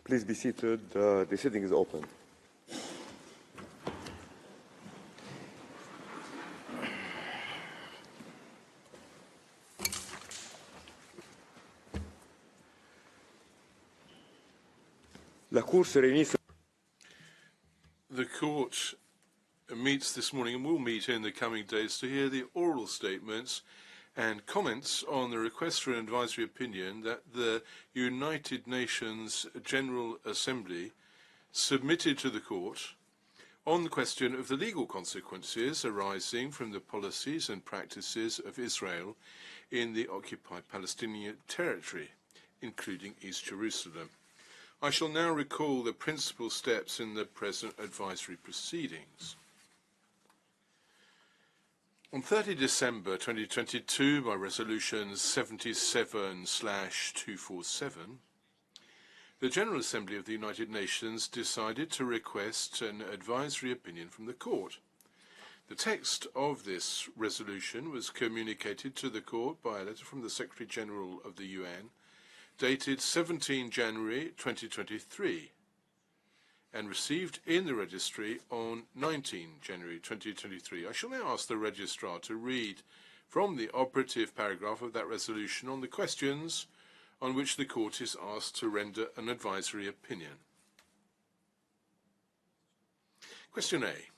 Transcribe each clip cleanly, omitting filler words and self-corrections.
Please be seated. The sitting is open. La Cour se réunit. The court meets this morning and will meet in the coming days to hear the oral statements and comments on the request for an advisory opinion that the United Nations General Assembly submitted to the court on the question of the legal consequences arising from the policies and practices of Israel in the occupied Palestinian territory, including East Jerusalem. I shall now recall the principal steps in the present advisory proceedings. On 30 December 2022, by Resolution 77/247, the General Assembly of the United Nations decided to request an advisory opinion from the Court. The text of this resolution was communicated to the Court by a letter from the Secretary-General of the UN, dated 17 January 2023, and received in the registry on 19 January 2023. I shall now ask the registrar to read from the operative paragraph of that resolution on the questions on which the court is asked to render an advisory opinion. Question A.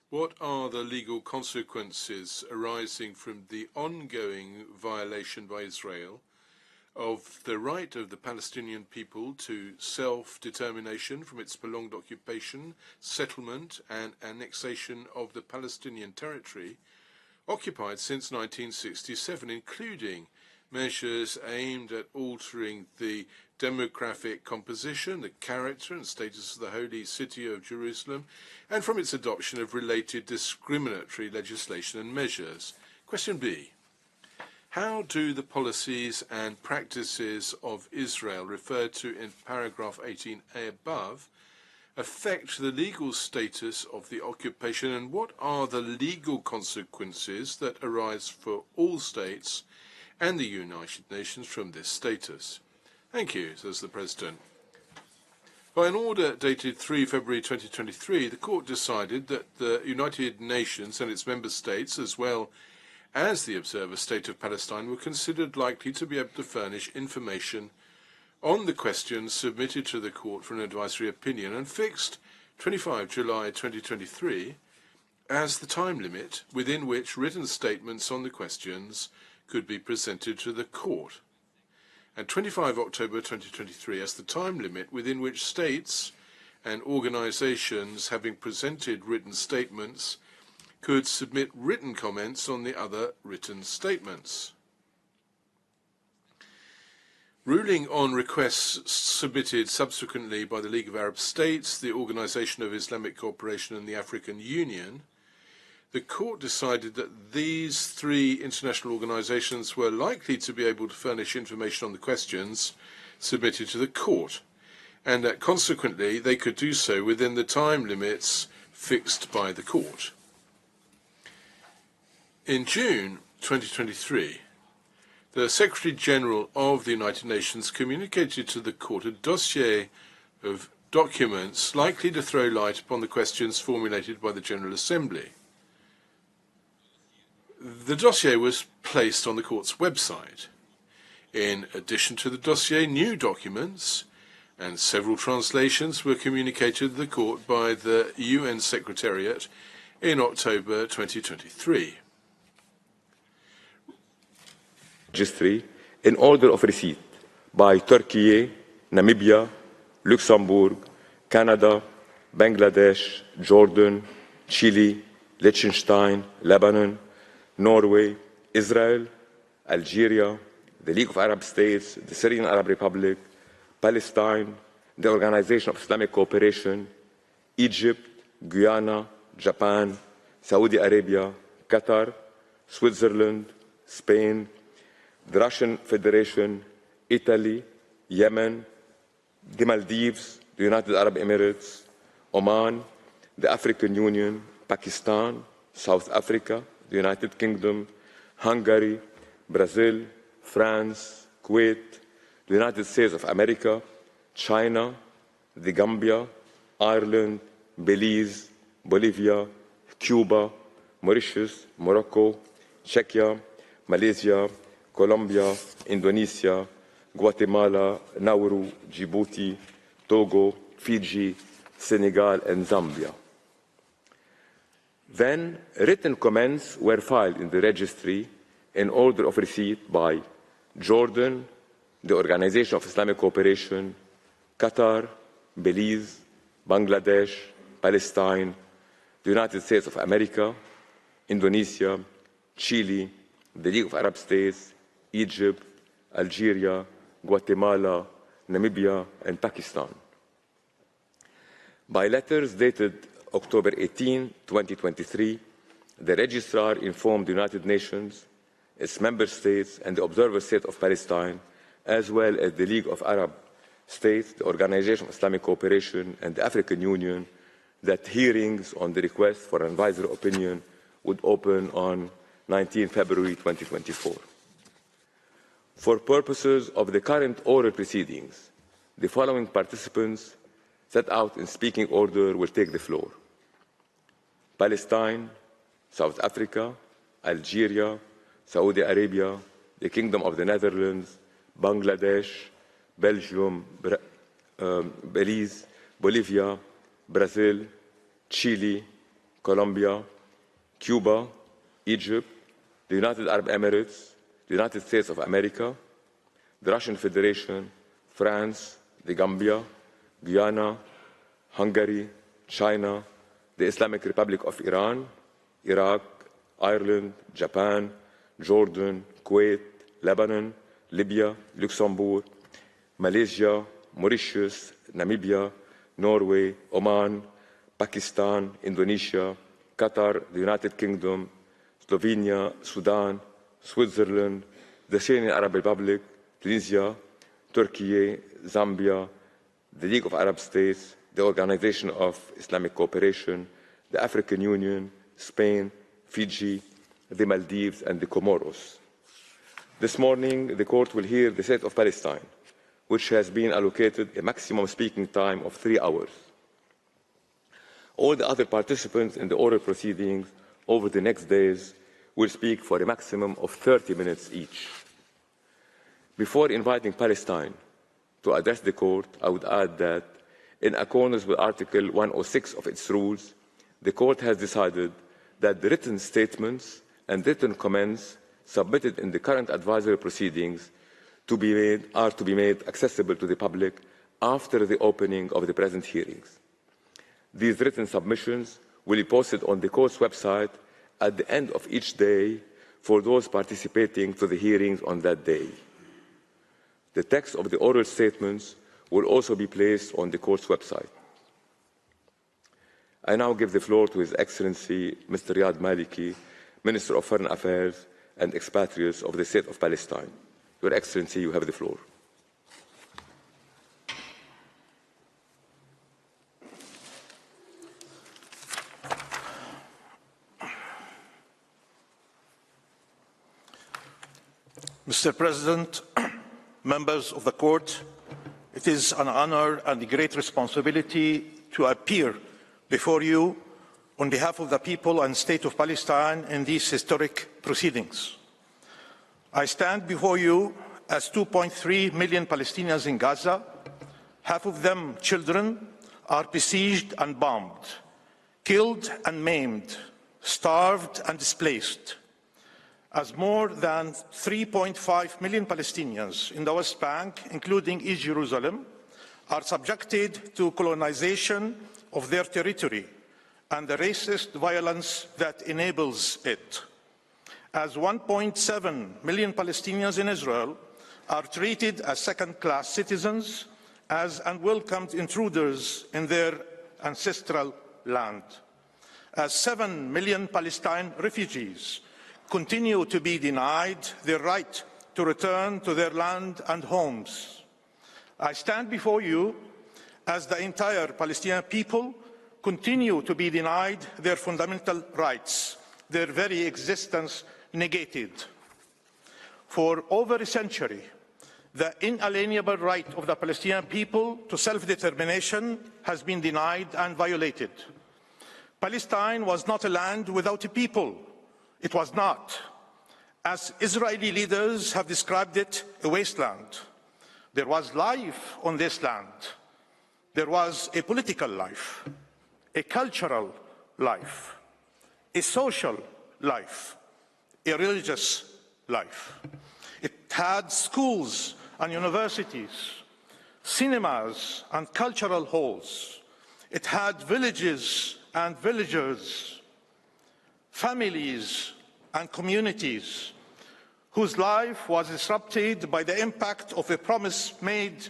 What are the legal consequences arising from the ongoing violation by Israel of the right of the Palestinian people to self-determination from its prolonged occupation, settlement and annexation of the Palestinian territory occupied since 1967, including measures aimed at altering the demographic composition, the character and status of the holy city of Jerusalem, and from its adoption of related discriminatory legislation and measures? Question B. How do the policies and practices of Israel referred to in paragraph 18a above affect the legal status of the occupation, and what are the legal consequences that arise for all states and the United Nations from this status? Thank you, says the President. By an order dated 3 February 2023, the Court decided that the United Nations and its member states, as well as the observer state of Palestine, were considered likely to be able to furnish information on the questions submitted to the Court for an advisory opinion, and fixed 25 July 2023 as the time limit within which written statements on the questions could be presented to the Court, and 25 October 2023 as the time limit within which states and organizations having presented written statements could submit written comments on the other written statements. Ruling on requests submitted subsequently by the League of Arab States, the Organization of Islamic Cooperation and the African Union, the Court decided that these three international organizations were likely to be able to furnish information on the questions submitted to the Court, and that consequently they could do so within the time limits fixed by the Court. In June 2023, the Secretary-General of the United Nations communicated to the Court a dossier of documents likely to throw light upon the questions formulated by the General Assembly. The dossier was placed on the Court's website. In addition to the dossier, new documents and several translations were communicated to the Court by the UN Secretariat in October 2023. Registry in order of receipt by Turkey, Namibia, Luxembourg, Canada, Bangladesh, Jordan, Chile, Liechtenstein, Lebanon, Norway, Israel, Algeria, the League of Arab States, the Syrian Arab Republic, Palestine, the Organization of Islamic Cooperation, Egypt, Guyana, Japan, Saudi Arabia, Qatar, Switzerland, Spain, the Russian Federation, Italy, Yemen, the Maldives, the United Arab Emirates, Oman, the African Union, Pakistan, South Africa, the United Kingdom, Hungary, Brazil, France, Kuwait, the United States of America, China, the Gambia, Ireland, Belize, Bolivia, Cuba, Mauritius, Morocco, Czechia, Malaysia, Colombia, Indonesia, Guatemala, Nauru, Djibouti, Togo, Fiji, Senegal, and Zambia. Then, written comments were filed in the registry in order of receipt by Jordan, the Organization of Islamic Cooperation, Qatar, Belize, Bangladesh, Palestine, the United States of America, Indonesia, Chile, the League of Arab States, Egypt, Algeria, Guatemala, Namibia, and Pakistan. By letters dated October 18, 2023, the Registrar informed the United Nations, its member states, and the Observer State of Palestine, as well as the League of Arab States, the Organization of Islamic Cooperation, and the African Union, that hearings on the request for an advisory opinion would open on 19 February 2024. For purposes of the current oral proceedings, the following participants set out in speaking order will take the floor: Palestine, South Africa, Algeria, Saudi Arabia, the Kingdom of the Netherlands, Bangladesh, Belgium, Belize, Bolivia, Brazil, Chile, Colombia, Cuba, Egypt, the United Arab Emirates, the United States of America, the Russian Federation, France, the Gambia, Guyana, Hungary, China, the Islamic Republic of Iran, Iraq, Ireland, Japan, Jordan, Kuwait, Lebanon, Libya, Luxembourg, Malaysia, Mauritius, Namibia, Norway, Oman, Pakistan, Indonesia, Qatar, the United Kingdom, Slovenia, Sudan, Switzerland, the Syrian Arab Republic, Tunisia, Turkey, Zambia, the League of Arab States, the Organization of Islamic Cooperation, the African Union, Spain, Fiji, the Maldives, and the Comoros. This morning, the Court will hear the State of Palestine, which has been allocated a maximum speaking time of 3 hours. All the other participants in the oral proceedings over the next days will speak for a maximum of 30 minutes each. Before inviting Palestine to address the Court, I would add that, in accordance with Article 106 of its rules, the Court has decided that the written statements and written comments submitted in the current advisory proceedings are to be made accessible to the public after the opening of the present hearings. These written submissions will be posted on the Court's website at the end of each day for those participating to the hearings on that day. The text of the oral statements will also be placed on the Court's website. I now give the floor to His Excellency Mr. Riyad Maliki, Minister of Foreign Affairs and Expatriates of the State of Palestine. Your Excellency, you have the floor. Mr. President, members of the Court, it is an honor and a great responsibility to appear before you on behalf of the people and State of Palestine in these historic proceedings. I stand before you as 2.3 million Palestinians in Gaza, half of them children, are besieged and bombed, killed and maimed, starved and displaced. As more than 3.5 million Palestinians in the West Bank, including East Jerusalem, are subjected to colonization of their territory and the racist violence that enables it. As 1.7 million Palestinians in Israel are treated as second-class citizens, as unwelcomed intruders in their ancestral land. As 7 million Palestine refugees continue to be denied their right to return to their land and homes. I stand before you as the entire Palestinian people continue to be denied their fundamental rights, their very existence negated. For over a century, the inalienable right of the Palestinian people to self-determination has been denied and violated. Palestine was not a land without a people. It was not. As Israeli leaders have described it, a wasteland. There was life on this land. There was a political life, a cultural life, a social life, a religious life. It had schools and universities, cinemas and cultural halls. It had villages and villagers, families and communities whose life was disrupted by the impact of a promise made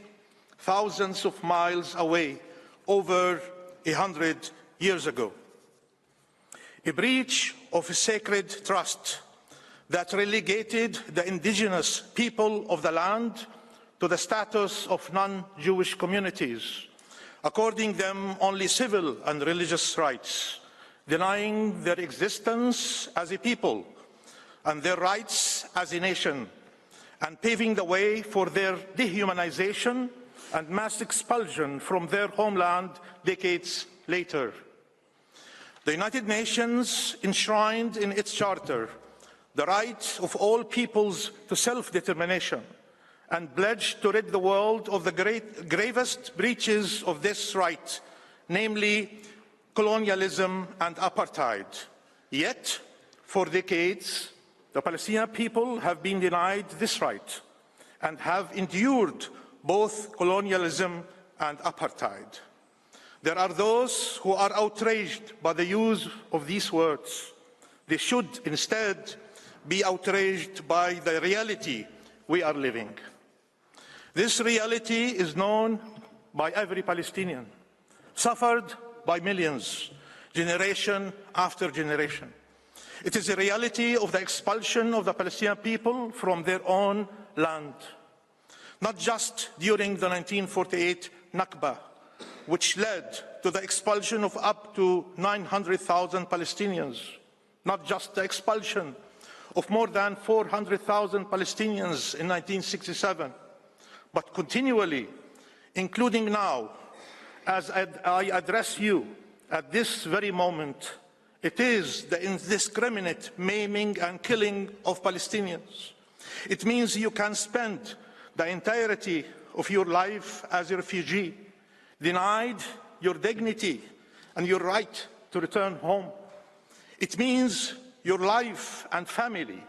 thousands of miles away over 100 years ago. A breach of a sacred trust that relegated the indigenous people of the land to the status of non-Jewish communities, according them only civil and religious rights, denying their existence as a people and their rights as a nation, and paving the way for their dehumanization and mass expulsion from their homeland decades later. The United Nations enshrined in its charter the right of all peoples to self-determination and pledged to rid the world of the gravest breaches of this right, namely colonialism and apartheid. Yet, for decades, the Palestinian people have been denied this right and have endured both colonialism and apartheid. There are those who are outraged by the use of these words. They should instead be outraged by the reality we are living. This reality is known by every Palestinian, suffered by millions, generation after generation. It is a reality of the expulsion of the Palestinian people from their own land, not just during the 1948 Nakba, which led to the expulsion of up to 900,000 Palestinians, not just the expulsion of more than 400,000 Palestinians in 1967, but continually, including now, as I address you at this very moment. It is the indiscriminate maiming and killing of Palestinians. It means you can spend the entirety of your life as a refugee, denied your dignity and your right to return home. It means your life and family,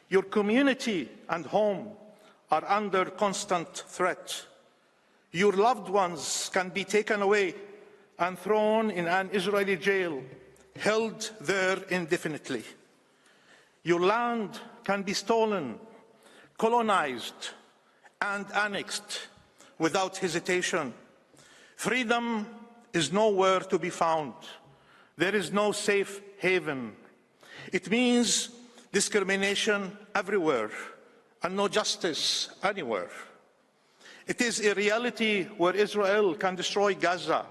your community and home are under constant threat. Your loved ones can be taken away and thrown in an Israeli jail, held there indefinitely. Your land can be stolen, colonized, and annexed without hesitation. Freedom is nowhere to be found. There is no safe haven. It means discrimination everywhere and no justice anywhere. It is a reality where Israel can destroy Gaza,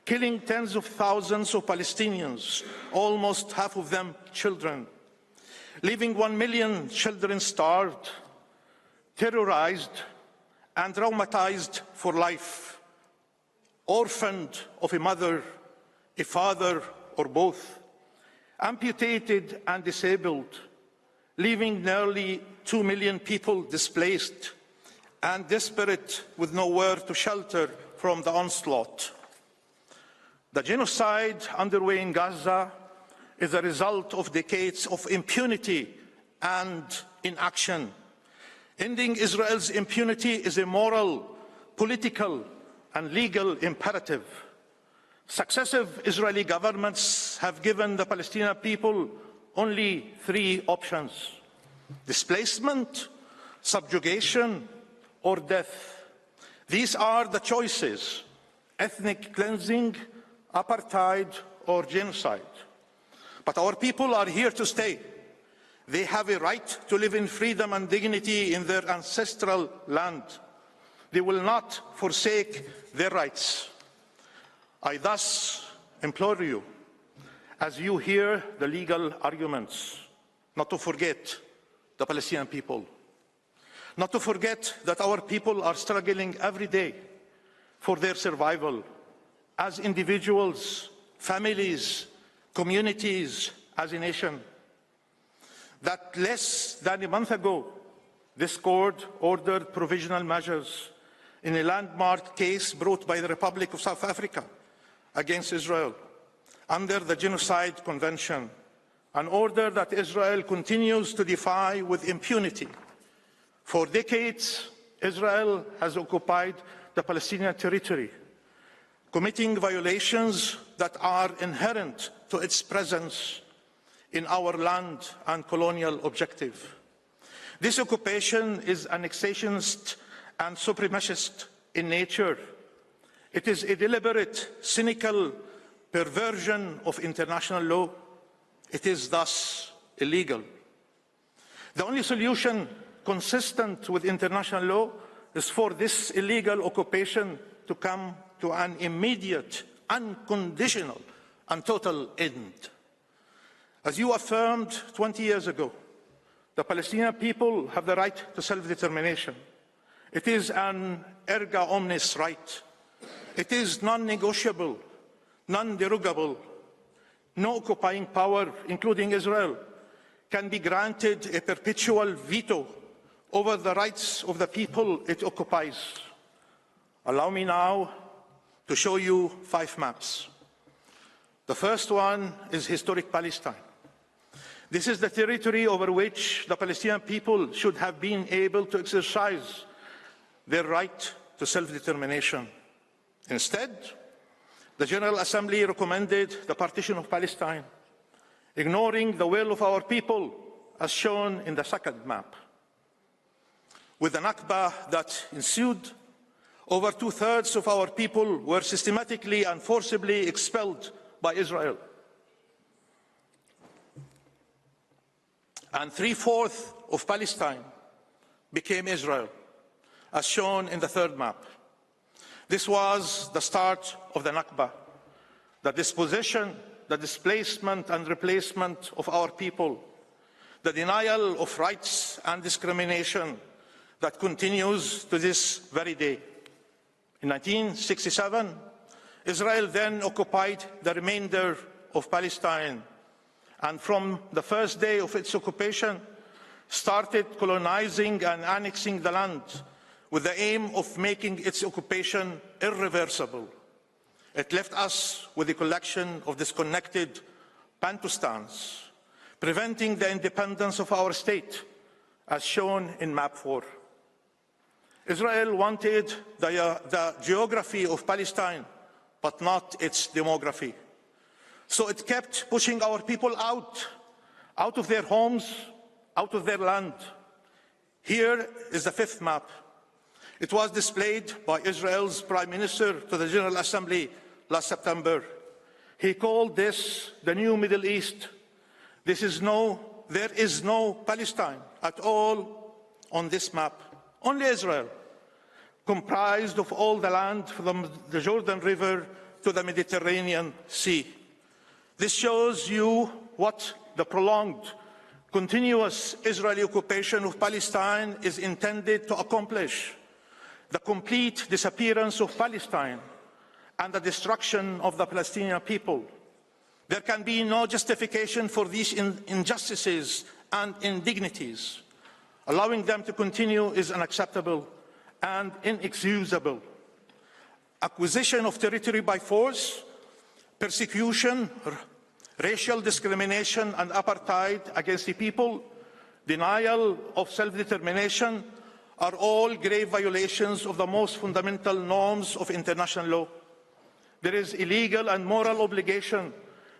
killing tens of thousands of Palestinians, almost half of them children, leaving 1 million children starved, terrorized, and traumatized for life, orphaned of a mother, a father, or both, amputated and disabled, leaving nearly 2 million people displaced and desperate with nowhere to shelter from the onslaught. The genocide underway in Gaza is a result of decades of impunity and inaction. Ending Israel's impunity is a moral, political, and legal imperative. Successive Israeli governments have given the Palestinian people only 3 options: displacement, subjugation, or death. These are the choices: ethnic cleansing, apartheid, or genocide. But our people are here to stay. They have a right to live in freedom and dignity in their ancestral land. They will not forsake their rights. I thus implore you, as you hear the legal arguments, not to forget the Palestinian people, not to forget that our people are struggling every day for their survival as individuals, families, communities, as a nation. That less than a month ago, this court ordered provisional measures in a landmark case brought by the Republic of South Africa against Israel under the Genocide Convention, an order that Israel continues to defy with impunity. For decades, Israel has occupied the Palestinian territory, committing violations that are inherent to its presence in our land and colonial objective. This occupation is annexationist and supremacist in nature. It is a deliberate, cynical perversion of international law. It is thus illegal. The only solution consistent with international law is for this illegal occupation to come to an immediate, unconditional, and total end. As you affirmed 20 years ago, the Palestinian people have the right to self-determination. It is an erga omnes right. It is non-negotiable, non-derogable. No occupying power, including Israel, can be granted a perpetual veto over the rights of the people it occupies. Allow me now to show you 5 maps. The first one is historic Palestine. This is the territory over which the Palestinian people should have been able to exercise their right to self-determination. Instead, the General Assembly recommended the partition of Palestine, ignoring the will of our people, as shown in the second map. With the Nakba that ensued, over 2/3 of our people were systematically and forcibly expelled by Israel. And 3/4 of Palestine became Israel, as shown in the third map. This was the start of the Nakba, the dispossession, the displacement and replacement of our people, the denial of rights and discrimination that continues to this very day. In 1967, Israel then occupied the remainder of Palestine, and from the first day of its occupation, started colonizing and annexing the land with the aim of making its occupation irreversible. It left us with a collection of disconnected Bantustans, preventing the independence of our state, as shown in map 4. Israel wanted the geography of Palestine, but not its demography. So it kept pushing our people out of their homes, out of their land. Here is the 5th map. It was displayed by Israel's Prime Minister to the General Assembly last September. He called this the new Middle East. There is no Palestine at all on this map, only Israel, comprised of all the land from the Jordan River to the Mediterranean Sea. This shows you what the prolonged, continuous Israeli occupation of Palestine is intended to accomplish: the complete disappearance of Palestine and the destruction of the Palestinian people. There can be no justification for these injustices and indignities. Allowing them to continue is unacceptable and inexcusable. Acquisition of territory by force, persecution, racial discrimination and apartheid against the people, denial of self-determination are all grave violations of the most fundamental norms of international law. There is a legal and moral obligation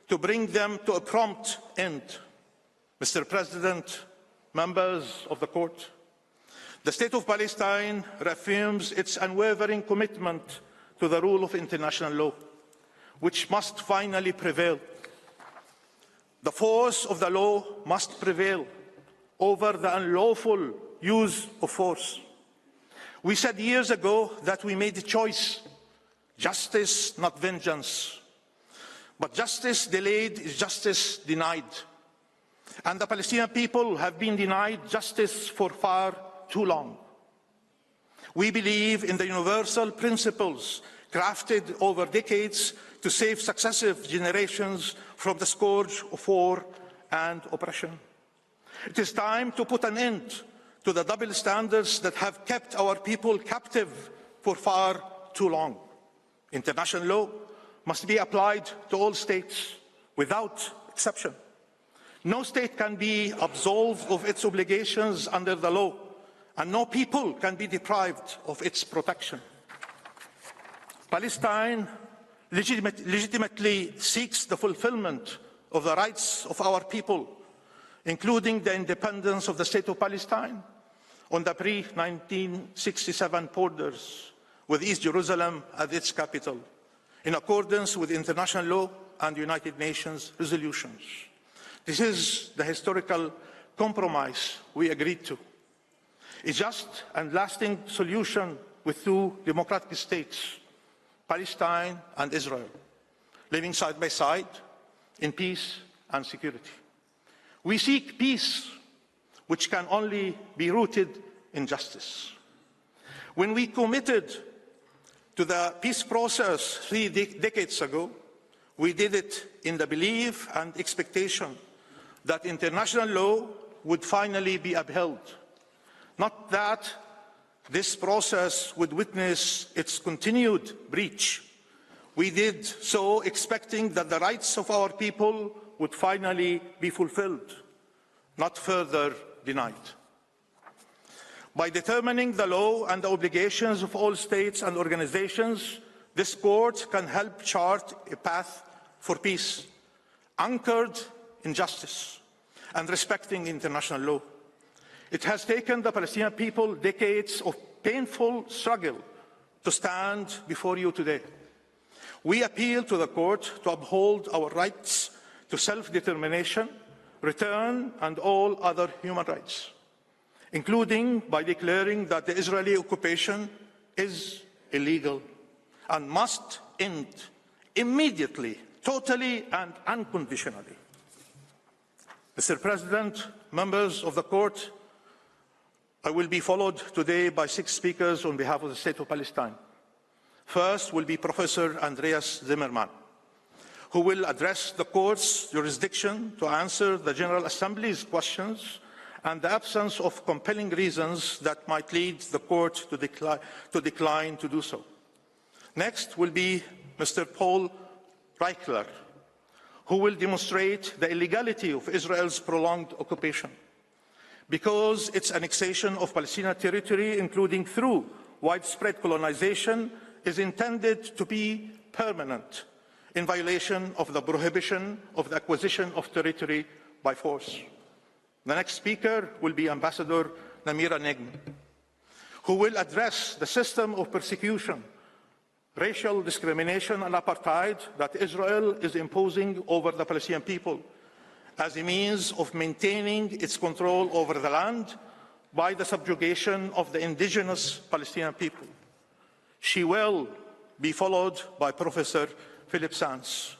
to bring them to a prompt end. Mr. President, members of the court, the State of Palestine reaffirms its unwavering commitment to the rule of international law, which must finally prevail. The force of the law must prevail over the unlawful use of force. We said years ago that we made a choice: justice, not vengeance. But justice delayed is justice denied. And the Palestinian people have been denied justice for far too long. We believe in the universal principles crafted over decades to save successive generations from the scourge of war and oppression. It is time to put an end to the double standards that have kept our people captive for far too long. International law must be applied to all states without exception. No state can be absolved of its obligations under the law, and no people can be deprived of its protection. Palestine legitimately seeks the fulfillment of the rights of our people, including the independence of the State of Palestine on the pre-1967 borders, with East Jerusalem as its capital, in accordance with international law and United Nations resolutions. This is the historical compromise we agreed to. A just and lasting solution with two democratic states, Palestine and Israel, living side by side in peace and security. We seek peace, which can only be rooted in justice. When we committed to the peace process 3 decades ago, we did it in the belief and expectation that international law would finally be upheld, not that this process would witness its continued breach. We did so expecting that the rights of our people would finally be fulfilled, not further denied. By determining the law and the obligations of all states and organizations, this court can help chart a path for peace, anchored in justice and respecting international law. It has taken the Palestinian people decades of painful struggle to stand before you today. We appeal to the court to uphold our rights to self-determination, return, and all other human rights, including by declaring that the Israeli occupation is illegal and must end immediately, totally and unconditionally. Mr. President, members of the court, I will be followed today by 6 speakers on behalf of the State of Palestine. First will be Professor Andreas Zimmerman, who will address the court's jurisdiction to answer the General Assembly's questions and the absence of compelling reasons that might lead the court to decline to do so. Next will be Mr. Paul Reichler, who will demonstrate the illegality of Israel's prolonged occupation, because its annexation of Palestinian territory, including through widespread colonization, is intended to be permanent, in violation of the prohibition of the acquisition of territory by force. The next speaker will be Ambassador Namira Negm, who will address the system of persecution, racial discrimination and apartheid that Israel is imposing over the Palestinian people as a means of maintaining its control over the land by the subjugation of the indigenous Palestinian people. She will be followed by Professor Philip Sands,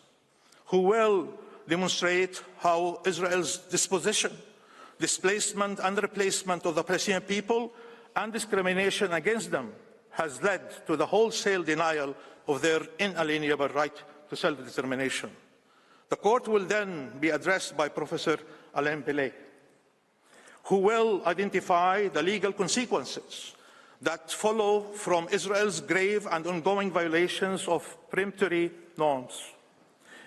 who will demonstrate how Israel's dispossession, displacement and replacement of the Palestinian people and discrimination against them has led to the wholesale denial of their inalienable right to self-determination. The court will then be addressed by Professor Alain Pillay, who will identify the legal consequences that follow from Israel's grave and ongoing violations of peremptory norms.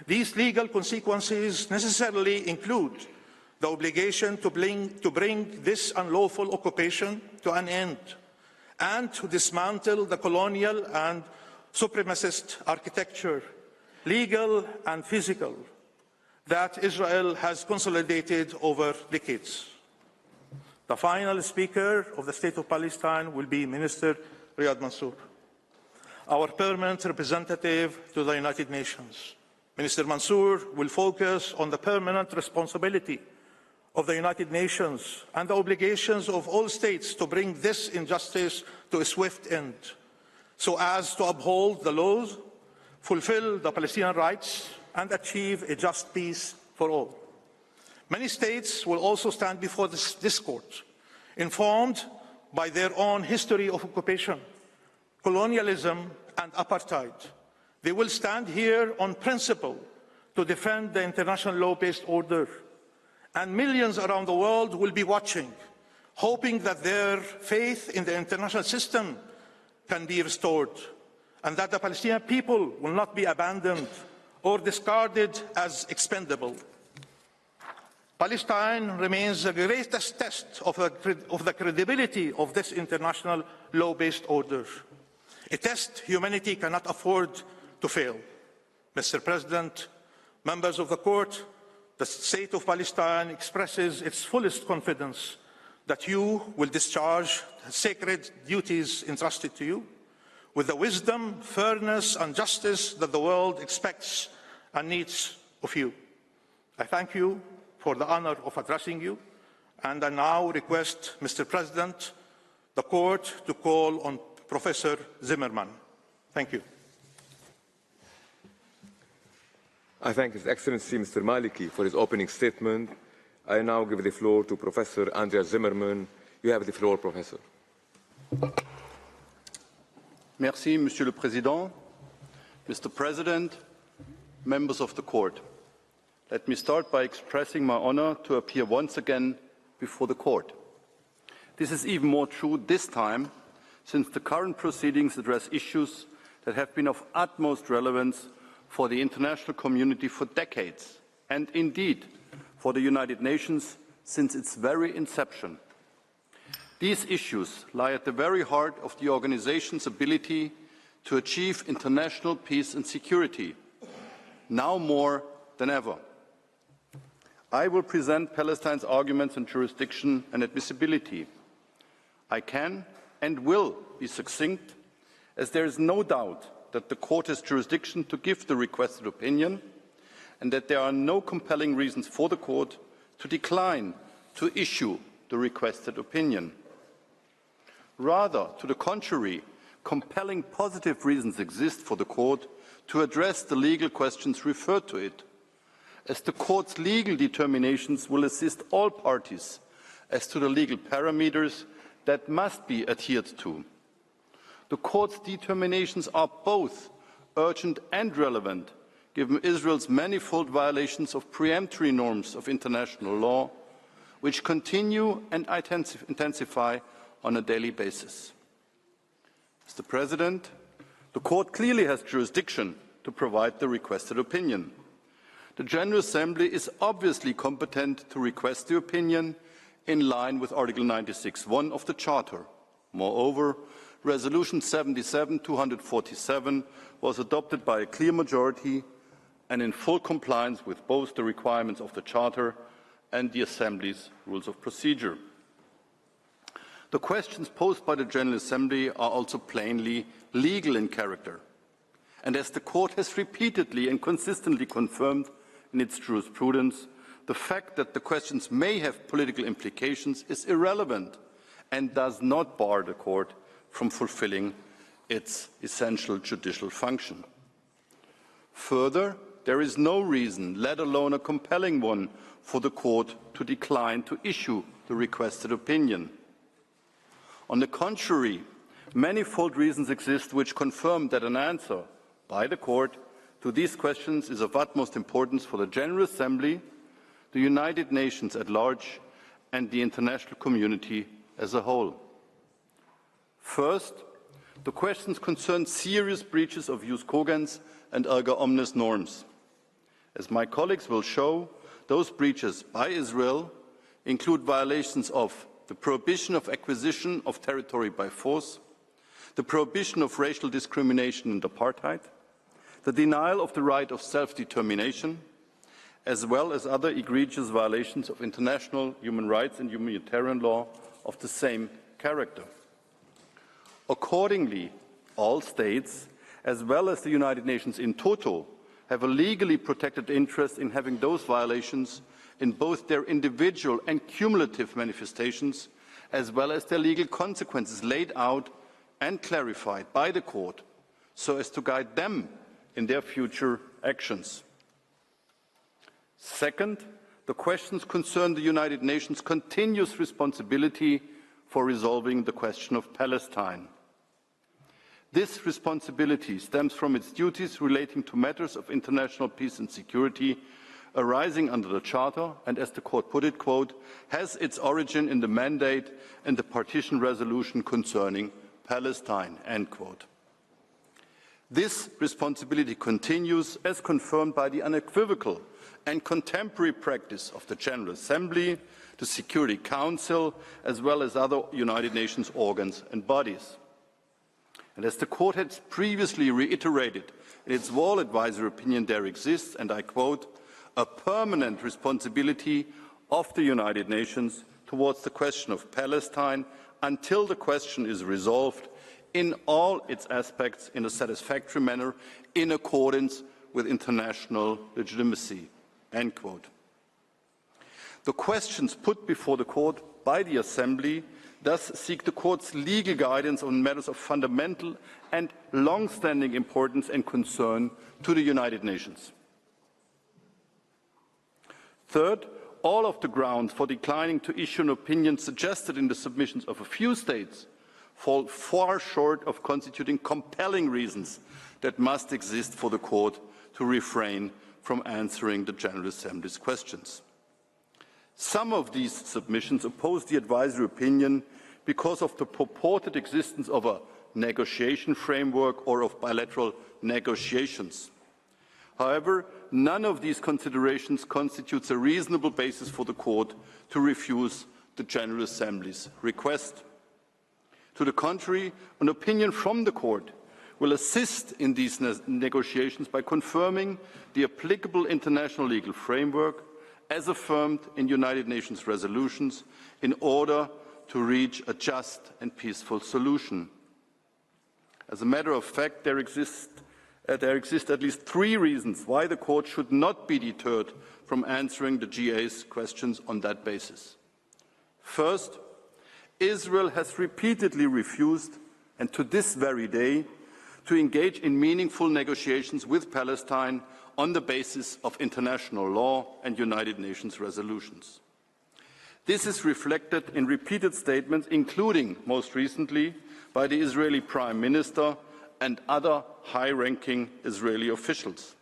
These legal consequences necessarily include the obligation to bring this unlawful occupation to an end and to dismantle the colonial and supremacist architecture, legal and physical, that Israel has consolidated over decades. The final speaker of the State of Palestine will be Minister Riyad Mansour, our permanent representative to the United Nations. Minister Mansour will focus on the permanent responsibility of the United Nations and the obligations of all states to bring this injustice to a swift end, so as to uphold the laws, fulfill the Palestinian rights, and achieve a just peace for all. Many states will also stand before this court, informed by their own history of occupation, colonialism, and apartheid. They will stand here on principle to defend the international law-based order. And millions around the world will be watching, hoping that their faith in the international system can be restored, and that the Palestinian people will not be abandoned or discarded as expendable. Palestine remains the greatest test of the credibility of this international law-based order, a test humanity cannot afford to fail. Mr. President, members of the Court, the State of Palestine expresses its fullest confidence that you will discharge the sacred duties entrusted to you with the wisdom, fairness, and justice that the world expects and needs of you. I thank you for the honor of addressing you, and I now request, Mr. President, the Court to call on Professor Zimmerman. Thank you. I thank His Excellency Mr. Maliki for his opening statement. I now give the floor to Professor Andreas Zimmerman. You have the floor, Professor. Merci, Monsieur le Président. Mr. President, members of the Court, let me start by expressing my honor to appear once again before the Court. This is even more true this time, since the current proceedings address issues that have been of utmost relevance for the international community for decades, and indeed for the United Nations since its very inception. These issues lie at the very heart of the organization's ability to achieve international peace and security, now more than ever. I will present Palestine's arguments on jurisdiction and admissibility. I can and will be succinct, as there is no doubt that the Court has jurisdiction to give the requested opinion, and that there are no compelling reasons for the Court to decline to issue the requested opinion. Rather, to the contrary, compelling positive reasons exist for the Court to address the legal questions referred to it, as the Court's legal determinations will assist all parties as to the legal parameters that must be adhered to. The Court's determinations are both urgent and relevant, given Israel's manifold violations of preemptory norms of international law, which continue and intensify on a daily basis. Mr. President, the Court clearly has jurisdiction to provide the requested opinion. The General Assembly is obviously competent to request the opinion in line with Article 96(1) of the Charter. Moreover, Resolution 77-247 was adopted by a clear majority and in full compliance with both the requirements of the Charter and the Assembly's Rules of Procedure. The questions posed by the General Assembly are also plainly legal in character. And as the Court has repeatedly and consistently confirmed in its jurisprudence, the fact that the questions may have political implications is irrelevant and does not bar the Court from fulfilling its essential judicial function. Further, there is no reason, let alone a compelling one, for the Court to decline to issue the requested opinion. On the contrary, manifold reasons exist which confirm that an answer by the Court to these questions is of utmost importance for the General Assembly, the United Nations at large, and the international community as a whole. First, the questions concern serious breaches of jus cogens and erga omnes norms. As my colleagues will show, those breaches by Israel include violations of the prohibition of acquisition of territory by force, the prohibition of racial discrimination and apartheid, the denial of the right of self-determination, as well as other egregious violations of international human rights and humanitarian law of the same character. Accordingly, all states, as well as the United Nations in toto, have a legally protected interest in having those violations in both their individual and cumulative manifestations, as well as their legal consequences laid out and clarified by the Court, so as to guide them in their future actions. Second, the questions concern the United Nations' continuous responsibility for resolving the question of Palestine. This responsibility stems from its duties relating to matters of international peace and security arising under the Charter and, as the Court put it, quote, has its origin in the mandate and the partition resolution concerning Palestine, end quote. This responsibility continues as confirmed by the unequivocal and contemporary practice of the General Assembly, the Security Council, as well as other United Nations organs and bodies. And as the Court has previously reiterated in its Wall Advisory opinion, there exists, and I quote, a permanent responsibility of the United Nations towards the question of Palestine until the question is resolved in all its aspects in a satisfactory manner in accordance with international legitimacy, end quote. The questions put before the Court by the Assembly thus seek the Court's legal guidance on matters of fundamental and long-standing importance and concern to the United Nations. Third, all of the grounds for declining to issue an opinion suggested in the submissions of a few states fall far short of constituting compelling reasons that must exist for the Court to refrain from answering the General Assembly's questions. Some of these submissions oppose the advisory opinion because of the purported existence of a negotiation framework or of bilateral negotiations. However, none of these considerations constitutes a reasonable basis for the Court to refuse the General Assembly's request. To the contrary, an opinion from the Court will assist in these negotiations by confirming the applicable international legal framework as affirmed in United Nations resolutions in order to reach a just and peaceful solution. As a matter of fact, there exist at least three reasons why the Court should not be deterred from answering the GA's questions on that basis. First, Israel has repeatedly refused, and to this very day, to engage in meaningful negotiations with Palestine on the basis of international law and United Nations resolutions. This is reflected in repeated statements, including, most recently, by the Israeli Prime Minister and other high-ranking Israeli officials.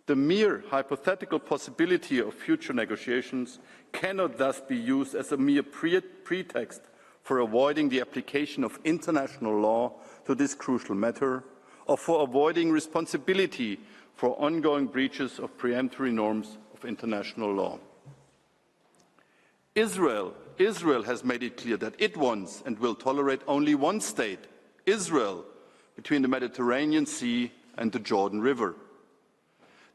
The mere hypothetical possibility of future negotiations cannot thus be used as a mere pretext for avoiding the application of international law to this crucial matter, or for avoiding responsibility for ongoing breaches of preemptory norms of international law. Israel has made it clear that it wants and will tolerate only one state, Israel, between the Mediterranean Sea and the Jordan River.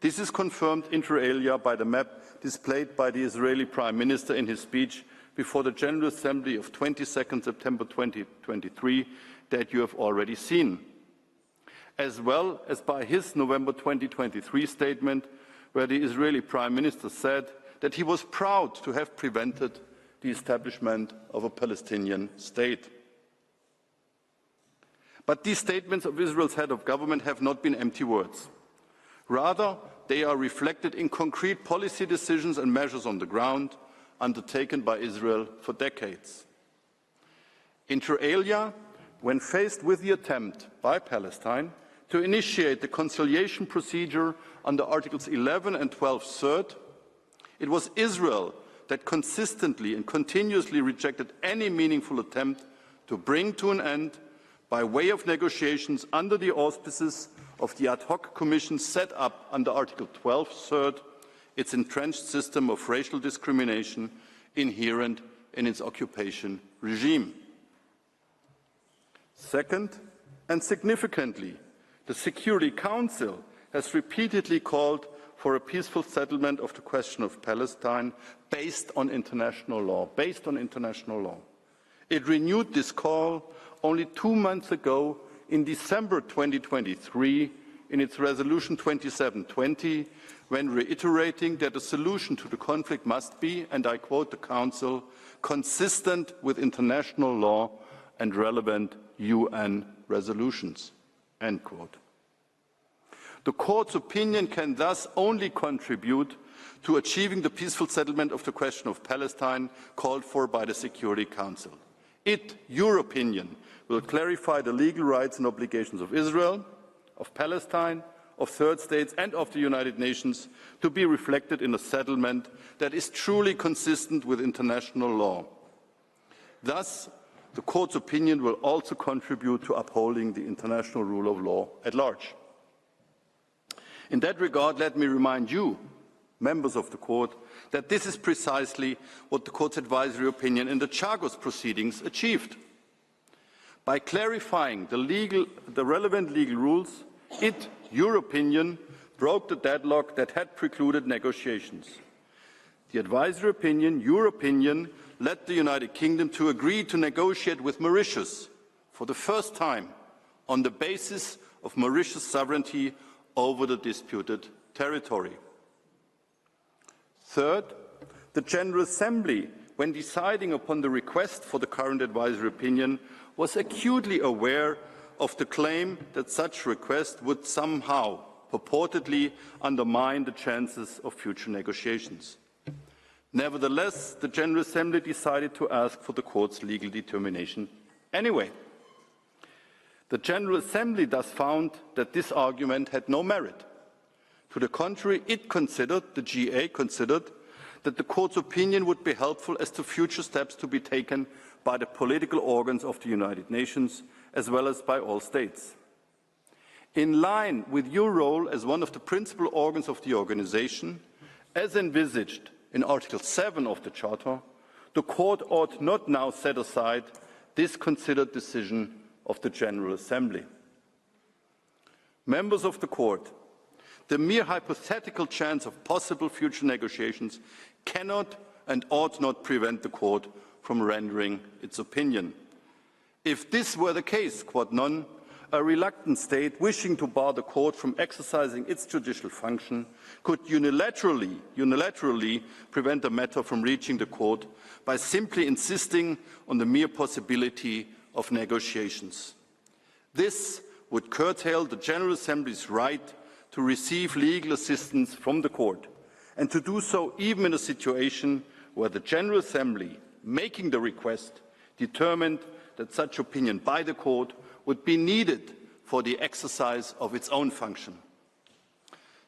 This is confirmed inter alia by the map displayed by the Israeli Prime Minister in his speech before the General Assembly of 22 September 2023 that you have already seen, as well as by his November 2023 statement where the Israeli Prime Minister said that he was proud to have prevented the establishment of a Palestinian state. But these statements of Israel's head of government have not been empty words. Rather, they are reflected in concrete policy decisions and measures on the ground undertaken by Israel for decades. Inter alia, when faced with the attempt by Palestine to initiate the conciliation procedure under Articles 11 and 12 third, it was Israel that consistently and continuously rejected any meaningful attempt to bring to an end, by way of negotiations under the auspices of the ad hoc commission set up under Article 12 third, its entrenched system of racial discrimination inherent in its occupation regime. Second, and significantly, the Security Council has repeatedly called for a peaceful settlement of the question of Palestine based on international law. It renewed this call only 2 months ago in December 2023 in its resolution 2720, when reiterating that a solution to the conflict must be, and I quote the Council, consistent with international law and relevant UN resolutions, end quote. The Court's opinion can thus only contribute to achieving the peaceful settlement of the question of Palestine called for by the Security Council. your opinion, will clarify the legal rights and obligations of Israel, of Palestine, of third states and of the United Nations to be reflected in a settlement that is truly consistent with international law. Thus, the Court's opinion will also contribute to upholding the international rule of law at large. In that regard, let me remind you, members of the Court, that this is precisely what the Court's advisory opinion in the Chagos proceedings achieved. By clarifying the relevant legal rules, your opinion, broke the deadlock that had precluded negotiations. The advisory opinion, your opinion, led the United Kingdom to agree to negotiate with Mauritius for the first time on the basis of Mauritius' sovereignty over the disputed territory. Third, the General Assembly, when deciding upon the request for the current advisory opinion, was acutely aware of the claim that such request would somehow purportedly undermine the chances of future negotiations. Nevertheless, the General Assembly decided to ask for the Court's legal determination anyway. The General Assembly thus found that this argument had no merit. To the contrary, the GA considered that the Court's opinion would be helpful as to future steps to be taken by the political organs of the United Nations, as well as by all states. In line with your role as one of the principal organs of the organization, as envisaged in Article 7 of the Charter, the Court ought not now set aside this considered decision of the General Assembly. Members of the Court, the mere hypothetical chance of possible future negotiations cannot and ought not prevent the Court from rendering its opinion. If this were the case, quod non, a reluctant state wishing to bar the Court from exercising its judicial function could unilaterally prevent the matter from reaching the Court by simply insisting on the mere possibility of negotiations. This would curtail the General Assembly's right to receive legal assistance from the Court, and to do so even in a situation where the General Assembly, making the request, determined that such opinion by the Court would be needed for the exercise of its own function.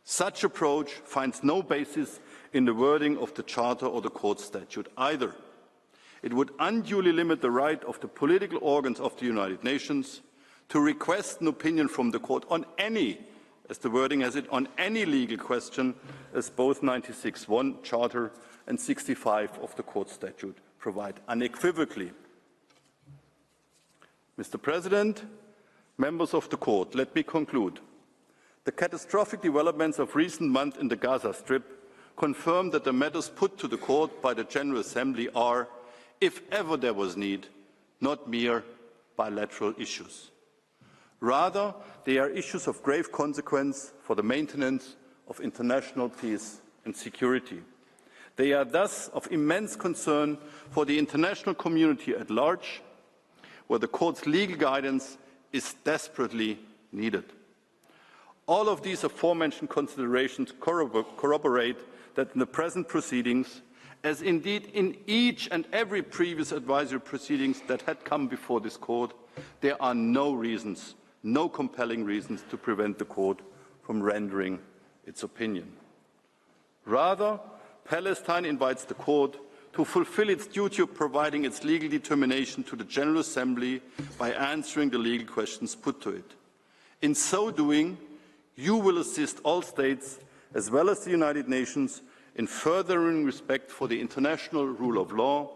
Such approach finds no basis in the wording of the Charter or the Court statute either. It would unduly limit the right of the political organs of the United Nations to request an opinion from the Court on any, as the wording has it, on any legal question, as both 96(1) Charter and 65 of the Court statute provide unequivocally. Mr. President, members of the Court, let me conclude. The catastrophic developments of recent months in the Gaza Strip confirm that the matters put to the Court by the General Assembly are, if ever there was need, not mere bilateral issues. Rather, they are issues of grave consequence for the maintenance of international peace and security. They are thus of immense concern for the international community at large, where the Court's legal guidance is desperately needed. All of these aforementioned considerations corroborate that in the present proceedings, as indeed in each and every previous advisory proceedings that had come before this Court, there are no reasons, no compelling reasons to prevent the Court from rendering its opinion. Rather, Palestine invites the Court to fulfill its duty of providing its legal determination to the General Assembly by answering the legal questions put to it. In so doing, you will assist all states, as well as the United Nations, in furthering respect for the international rule of law,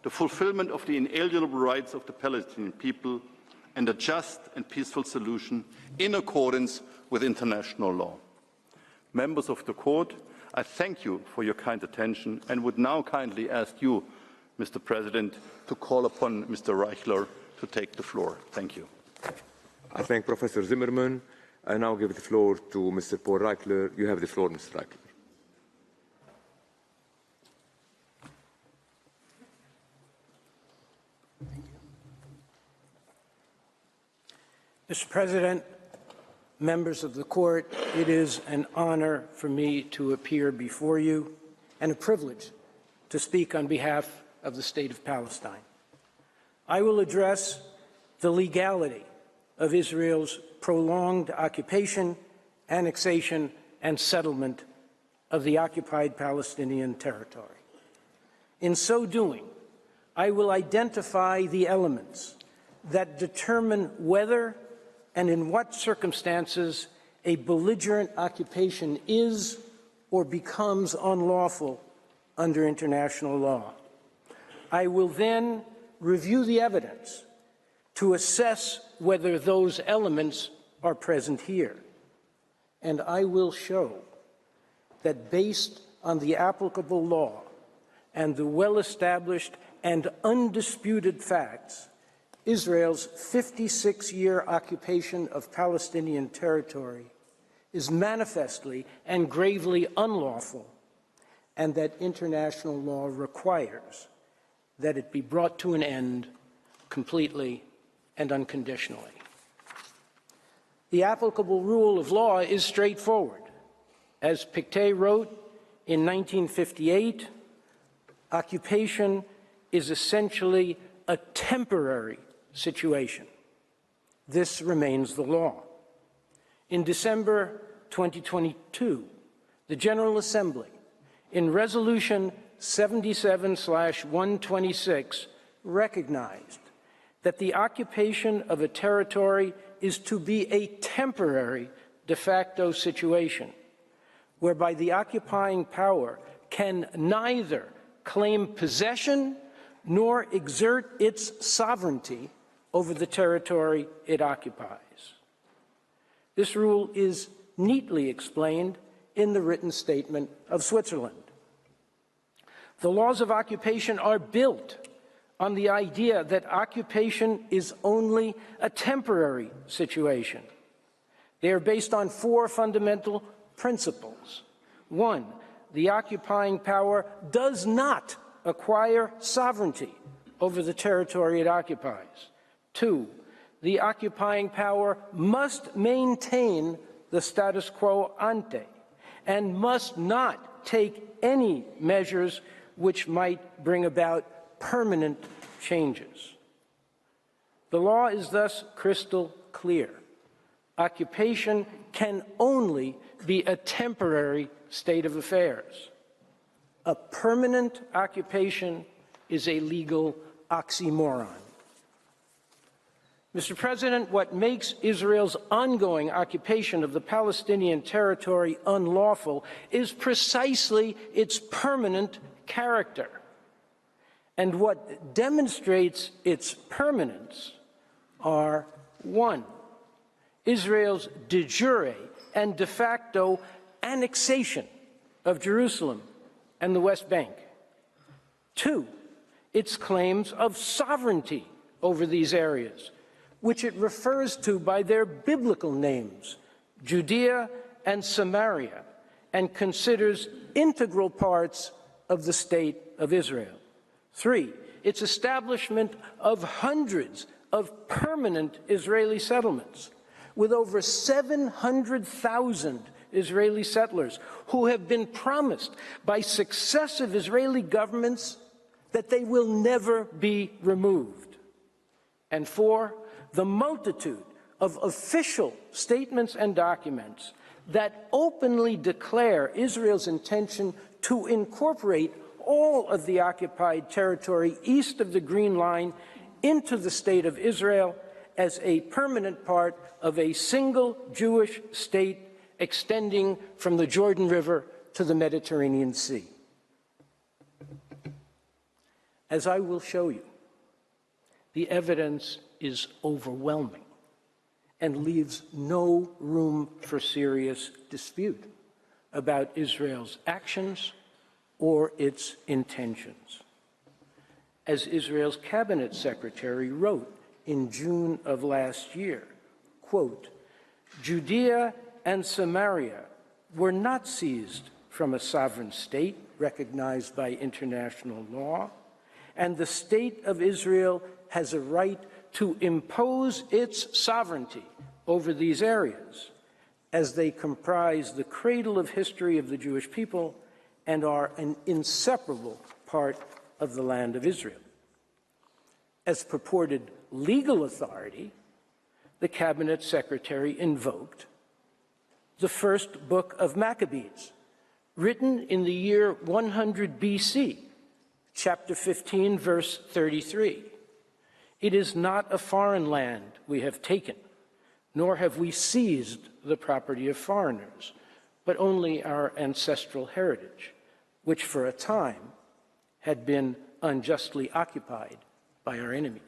the fulfillment of the inalienable rights of the Palestinian people, and a just and peaceful solution in accordance with international law. Members of the Court, I thank you for your kind attention and would now kindly ask you, Mr. President, to call upon Mr. Reichler to take the floor. Thank you. I thank Professor Zimmerman. I now give the floor to Mr. Paul Reichler. You have the floor, Mr. Reichler. Mr. President, members of the Court, it is an honor for me to appear before you and a privilege to speak on behalf of the State of Palestine. I will address the legality of Israel's prolonged occupation, annexation, and settlement of the occupied Palestinian territory. In so doing, I will identify the elements that determine whether and in what circumstances a belligerent occupation is or becomes unlawful under international law. I will then review the evidence to assess whether those elements are present here. And I will show that based on the applicable law and the well-established and undisputed facts, Israel's 56-year occupation of Palestinian territory is manifestly and gravely unlawful, and that international law requires that it be brought to an end completely and unconditionally. The applicable rule of law is straightforward. As Pictet wrote in 1958, occupation is essentially a temporary situation. This remains the law. In December 2022, the General Assembly, in Resolution 77/126, recognized that the occupation of a territory is to be a temporary de facto situation, whereby the occupying power can neither claim possession nor exert its sovereignty over the territory it occupies. This rule is neatly explained in the written statement of Switzerland. The laws of occupation are built on the idea that occupation is only a temporary situation. They are based on four fundamental principles. One, the occupying power does not acquire sovereignty over the territory it occupies. Two, the occupying power must maintain the status quo ante and must not take any measures which might bring about permanent changes. The law is thus crystal clear. Occupation can only be a temporary state of affairs. A permanent occupation is a legal oxymoron. Mr. President, what makes Israel's ongoing occupation of the Palestinian territory unlawful is precisely its permanent character. And what demonstrates its permanence are, one, Israel's de jure and de facto annexation of Jerusalem and the West Bank. Two, its claims of sovereignty over these areas, which it refers to by their biblical names, Judea and Samaria, and considers integral parts of the state of Israel. Three, its establishment of hundreds of permanent Israeli settlements, with over 700,000 Israeli settlers who have been promised by successive Israeli governments that they will never be removed. And four, the multitude of official statements and documents that openly declare Israel's intention to incorporate all of the occupied territory east of the Green Line into the state of Israel as a permanent part of a single Jewish state extending from the Jordan River to the Mediterranean Sea. As I will show you, the evidence is overwhelming and leaves no room for serious dispute about Israel's actions or its intentions. As Israel's cabinet secretary wrote in June of last year, quote, Judea and Samaria were not seized from a sovereign state recognized by international law, and the state of Israel has a right to impose its sovereignty over these areas, as they comprise the cradle of history of the Jewish people and are an inseparable part of the land of Israel. as purported legal authority, the cabinet secretary invoked the first book of Maccabees, written in the year 100 BC, chapter 15, verse 33. It is not a foreign land we have taken, nor have we seized the property of foreigners, but only our ancestral heritage, which for a time had been unjustly occupied by our enemies.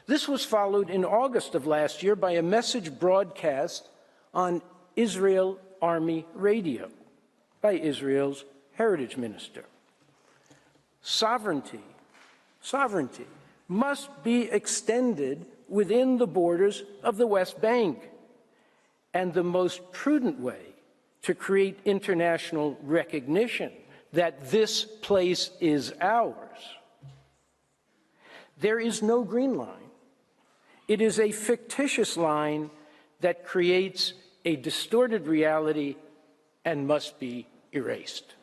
This was followed in August of last year by a message broadcast on Israel Army Radio by Israel's heritage minister. Sovereignty must be extended within the borders of the West Bank, and the most prudent way to create international recognition that this place is ours. There is no green line. It is a fictitious line that creates a distorted reality and must be erased.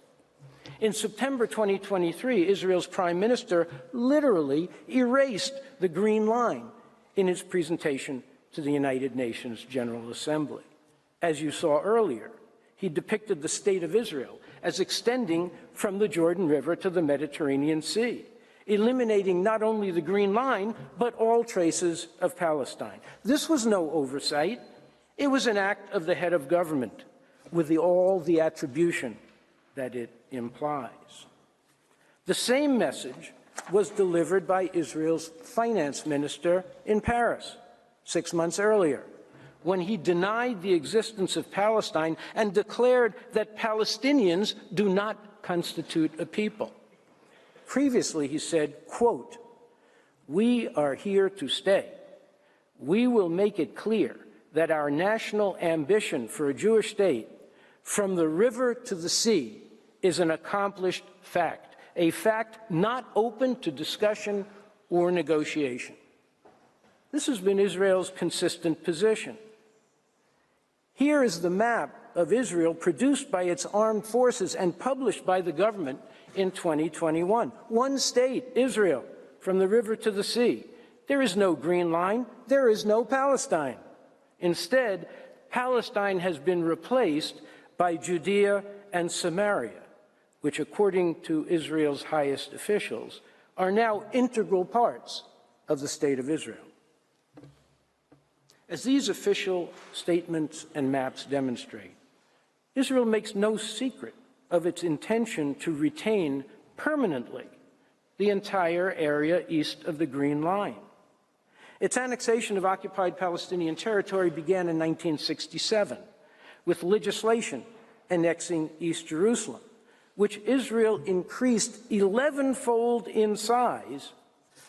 In September 2023, Israel's Prime Minister literally erased the green line in his presentation to the United Nations General Assembly. As you saw earlier, he depicted the state of Israel as extending from the Jordan River to the Mediterranean Sea, eliminating not only the green line, but all traces of Palestine. This was no oversight. It was an act of the head of government with all the attribution that it implies. The same message was delivered by Israel's finance minister in Paris 6 months earlier, when he denied the existence of Palestine and declared that Palestinians do not constitute a people. Previously, he said, quote, "We are here to stay. We will make it clear that our national ambition for a Jewish state from the river to the sea is an accomplished fact, a fact not open to discussion or negotiation." This has been Israel's consistent position. Here is the map of Israel produced by its armed forces and published by the government in 2021. One state, Israel, from the river to the sea. There is no green line. There is no Palestine. Instead, Palestine has been replaced by Judea and Samaria, which, according to Israel's highest officials, are now integral parts of the state of Israel. As these official statements and maps demonstrate, Israel makes no secret of its intention to retain permanently the entire area east of the Green Line. Its annexation of occupied Palestinian territory began in 1967 with legislation annexing East Jerusalem, which Israel increased 11-fold in size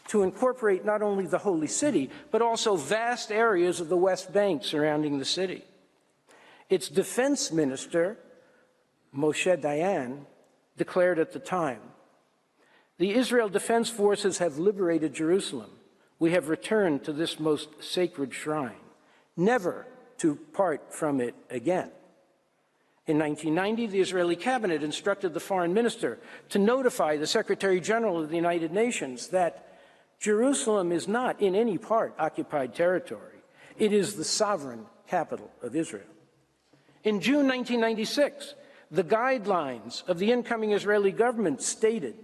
to incorporate not only the Holy City, but also vast areas of the West Bank surrounding the city. Its defense minister, Moshe Dayan, declared at the time, "The Israel Defense Forces have liberated Jerusalem. We have returned to this most sacred shrine, never to part from it again." In 1990, the Israeli cabinet instructed the foreign minister to notify the Secretary General of the United Nations that Jerusalem is not in any part occupied territory. It is the sovereign capital of Israel. In June 1996, the guidelines of the incoming Israeli government stated,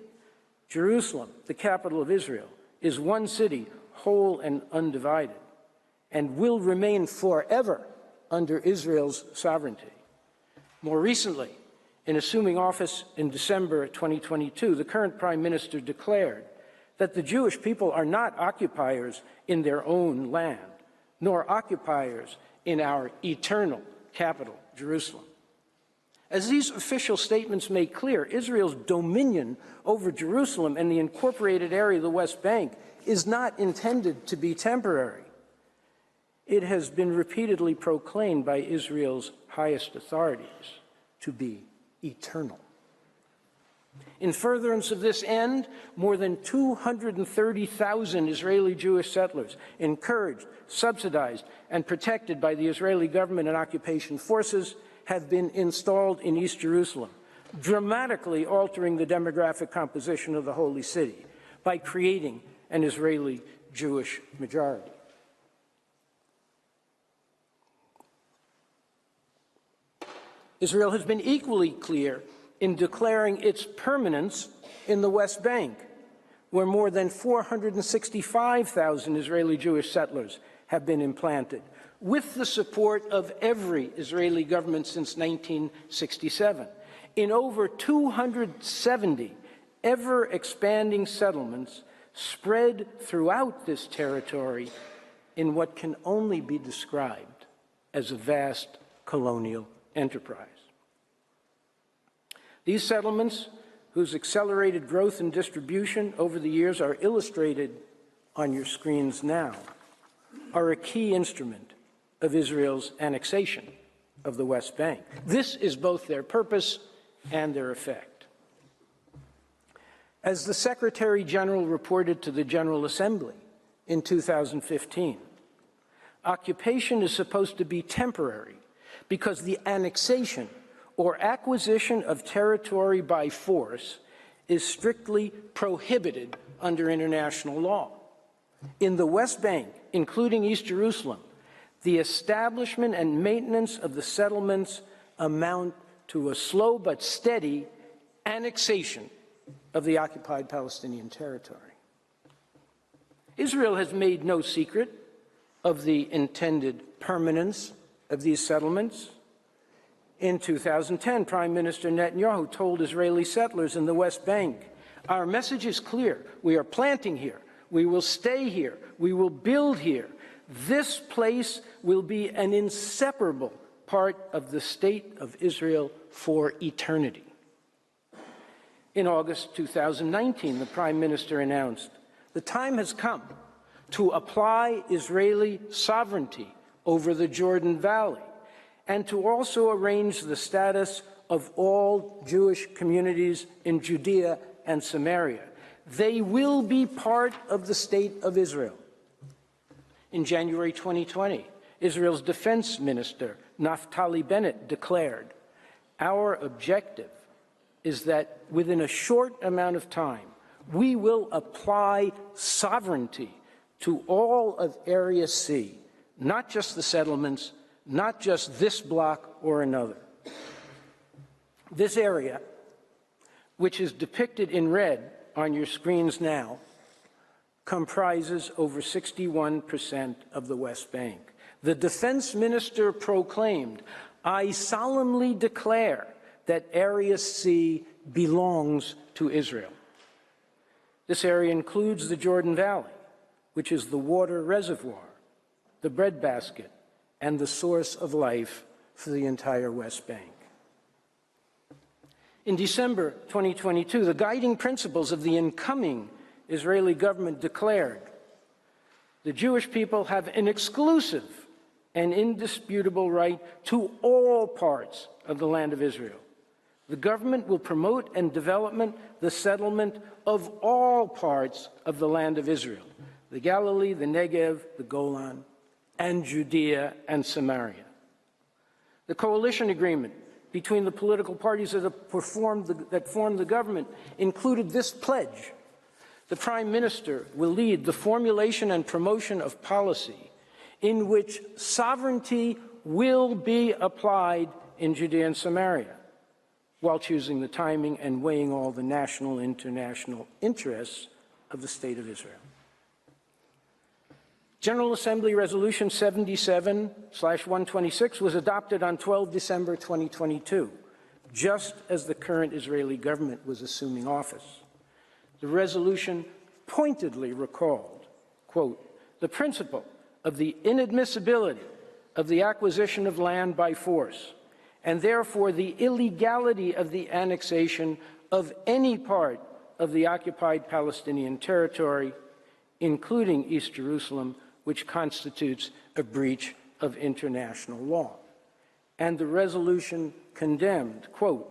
"Jerusalem, the capital of Israel, is one city, whole and undivided, and will remain forever under Israel's sovereignty." More recently, in assuming office in December 2022, the current Prime Minister declared that the Jewish people are not occupiers in their own land, nor occupiers in our eternal capital, Jerusalem. As these official statements make clear, Israel's dominion over Jerusalem and the incorporated area of the West Bank is not intended to be temporary. It has been repeatedly proclaimed by Israel's highest authorities to be eternal. In furtherance of this end, more than 230,000 Israeli Jewish settlers, encouraged, subsidized, and protected by the Israeli government and occupation forces, have been installed in East Jerusalem, dramatically altering the demographic composition of the Holy City by creating an Israeli Jewish majority. Israel has been equally clear in declaring its permanence in the West Bank, where more than 465,000 Israeli Jewish settlers have been implanted, with the support of every Israeli government since 1967, in over 270 ever-expanding settlements spread throughout this territory in what can only be described as a vast colonial enterprise. These settlements, whose accelerated growth and distribution over the years are illustrated on your screens now, are a key instrument of Israel's annexation of the West Bank. This is both their purpose and their effect. As the Secretary General reported to the General Assembly in 2015, occupation is supposed to be temporary because the annexation or acquisition of territory by force is strictly prohibited under international law. In the West Bank, including East Jerusalem, the establishment and maintenance of the settlements amount to a slow but steady annexation of the occupied Palestinian territory. Israel has made no secret of the intended permanence of these settlements. In 2010, Prime Minister Netanyahu told Israeli settlers in the West Bank, "Our message is clear. We are planting here. We will stay here. We will build here. This place will be an inseparable part of the state of Israel for eternity." In August 2019, the Prime Minister announced, "The time has come to apply Israeli sovereignty over the Jordan Valley and to also arrange the status of all Jewish communities in Judea and Samaria. They will be part of the state of Israel." In January 2020, Israel's Defense Minister, Naftali Bennett, declared, "Our objective is that within a short amount of time, we will apply sovereignty to all of Area C, not just the settlements, not just this block or another." This area, which is depicted in red on your screens now, comprises over 61% of the West Bank. The defense minister proclaimed, "I solemnly declare that Area C belongs to Israel." This area includes the Jordan Valley, which is the water reservoir, the breadbasket, and the source of life for the entire West Bank. In December 2022, the guiding principles of the incoming Israeli government declared, "The Jewish people have an exclusive and indisputable right to all parts of the land of Israel. The government will promote and develop the settlement of all parts of the land of Israel, the Galilee, the Negev, the Golan, and Judea and Samaria." The coalition agreement between the political parties that formed the government included this pledge: the Prime Minister will lead the formulation and promotion of policy in which sovereignty will be applied in Judea and Samaria, while choosing the timing and weighing all the national and international interests of the State of Israel. General Assembly Resolution 77/126 was adopted on 12 December 2022, just as the current Israeli government was assuming office. The resolution pointedly recalled, quote, "the principle of the inadmissibility of the acquisition of land by force, and therefore the illegality of the annexation of any part of the occupied Palestinian territory, including East Jerusalem, which constitutes a breach of international law." And the resolution condemned, quote,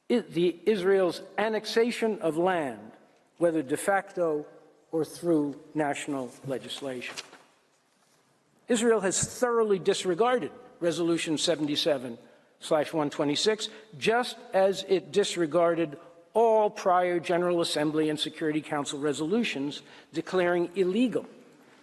Israel's annexation of land, whether de facto or through national legislation. Israel has thoroughly disregarded Resolution 77/126, just as it disregarded all prior General Assembly and Security Council resolutions declaring illegal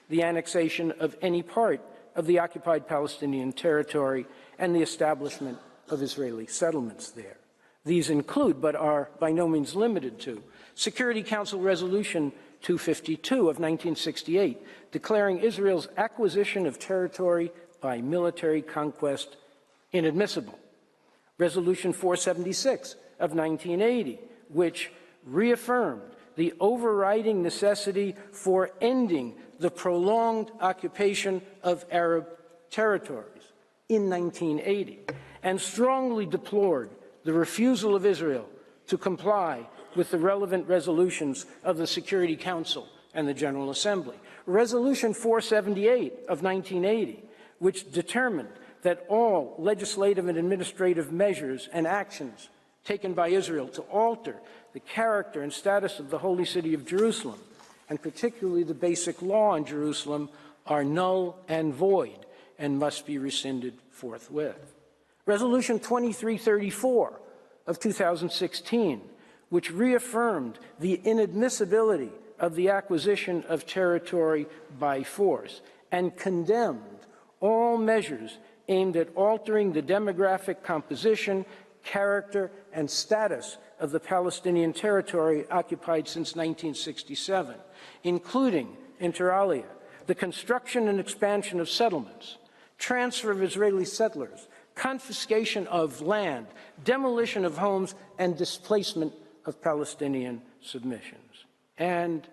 the annexation of any part of the occupied Palestinian territory and the establishment of Israeli settlements there. These include, but are by no means limited to, Security Council Resolution 252 of 1968, declaring Israel's acquisition of territory by military conquest inadmissible. Resolution 476 of 1980, which reaffirmed the overriding necessity for ending the prolonged occupation of Arab territories in 1980, and strongly deplored the refusal of Israel to comply with the relevant resolutions of the Security Council and the General Assembly. Resolution 478 of 1980, which determined that all legislative and administrative measures and actions taken by Israel to alter the character and status of the Holy City of Jerusalem, and particularly the basic law in Jerusalem, are null and void and must be rescinded forthwith. Resolution 2334 of 2016, which reaffirmed the inadmissibility of the acquisition of territory by force and condemned all measures aimed at altering the demographic composition, character, and status of the Palestinian territory occupied since 1967, including, inter alia, the construction and expansion of settlements, transfer of Israeli settlers, confiscation of land, demolition of homes, and displacement of Palestinian submissions, and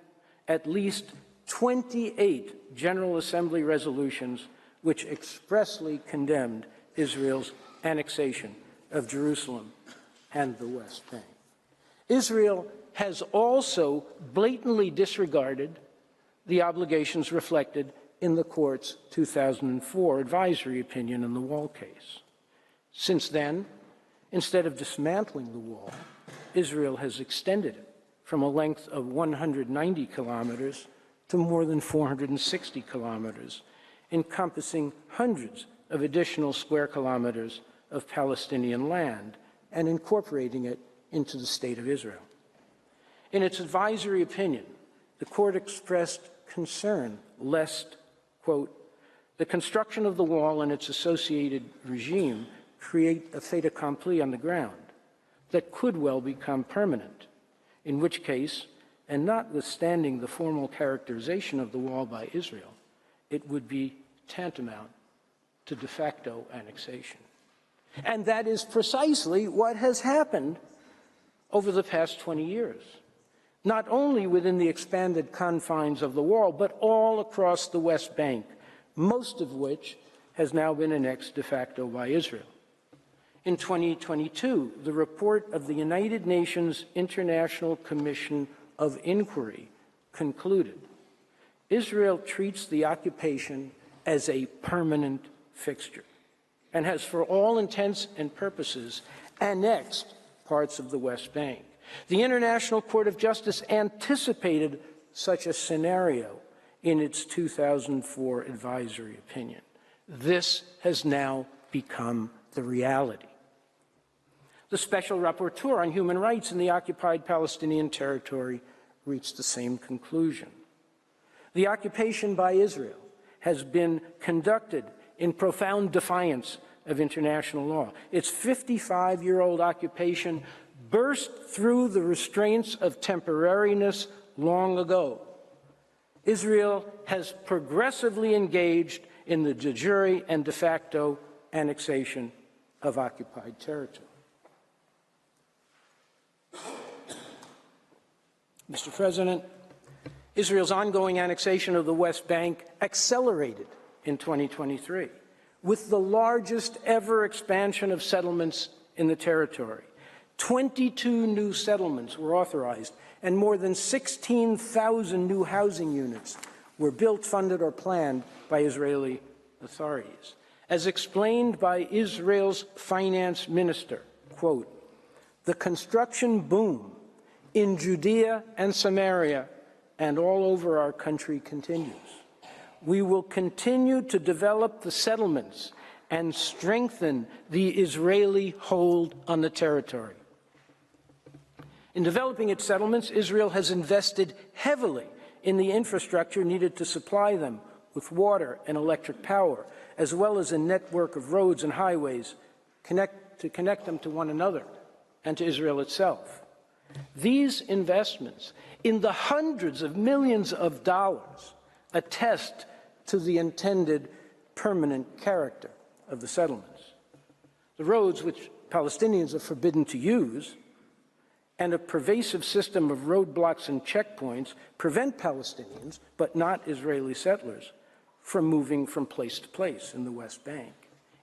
at least 28 General Assembly resolutions which expressly condemned Israel's annexation of Jerusalem and the West Bank. Israel has also blatantly disregarded the obligations reflected in the court's 2004 advisory opinion in the wall case. Since then, instead of dismantling the wall, Israel has extended it from a length of 190 kilometers to more than 460 kilometers, encompassing hundreds of additional square kilometers of Palestinian land and incorporating it into the State of Israel. In its advisory opinion, the court expressed concern lest, quote, the construction of the wall and its associated regime create a fait accompli on the ground that could well become permanent, in which case, and notwithstanding the formal characterization of the wall by Israel, it would be tantamount to de facto annexation. And that is precisely what has happened over the past 20 years, not only within the expanded confines of the wall, but all across the West Bank, most of which has now been annexed de facto by Israel. In 2022, the report of the United Nations International Commission of Inquiry concluded Israel treats the occupation as a permanent fixture and has, for all intents and purposes, annexed parts of the West Bank. The International Court of Justice anticipated such a scenario in its 2004 advisory opinion. This has now become the reality. The Special Rapporteur on Human Rights in the occupied Palestinian territory reached the same conclusion. The occupation by Israel has been conducted in profound defiance of international law. Its 55-year-old occupation burst through the restraints of temporariness long ago. Israel has progressively engaged in the de jure and de facto annexation of occupied territory. Mr. President, Israel's ongoing annexation of the West Bank accelerated in 2023, with the largest ever expansion of settlements in the territory. 22 new settlements were authorized, and more than 16,000 new housing units were built, funded, or planned by Israeli authorities. As explained by Israel's finance minister, quote, the construction boom in Judea and Samaria and all over our country continues. We will continue to develop the settlements and strengthen the Israeli hold on the territory. In developing its settlements, Israel has invested heavily in the infrastructure needed to supply them with water and electric power, as well as a network of roads and highways to connect them to one another and to Israel itself. These investments, in the hundreds of millions of dollars, attest to the intended permanent character of the settlements. The roads, which Palestinians are forbidden to use, and a pervasive system of roadblocks and checkpoints prevent Palestinians, but not Israeli settlers, from moving from place to place in the West Bank.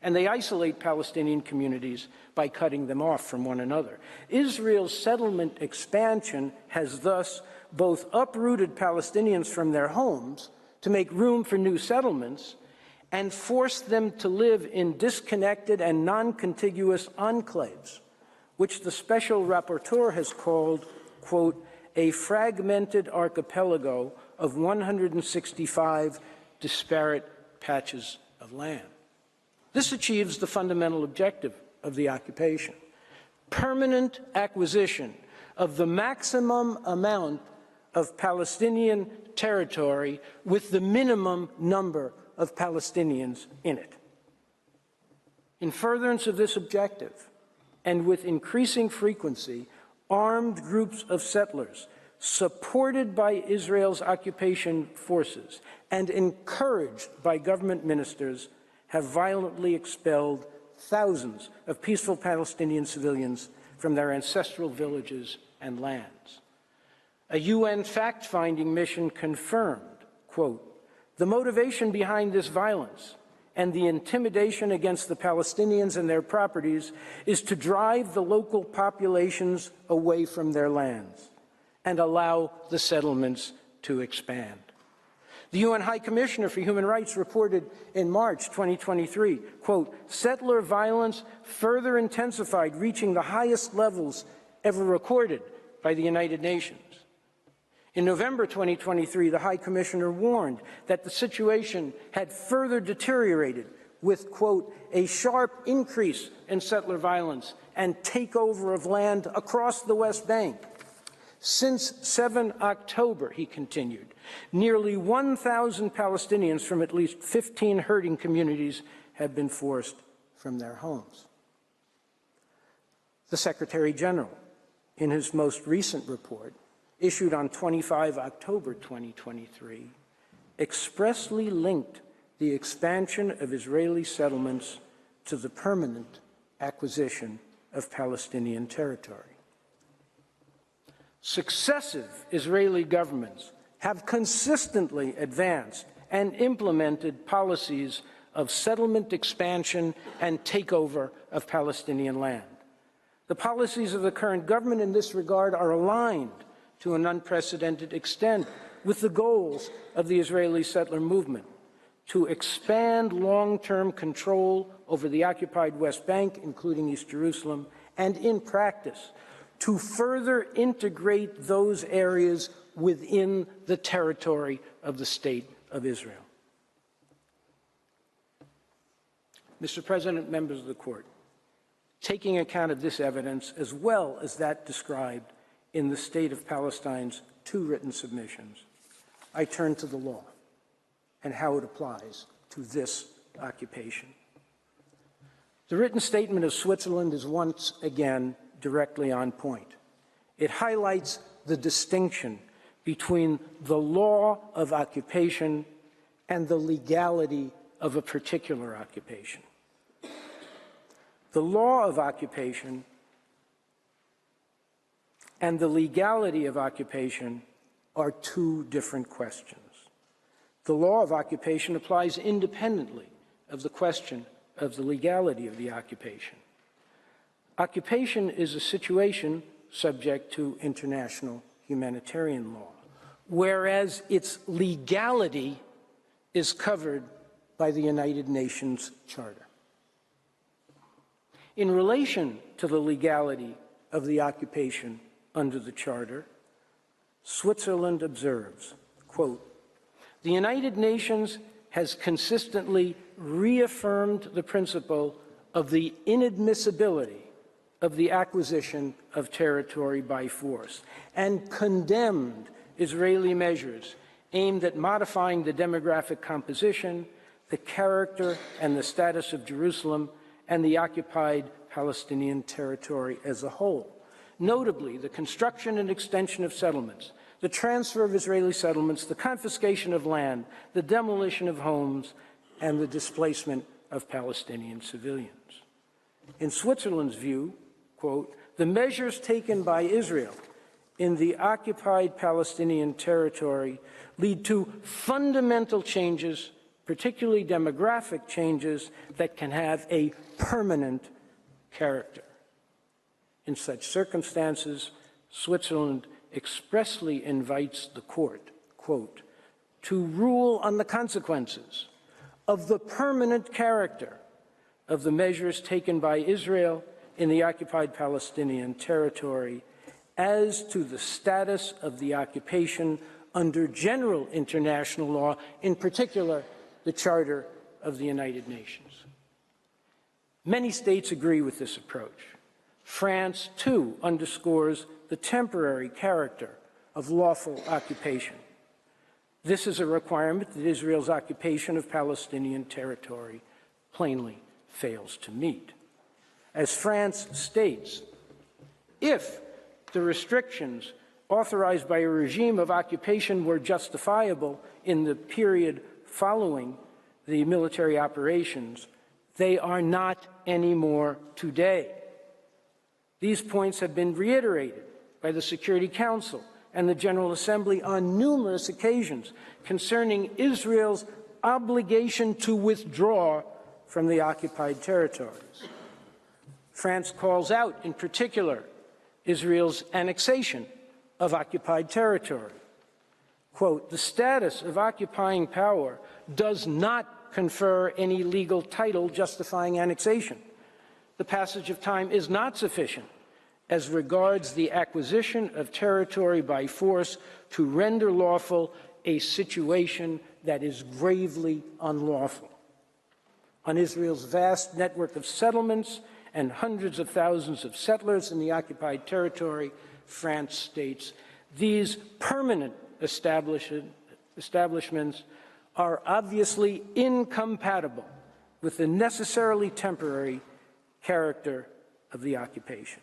And they isolate Palestinian communities by cutting them off from one another. Israel's settlement expansion has thus both uprooted Palestinians from their homes to make room for new settlements and forced them to live in disconnected and non-contiguous enclaves, which the special rapporteur has called, quote, a fragmented archipelago of 165 disparate patches of land. This achieves the fundamental objective of the occupation: permanent acquisition of the maximum amount of Palestinian territory with the minimum number of Palestinians in it. In furtherance of this objective, and with increasing frequency, armed groups of settlers, supported by Israel's occupation forces and encouraged by government ministers, have violently expelled thousands of peaceful Palestinian civilians from their ancestral villages and lands. A UN fact-finding mission confirmed, quote, the motivation behind this violence and the intimidation against the Palestinians and their properties is to drive the local populations away from their lands and allow the settlements to expand. The UN High Commissioner for Human Rights reported in March 2023, quote, settler violence further intensified, reaching the highest levels ever recorded by the United Nations. In November 2023, the High Commissioner warned that the situation had further deteriorated with, quote, a sharp increase in settler violence and takeover of land across the West Bank. Since 7 October, he continued, nearly 1,000 Palestinians from at least 15 herding communities have been forced from their homes. The Secretary General, in his most recent report, issued on 25 October 2023, expressly linked the expansion of Israeli settlements to the permanent acquisition of Palestinian territory. Successive Israeli governments have consistently advanced and implemented policies of settlement expansion and takeover of Palestinian land. The policies of the current government in this regard are aligned to an unprecedented extent with the goals of the Israeli settler movement to expand long-term control over the occupied West Bank, including East Jerusalem, and in practice, to further integrate those areas within the territory of the State of Israel. Mr. President, members of the Court, taking account of this evidence as well as that described in the State of Palestine's 2 written submissions, I turn to the law and how it applies to this occupation. The written statement of Switzerland is once again directly on point. It highlights the distinction between the law of occupation and the legality of a particular occupation. The law of occupation and the legality of occupation are 2 different questions. The law of occupation applies independently of the question of the legality of the occupation. Occupation is a situation subject to international humanitarian law, whereas its legality is covered by the United Nations Charter. In relation to the legality of the occupation under the Charter, Switzerland observes, quote, the United Nations has consistently reaffirmed the principle of the inadmissibility of the acquisition of territory by force, and condemned Israeli measures aimed at modifying the demographic composition, the character and the status of Jerusalem and the occupied Palestinian territory as a whole. Notably, the construction and extension of settlements, the transfer of Israeli settlements, the confiscation of land, the demolition of homes, and the displacement of Palestinian civilians. In Switzerland's view, quote, the measures taken by Israel in the occupied Palestinian territory lead to fundamental changes, particularly demographic changes, that can have a permanent character. In such circumstances, Switzerland expressly invites the court, quote, to rule on the consequences of the permanent character of the measures taken by Israel in the occupied Palestinian territory as to the status of the occupation under general international law, in particular, the Charter of the United Nations. Many states agree with this approach. France, too, underscores the temporary character of lawful occupation. This is a requirement that Israel's occupation of Palestinian territory plainly fails to meet. As France states, if the restrictions authorized by a regime of occupation were justifiable in the period following the military operations, they are not anymore today. These points have been reiterated by the Security Council and the General Assembly on numerous occasions concerning Israel's obligation to withdraw from the occupied territories. France calls out, in particular, Israel's annexation of occupied territory. Quote, the status of occupying power does not confer any legal title justifying annexation. The passage of time is not sufficient as regards the acquisition of territory by force to render lawful a situation that is gravely unlawful. On Israel's vast network of settlements and hundreds of thousands of settlers in the occupied territory, France states, these permanent establishments are obviously incompatible with the necessarily temporary character of the occupation.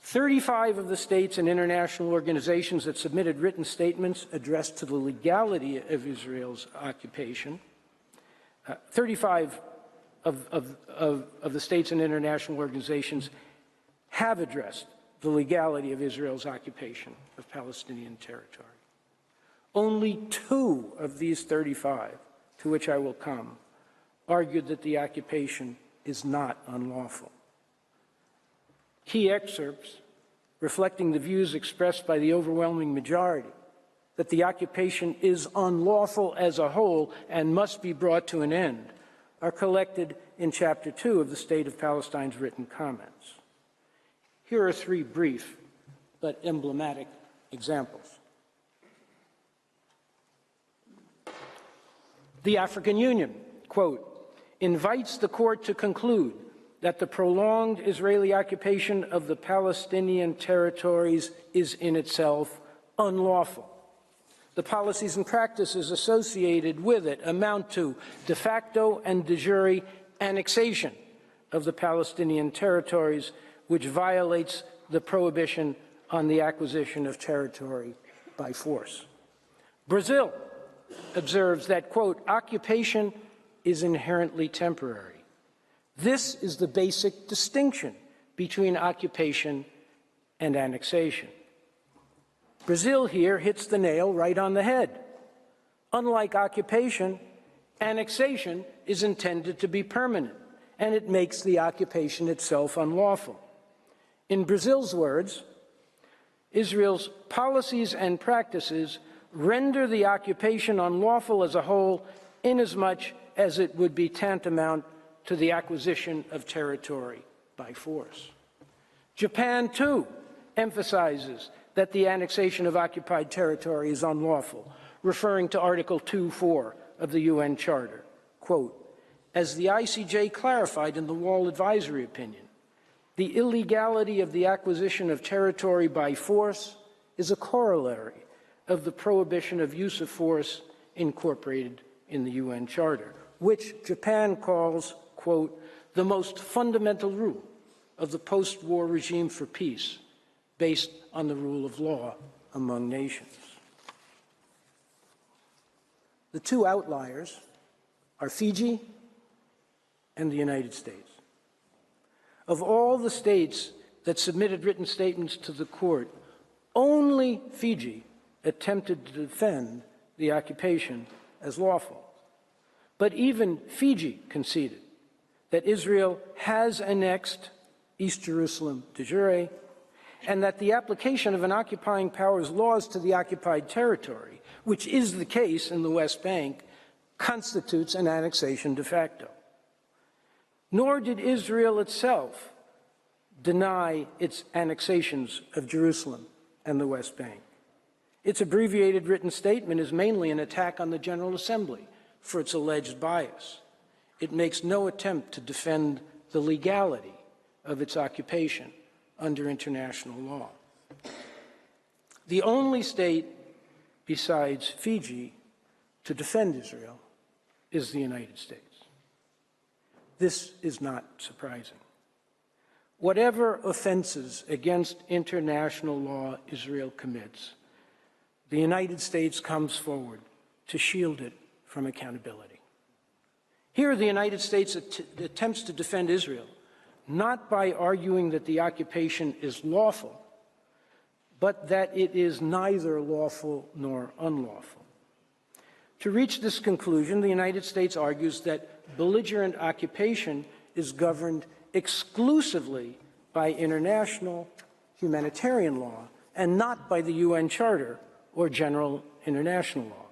35 of the states and international organizations that submitted written statements addressed to the legality of Israel's occupation. 35 of the states and international organizations have addressed the legality of Israel's occupation of Palestinian territory. Only 2 of these 35, to which I will come, argued that the occupation is not unlawful. Key excerpts reflecting the views expressed by the overwhelming majority that the occupation is unlawful as a whole and must be brought to an end are collected in Chapter 2 of the State of Palestine's written comments. Here are 3 brief but emblematic examples. The African Union, quote, invites the court to conclude that the prolonged Israeli occupation of the Palestinian territories is in itself unlawful. The policies and practices associated with it amount to de facto and de jure annexation of the Palestinian territories, which violates the prohibition on the acquisition of territory by force. Brazil observes that, quote, occupation is inherently temporary. This is the basic distinction between occupation and annexation. Brazil here hits the nail right on the head. Unlike occupation, annexation is intended to be permanent, and it makes the occupation itself unlawful. In Brazil's words, Israel's policies and practices render the occupation unlawful as a whole, inasmuch as it would be tantamount to the acquisition of territory by force. Japan, too, emphasizes that the annexation of occupied territory is unlawful, referring to Article 2.4 of the UN Charter. Quote, as the ICJ clarified in the Wall Advisory Opinion, The illegality of the acquisition of territory by force is a corollary of the prohibition of use of force incorporated in the UN Charter, which Japan calls, quote, the most fundamental rule of the post-war regime for peace, based on the rule of law among nations. The two outliers are Fiji and the United States. Of all the states that submitted written statements to the court, only Fiji attempted to defend the occupation as lawful. But even Fiji conceded that Israel has annexed East Jerusalem de jure, and that the application of an occupying power's laws to the occupied territory, which is the case in the West Bank, constitutes an annexation de facto. Nor did Israel itself deny its annexations of Jerusalem and the West Bank. Its abbreviated written statement is mainly an attack on the General Assembly for its alleged bias. It makes no attempt to defend the legality of its occupation under international law. The only state besides Fiji to defend Israel is the United States. This is not surprising. Whatever offenses against international law Israel commits, the United States comes forward to shield it from accountability. Here, the United States attempts to defend Israel, not by arguing that the occupation is lawful, but that it is neither lawful nor unlawful. To reach this conclusion, the United States argues that belligerent occupation is governed exclusively by international humanitarian law and not by the UN Charter or general international law.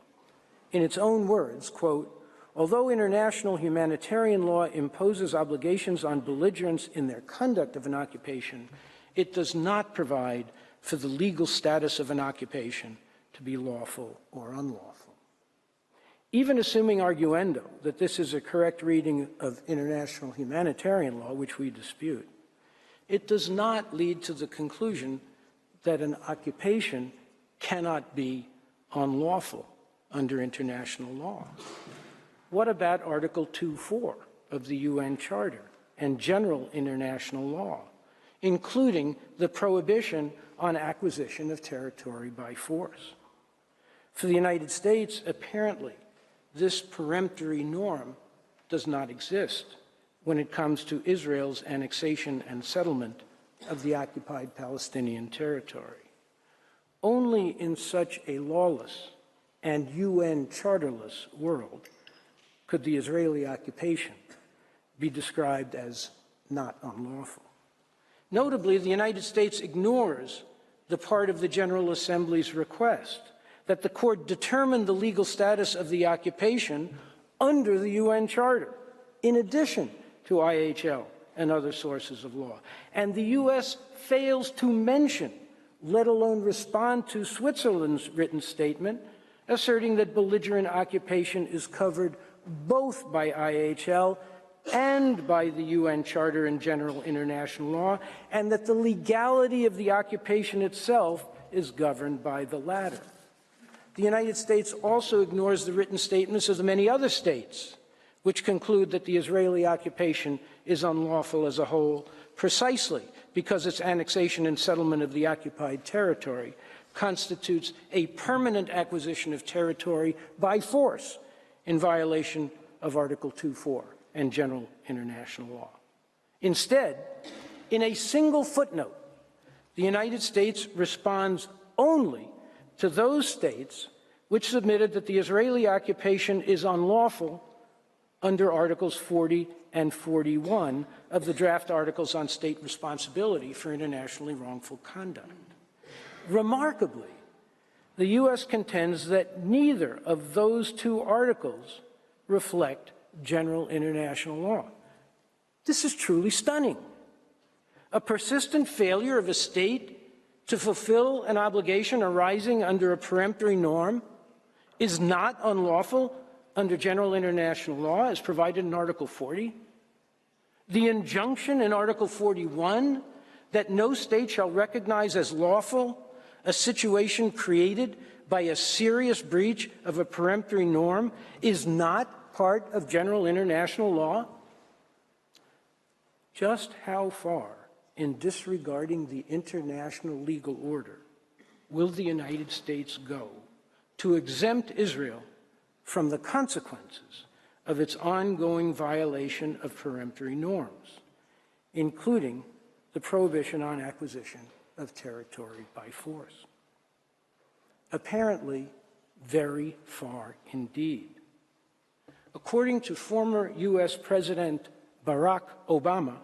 In its own words, quote, although international humanitarian law imposes obligations on belligerents in their conduct of an occupation, it does not provide for the legal status of an occupation to be lawful or unlawful. Even assuming arguendo that this is a correct reading of international humanitarian law, which we dispute, it does not lead to the conclusion that an occupation cannot be unlawful under international law. What about Article 2.4 of the UN Charter and general international law, including the prohibition on acquisition of territory by force? For the United States, apparently, this peremptory norm does not exist when it comes to Israel's annexation and settlement of the occupied Palestinian territory. Only in such a lawless and UN charterless world could the Israeli occupation be described as not unlawful. Notably, the United States ignores the part of the General Assembly's request that the court determine the legal status of the occupation under the UN Charter, in addition to IHL and other sources of law. And the U.S. fails to mention, let alone respond to, Switzerland's written statement asserting that belligerent occupation is covered both by IHL and by the UN Charter and general international law, and that the legality of the occupation itself is governed by the latter. The United States also ignores the written statements of the many other states which conclude that the Israeli occupation is unlawful as a whole, precisely because its annexation and settlement of the occupied territory constitutes a permanent acquisition of territory by force in violation of Article 2.4 and general international law. Instead, in a single footnote, the United States responds only to those states which submitted that the Israeli occupation is unlawful under Articles 40 and 41 of the draft Articles on State Responsibility for Internationally Wrongful Conduct. Remarkably, the U.S. contends that neither of those two articles reflect general international law. This is truly stunning. A persistent failure of a state to fulfill an obligation arising under a peremptory norm is not unlawful under general international law as provided in Article 40. The injunction in Article 41 that no state shall recognize as lawful a situation created by a serious breach of a peremptory norm is not part of general international law? Just how far, in disregarding the international legal order, will the United States go to exempt Israel from the consequences of its ongoing violation of peremptory norms, including the prohibition on acquisition of territory by force? Apparently, very far indeed. According to former U.S. President Barack Obama,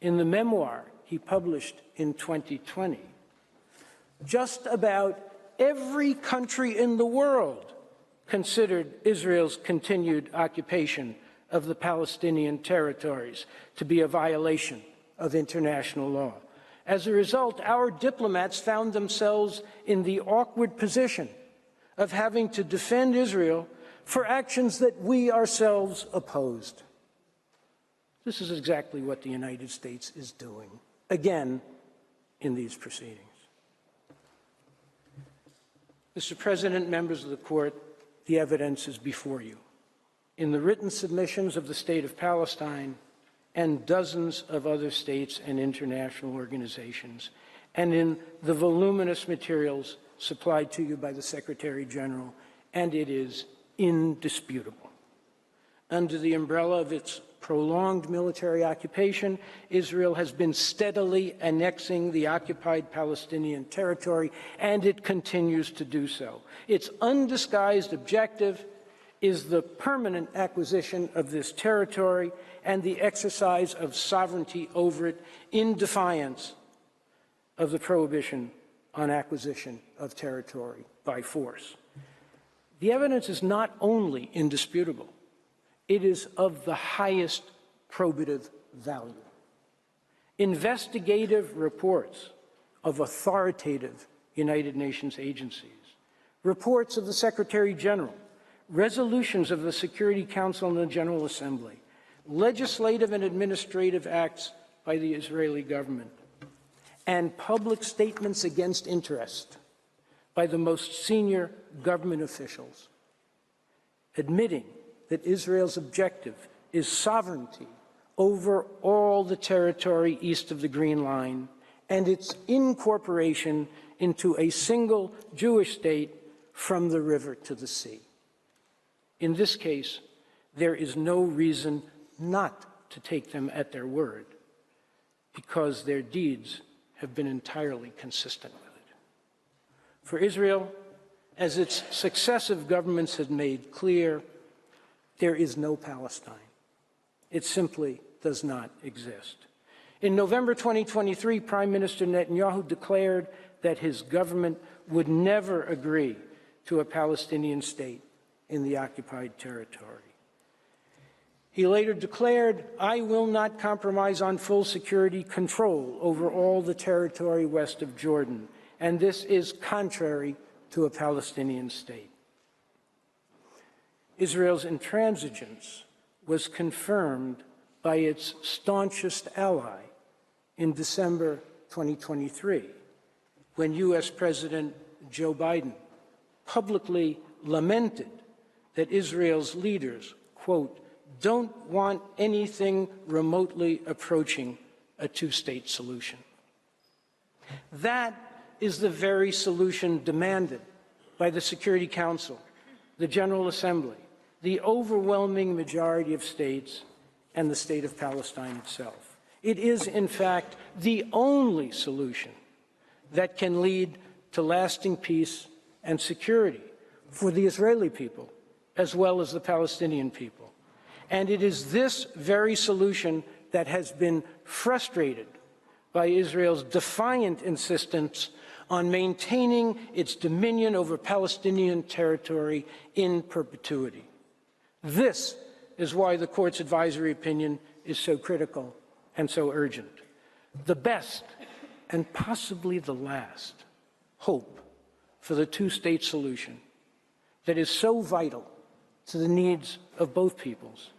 in the memoir he published in 2020, just about every country in the world considered Israel's continued occupation of the Palestinian territories to be a violation of international law. As a result, our diplomats found themselves in the awkward position of having to defend Israel for actions that we ourselves opposed. This is exactly what the United States is doing, again, in these proceedings. Mr. President, members of the Court, the evidence is before you. In the written submissions of the State of Palestine and dozens of other states and international organizations, and in the voluminous materials supplied to you by the Secretary General, and it is indisputable. Under the umbrella of its prolonged military occupation, Israel has been steadily annexing the occupied Palestinian territory, and it continues to do so. Its undisguised objective is the permanent acquisition of this territory and the exercise of sovereignty over it in defiance of the prohibition on acquisition of territory by force. The evidence is not only indisputable, it is of the highest probative value. Investigative reports of authoritative United Nations agencies, reports of the Secretary General, resolutions of the Security Council and the General Assembly, legislative and administrative acts by the Israeli government, and public statements against interest by the most senior government officials, admitting that Israel's objective is sovereignty over all the territory east of the Green Line and its incorporation into a single Jewish state from the river to the sea. In this case, there is no reason not to take them at their word, because their deeds have been entirely consistent with it. For Israel, as its successive governments have made clear, there is no Palestine. It simply does not exist. In November 2023, Prime Minister Netanyahu declared that his government would never agree to a Palestinian state in the occupied territory. He later declared, "I will not compromise on full security control over all the territory west of Jordan, and this is contrary to a Palestinian state." Israel's intransigence was confirmed by its staunchest ally in December 2023, when U.S. President Joe Biden publicly lamented that Israel's leaders, quote, "don't want anything remotely approaching a two-state solution." That is the very solution demanded by the Security Council, the General Assembly, the overwhelming majority of states, and the State of Palestine itself. It is, in fact, the only solution that can lead to lasting peace and security for the Israeli people, as well as the Palestinian people. And it is this very solution that has been frustrated by Israel's defiant insistence on maintaining its dominion over Palestinian territory in perpetuity. This is why the Court's advisory opinion is so critical and so urgent. The best, and possibly the last, hope for the two-state solution that is so vital to the needs of both peoples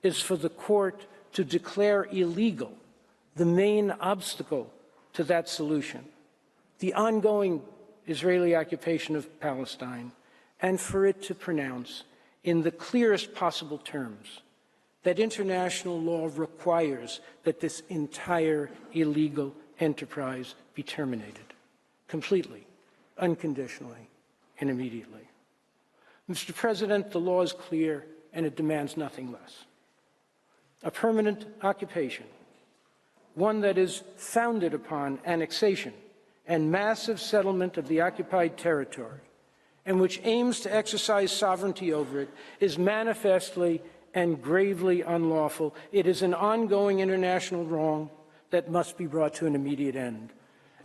is for the Court to declare illegal the main obstacle to that solution, the ongoing Israeli occupation of Palestine, and for it to pronounce in the clearest possible terms that international law requires that this entire illegal enterprise be terminated, completely, unconditionally, and immediately. Mr. President, the law is clear and it demands nothing less. A permanent occupation, one that is founded upon annexation and massive settlement of the occupied territory, and which aims to exercise sovereignty over it, is manifestly and gravely unlawful. It is an ongoing international wrong that must be brought to an immediate end.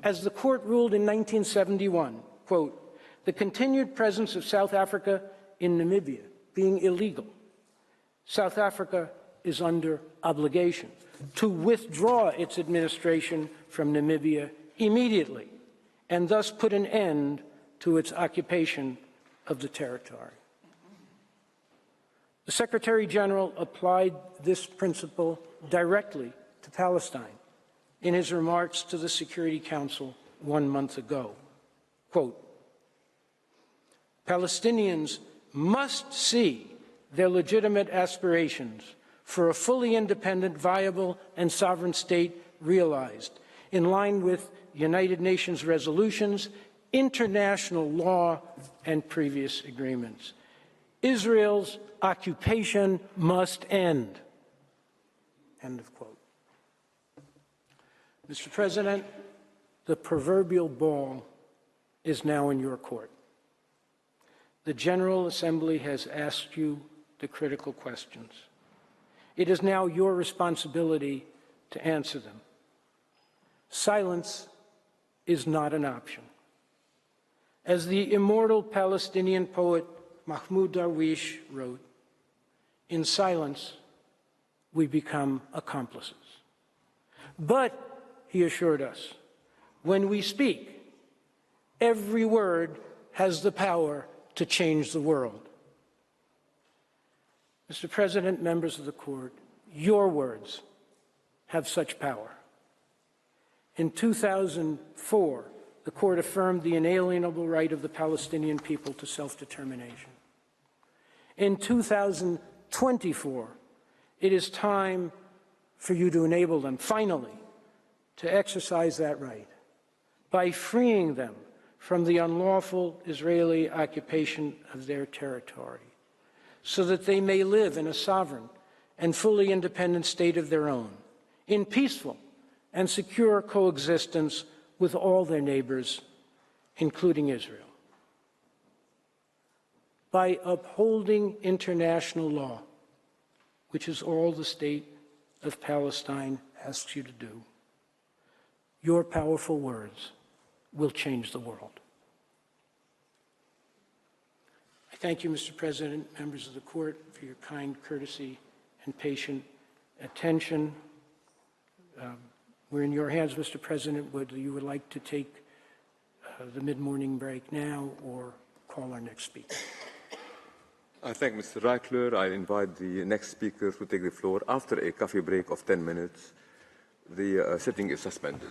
As the court ruled in 1971, quote, the continued presence of South Africa in Namibia being illegal, South Africa is under obligation to withdraw its administration from Namibia immediately and thus put an end to its occupation of the territory. The Secretary General applied this principle directly to Palestine in his remarks to the Security Council 1 month ago. Quote, Palestinians must see their legitimate aspirations for a fully independent, viable, and sovereign state realized in line with United Nations resolutions, international law, and previous agreements. Israel's occupation must end. End of quote. Mr. President, the proverbial ball is now in your court. The General Assembly has asked you the critical questions. It is now your responsibility to answer them. Silence is not an option. As the immortal Palestinian poet Mahmoud Darwish wrote, in silence, we become accomplices. But, he assured us, when we speak, every word has the power to change the world. Mr. President, members of the court, your words have such power. In 2004, the court affirmed the inalienable right of the Palestinian people to self-determination. In 2024, it is time for you to enable them, finally, to exercise that right by freeing them from the unlawful Israeli occupation of their territory, so that they may live in a sovereign and fully independent state of their own, in peaceful and secure coexistence with all their neighbors, including Israel. By upholding international law, which is all the state of Palestine asks you to do, your powerful words will change the world. I thank you, Mr. President, members of the court, for your kind courtesy and patient attention. We're in your hands, Mr. President, whether you would like to take the mid-morning break now or call our next speaker. I thank Mr. Reichler. I invite the next speaker to take the floor. After a coffee break of 10 minutes, the sitting is suspended.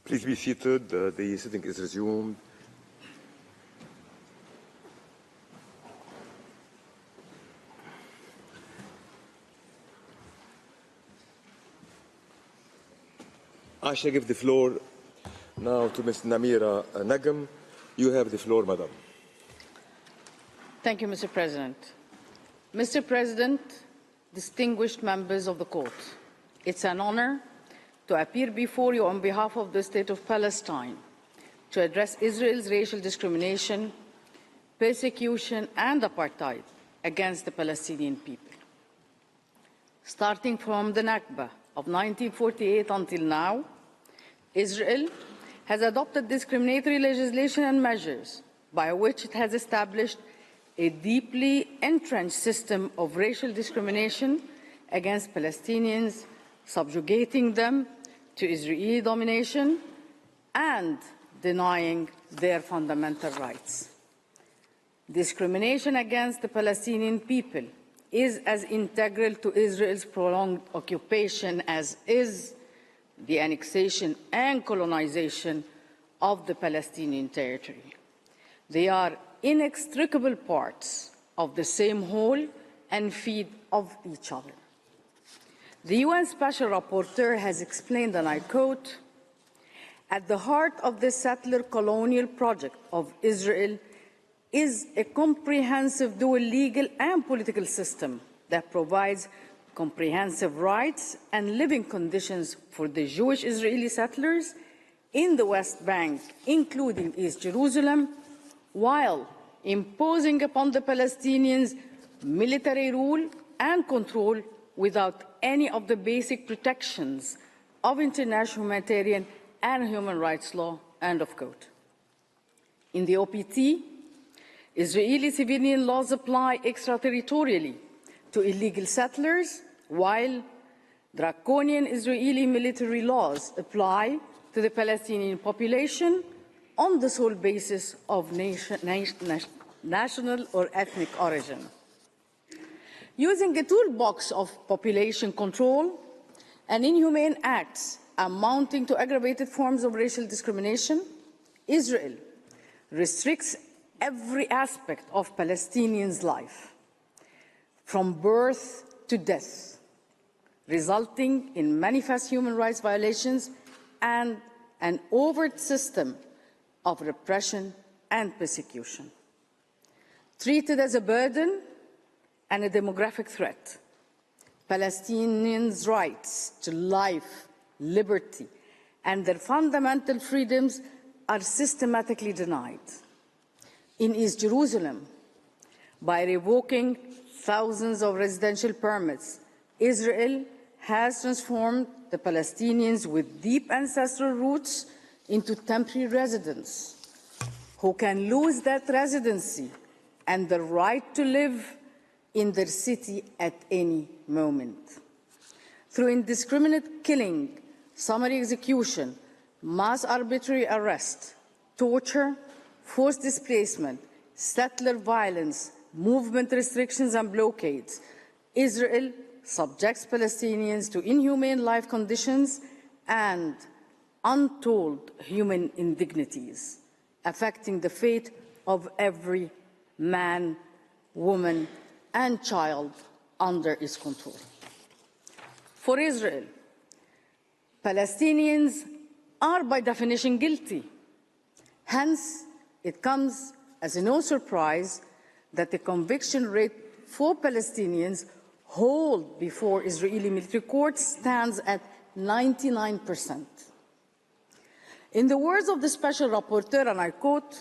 Please be seated. The sitting is resumed. I shall give the floor now to Ms. Namira Nagam. You have the floor, Madam. Thank you, Mr. President. Mr. President, distinguished members of the Court, it's an honor to appear before you on behalf of the State of Palestine to address Israel's racial discrimination, persecution, and apartheid against the Palestinian people. Starting from the Nakba of 1948 until now, Israel has adopted discriminatory legislation and measures by which it has established a deeply entrenched system of racial discrimination against Palestinians, subjugating them to Israeli domination and denying their fundamental rights. Discrimination against the Palestinian people is as integral to Israel's prolonged occupation as is the annexation and colonization of the Palestinian territory. They are inextricable parts of the same whole and feed off each other. The UN Special Rapporteur has explained, and I quote, "At the heart of the settler colonial project of Israel is a comprehensive dual legal and political system that provides comprehensive rights and living conditions for the Jewish Israeli settlers in the West Bank, including East Jerusalem, while imposing upon the Palestinians military rule and control without any of the basic protections of international humanitarian and human rights law," end of quote. In the OPT, Israeli civilian laws apply extraterritorially to illegal settlers, while draconian Israeli military laws apply to the Palestinian population on the sole basis of national or ethnic origin. Using a toolbox of population control and inhumane acts amounting to aggravated forms of racial discrimination, Israel restricts every aspect of Palestinians' life, from birth to death, resulting in manifest human rights violations and an overt system of repression and persecution. Treated as a burden and a demographic threat, Palestinians' rights to life, liberty, and their fundamental freedoms are systematically denied. In East Jerusalem, by revoking thousands of residential permits, Israel has transformed the Palestinians with deep ancestral roots into temporary residents who can lose that residency and the right to live in their city at any moment. Through indiscriminate killing, summary execution, mass arbitrary arrest, torture, forced displacement, settler violence, movement restrictions and blockades, Israel subjects Palestinians to inhumane life conditions and untold human indignities, affecting the fate of every man, woman, and child under its control. For Israel, Palestinians are by definition guilty. Hence, it comes as no surprise that the conviction rate for Palestinians hold before Israeli military courts stands at 99%. In the words of the Special Rapporteur, and I quote,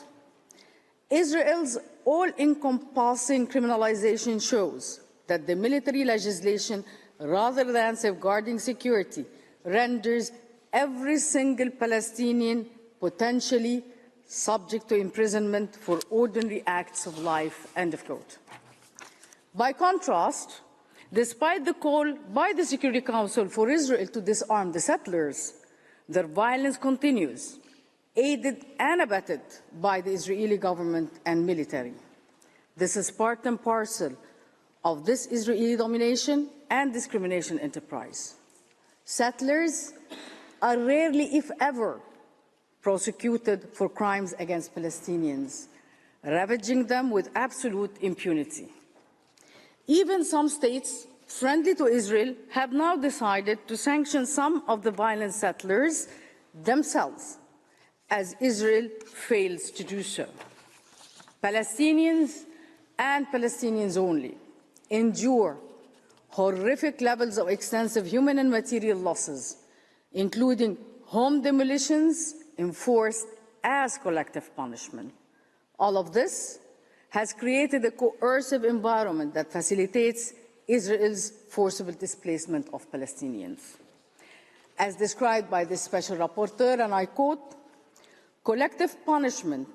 Israel's all-encompassing criminalization shows that the military legislation, rather than safeguarding security, renders every single Palestinian potentially subject to imprisonment for ordinary acts of life, end of quote. By contrast, despite the call by the Security Council for Israel to disarm the settlers, their violence continues, aided and abetted by the Israeli government and military. This is part and parcel of this Israeli domination and discrimination enterprise. Settlers are rarely, if ever, prosecuted for crimes against Palestinians, ravaging them with absolute impunity. Even some states friendly to Israel have now decided to sanction some of the violent settlers themselves, as Israel fails to do so. Palestinians and Palestinians only endure horrific levels of extensive human and material losses, including home demolitions enforced as collective punishment. All of this has created a coercive environment that facilitates Israel's forcible displacement of Palestinians. As described by the Special Rapporteur, and I quote, collective punishment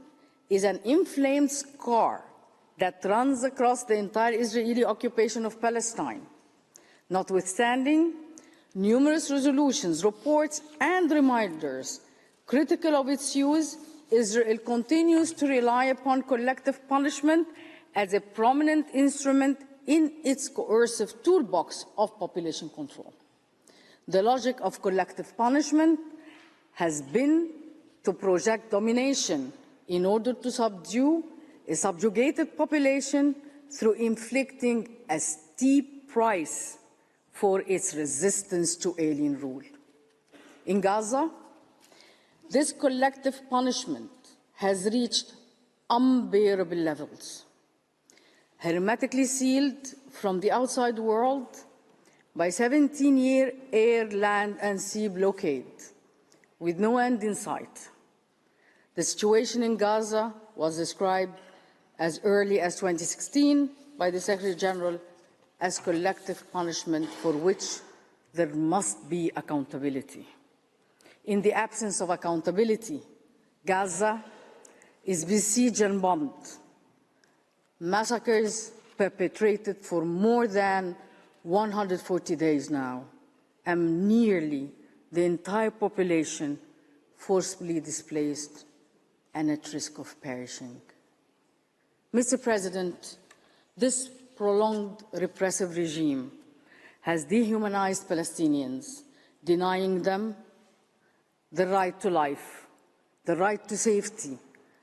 is an inflamed scar that runs across the entire Israeli occupation of Palestine. Notwithstanding numerous resolutions, reports, and reminders critical of its use, Israel continues to rely upon collective punishment as a prominent instrument in its coercive toolbox of population control. The logic of collective punishment has been to project domination in order to subdue a subjugated population through inflicting a steep price for its resistance to alien rule. In Gaza, this collective punishment has reached unbearable levels, hermetically sealed from the outside world by 17-year air, land, and sea blockade, with no end in sight. The situation in Gaza was described as early as 2016 by the Secretary General as collective punishment for which there must be accountability. In the absence of accountability, Gaza is besieged and bombed. Massacres perpetrated for more than 140 days now, and nearly the entire population forcibly displaced and at risk of perishing. Mr. President, this prolonged repressive regime has dehumanized Palestinians, denying them the right to life, the right to safety,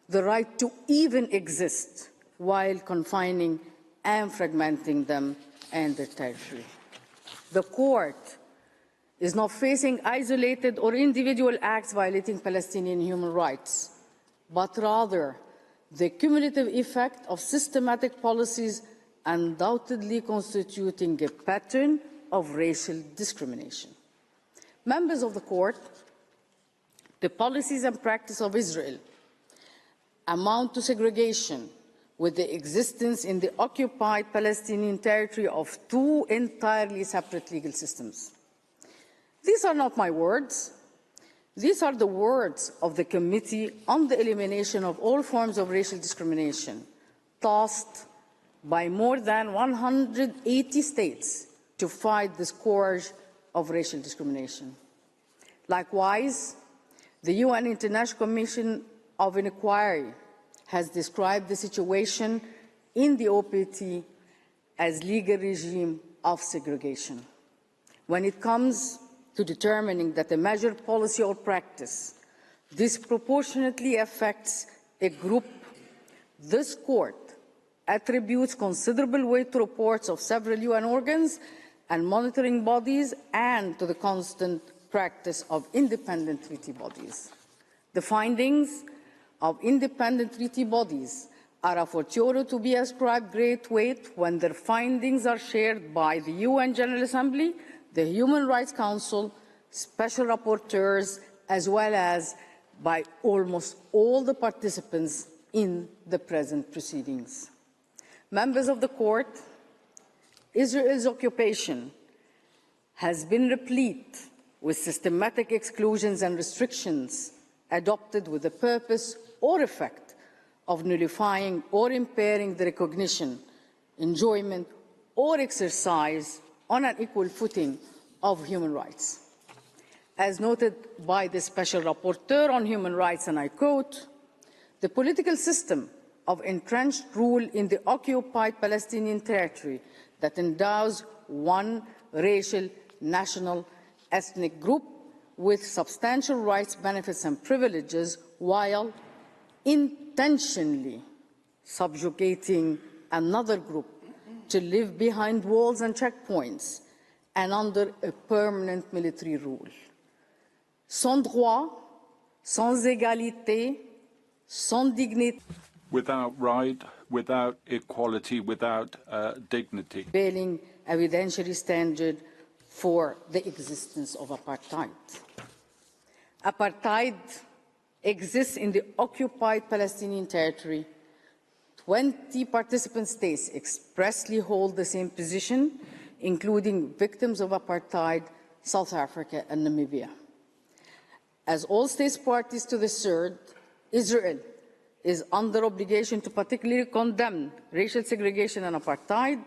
the right to even exist, while confining and fragmenting them and their territory. The court is not facing isolated or individual acts violating Palestinian human rights, but rather the cumulative effect of systematic policies undoubtedly constituting a pattern of racial discrimination. Members of the court, the policies and practice of Israel amount to segregation, with the existence in the occupied Palestinian territory of two entirely separate legal systems. These are not my words. These are the words of the Committee on the Elimination of All Forms of Racial Discrimination, tasked by more than 180 states to fight the scourge of racial discrimination. Likewise, the UN International Commission of Inquiry has described the situation in the OPT as legal regime of segregation. When it comes to determining that a measured policy or practice disproportionately affects a group, this court attributes considerable weight to reports of several UN organs and monitoring bodies and to the constant practice of independent treaty bodies. The findings of independent treaty bodies are a fortiori to be ascribed great weight when their findings are shared by the UN General Assembly, the Human Rights Council, special rapporteurs, as well as by almost all the participants in the present proceedings. Members of the Court, Israel's occupation has been replete with systematic exclusions and restrictions adopted with the purpose or effect of nullifying or impairing the recognition, enjoyment, or exercise on an equal footing of human rights. As noted by the Special Rapporteur on Human Rights, and I quote, "The political system of entrenched rule in the occupied Palestinian territory that endows one racial, national, ethnic group with substantial rights, benefits, and privileges, while intentionally subjugating another group to live behind walls and checkpoints and under a permanent military rule. Sans droit, sans égalité, sans dignité. Without right, without equality, without dignity. Prevailing evidentiary standard for the existence of apartheid. Apartheid exists in the occupied Palestinian territory. 20 participant states expressly hold the same position, including victims of apartheid, South Africa and Namibia. As all states parties to the CERD, Israel is under obligation to particularly condemn racial segregation and apartheid.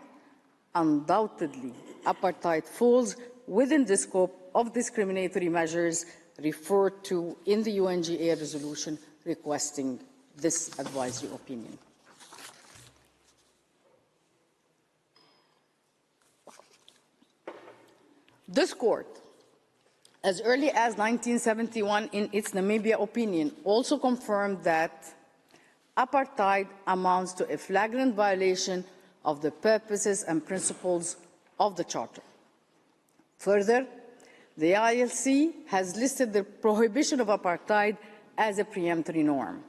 Undoubtedly, apartheid falls within the scope of discriminatory measures referred to in the UNGA resolution requesting this advisory opinion. This court, as early as 1971 in its Namibia opinion, also confirmed that apartheid amounts to a flagrant violation of the purposes and principles of the Charter. Further, the ILC has listed the prohibition of apartheid as a preemptory norm,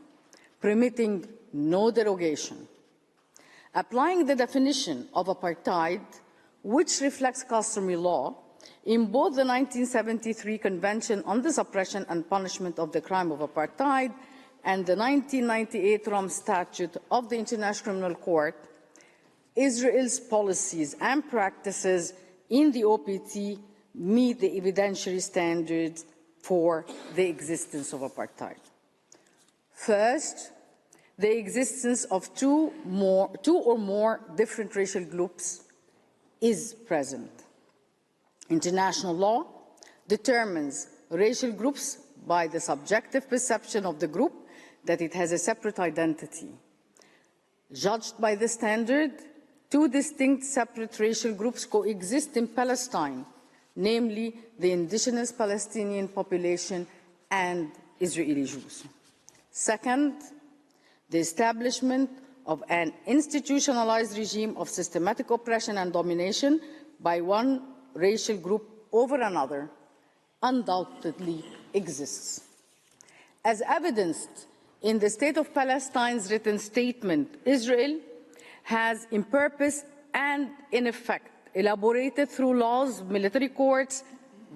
permitting no derogation. Applying the definition of apartheid, which reflects customary law, in both the 1973 Convention on the Suppression and Punishment of the Crime of Apartheid and the 1998 Rome Statute of the International Criminal Court, Israel's policies and practices in the OPT meet the evidentiary standards for the existence of apartheid. First, the existence of two or more different racial groups is present. International law determines racial groups by the subjective perception of the group that it has a separate identity. Judged by the standard, two distinct separate racial groups coexist in Palestine, namely the indigenous Palestinian population and Israeli Jews. Second, the establishment of an institutionalized regime of systematic oppression and domination by one racial group over another undoubtedly exists. As evidenced in the State of Palestine's written statement, Israel has in purpose and in effect elaborated through laws, military courts,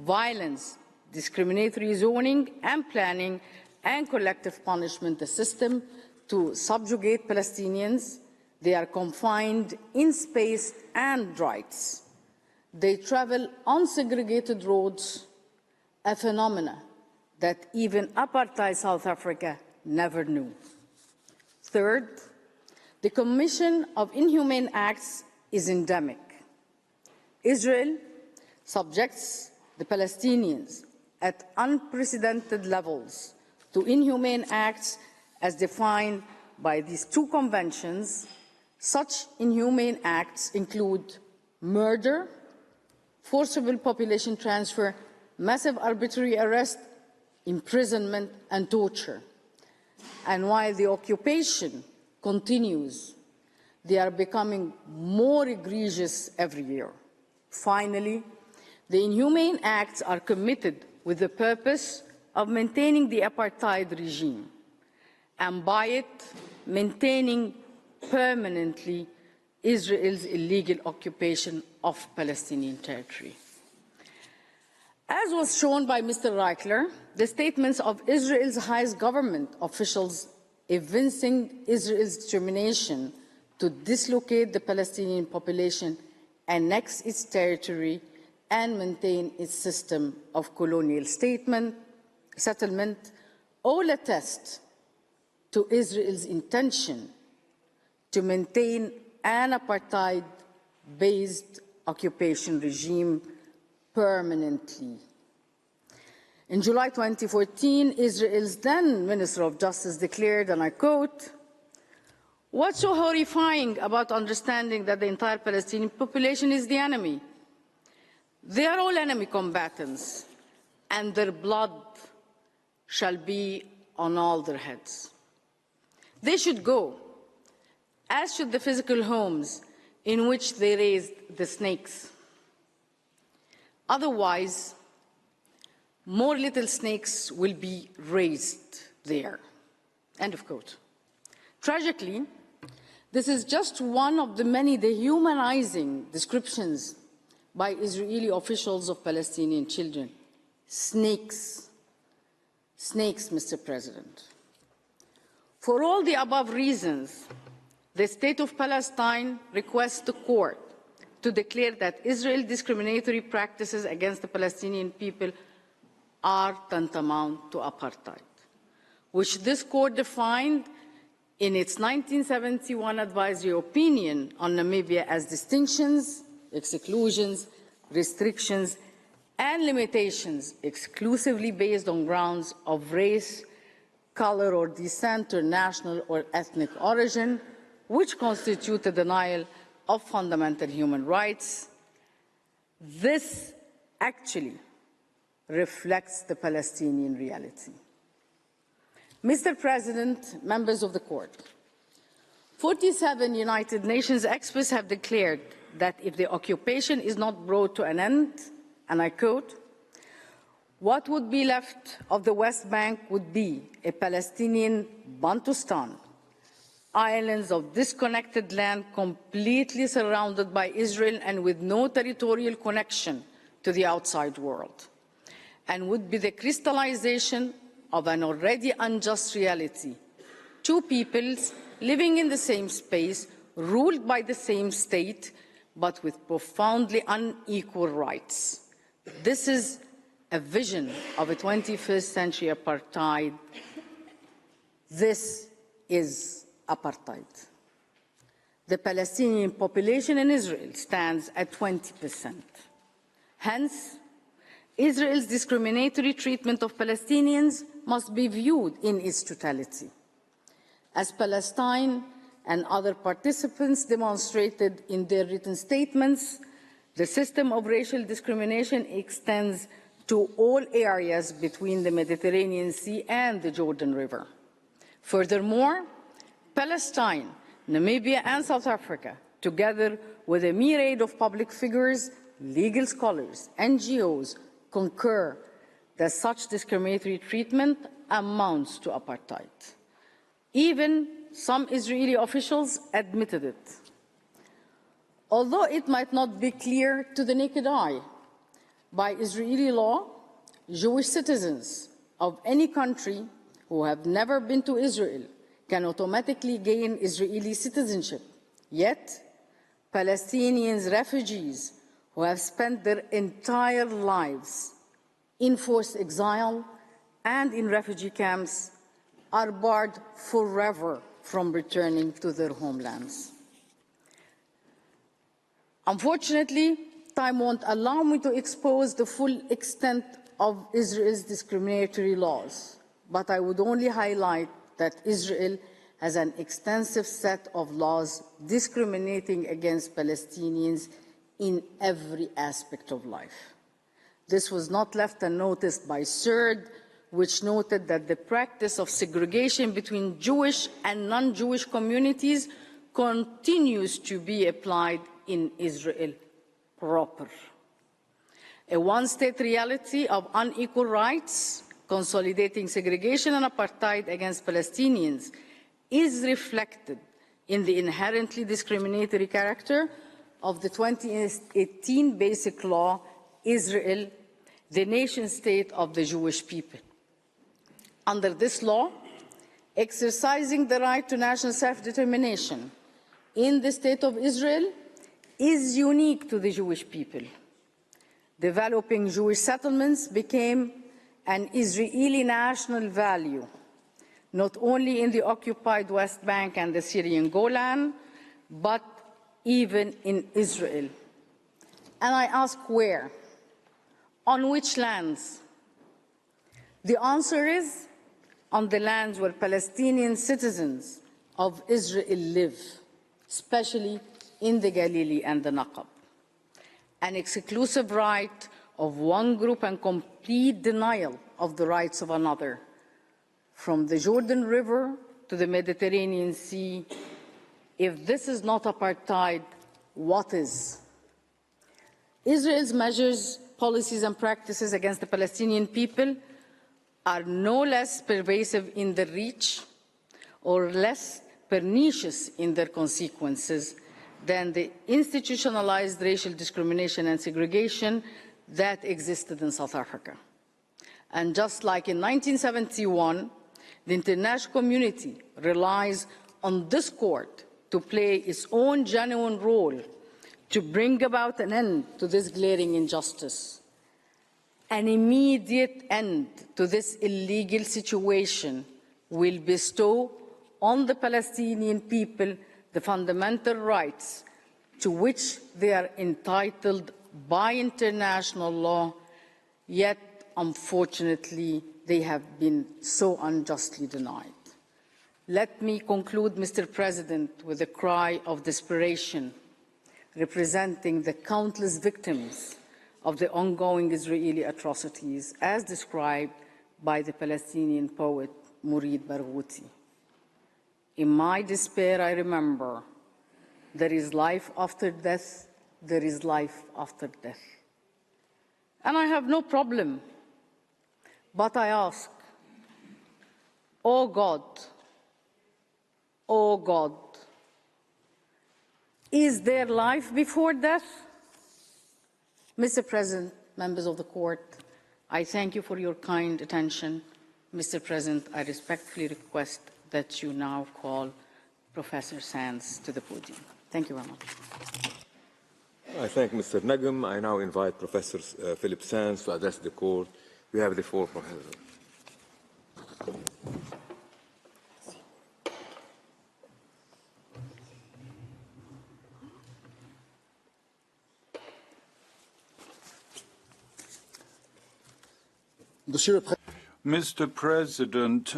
violence, discriminatory zoning and planning, and collective punishment a system to subjugate Palestinians. They are confined in space and rights. They travel on segregated roads, a phenomenon that even apartheid South Africa never knew. Third, the commission of inhumane acts is endemic. Israel subjects the Palestinians at unprecedented levels to inhumane acts as defined by these two conventions. Such inhumane acts include murder, forcible population transfer, massive arbitrary arrest, imprisonment, and torture. And while the occupation continues, they are becoming more egregious every year. Finally, the inhumane acts are committed with the purpose of maintaining the apartheid regime, and by it, maintaining permanently Israel's illegal occupation of Palestinian territory. As was shown by Mr. Reichler, the statements of Israel's highest government officials evincing Israel's determination to dislocate the Palestinian population, annex its territory, and maintain its system of colonial settlement all attest to Israel's intention to maintain an apartheid-based occupation regime permanently. In July 2014, Israel's then Minister of Justice declared, and I quote, "What's so horrifying about understanding that the entire Palestinian population is the enemy? They are all enemy combatants, and their blood shall be on all their heads. They should go, as should the physical homes in which they raised the snakes. Otherwise, more little snakes will be raised there." End of quote. Tragically, this is just one of the many dehumanizing descriptions by Israeli officials of Palestinian children. Snakes. Snakes, Mr. President. For all the above reasons, the State of Palestine requests the court to declare that Israel's discriminatory practices against the Palestinian people are tantamount to apartheid, which this court defined in its 1971 advisory opinion on Namibia as distinctions, exclusions, restrictions, and limitations exclusively based on grounds of race, color, or descent, or national or ethnic origin, which constitute a denial of fundamental human rights. This actually reflects the Palestinian reality. Mr. President, members of the court, 47 United Nations experts have declared that if the occupation is not brought to an end, and I quote, "What would be left of the West Bank would be a Palestinian Bantustan, islands of disconnected land completely surrounded by Israel and with no territorial connection to the outside world, and would be the crystallization of an already unjust reality. Two peoples living in the same space, ruled by the same state, but with profoundly unequal rights. This is a vision of a 21st century apartheid. This is apartheid." The Palestinian population in Israel stands at 20%. Hence, Israel's discriminatory treatment of Palestinians must be viewed in its totality. As Palestine and other participants demonstrated in their written statements, the system of racial discrimination extends to all areas between the Mediterranean Sea and the Jordan River. Furthermore, Palestine, Namibia, and South Africa, together with a myriad of public figures, legal scholars, NGOs, concur that such discriminatory treatment amounts to apartheid. Even some Israeli officials admitted it. Although it might not be clear to the naked eye, by Israeli law, Jewish citizens of any country who have never been to Israel can automatically gain Israeli citizenship. Yet, Palestinians, refugees who have spent their entire lives in forced exile and in refugee camps are barred forever from returning to their homelands. Unfortunately, time won't allow me to expose the full extent of Israel's discriminatory laws, but I would only highlight that Israel has an extensive set of laws discriminating against Palestinians in every aspect of life. This was not left unnoticed by CERD, which noted that the practice of segregation between Jewish and non-Jewish communities continues to be applied in Israel proper. A one-state reality of unequal rights, consolidating segregation and apartheid against Palestinians, is reflected in the inherently discriminatory character of the 2018 Basic Law, Israel, the nation-state of the Jewish people. Under this law, exercising the right to national self-determination in the State of Israel is unique to the Jewish people. Developing Jewish settlements became an Israeli national value, not only in the occupied West Bank and the Syrian Golan, but even in Israel. And I ask where? On which lands? The answer is on the lands where Palestinian citizens of Israel live, especially in the Galilee and the Naqab. An exclusive right of one group and complete denial of the rights of another, from the Jordan River to the Mediterranean Sea. If this is not apartheid, what is? Israel's measures, policies, and practices against the Palestinian people are no less pervasive in their reach or less pernicious in their consequences than the institutionalized racial discrimination and segregation that existed in South Africa. And just like in 1971, the international community relies on this court to play its own genuine role to bring about an end to this glaring injustice. An immediate end to this illegal situation will bestow on the Palestinian people the fundamental rights to which they are entitled by international law, yet, unfortunately, they have been so unjustly denied. Let me conclude, Mr. President, with a cry of desperation, representing the countless victims of the ongoing Israeli atrocities, as described by the Palestinian poet Mourid Barghouti. In my despair, I remember, there is life after death, there is life after death. And I have no problem, but I ask, oh God, is there life before death? Mr. President, members of the court, I thank you for your kind attention. Mr. President, I respectfully request that you now call Professor Sands to the podium. Thank you very much. I thank Mr. Nagum. I now invite Professor Philip Sands to address the court. You have the floor, Professor. Mr. President,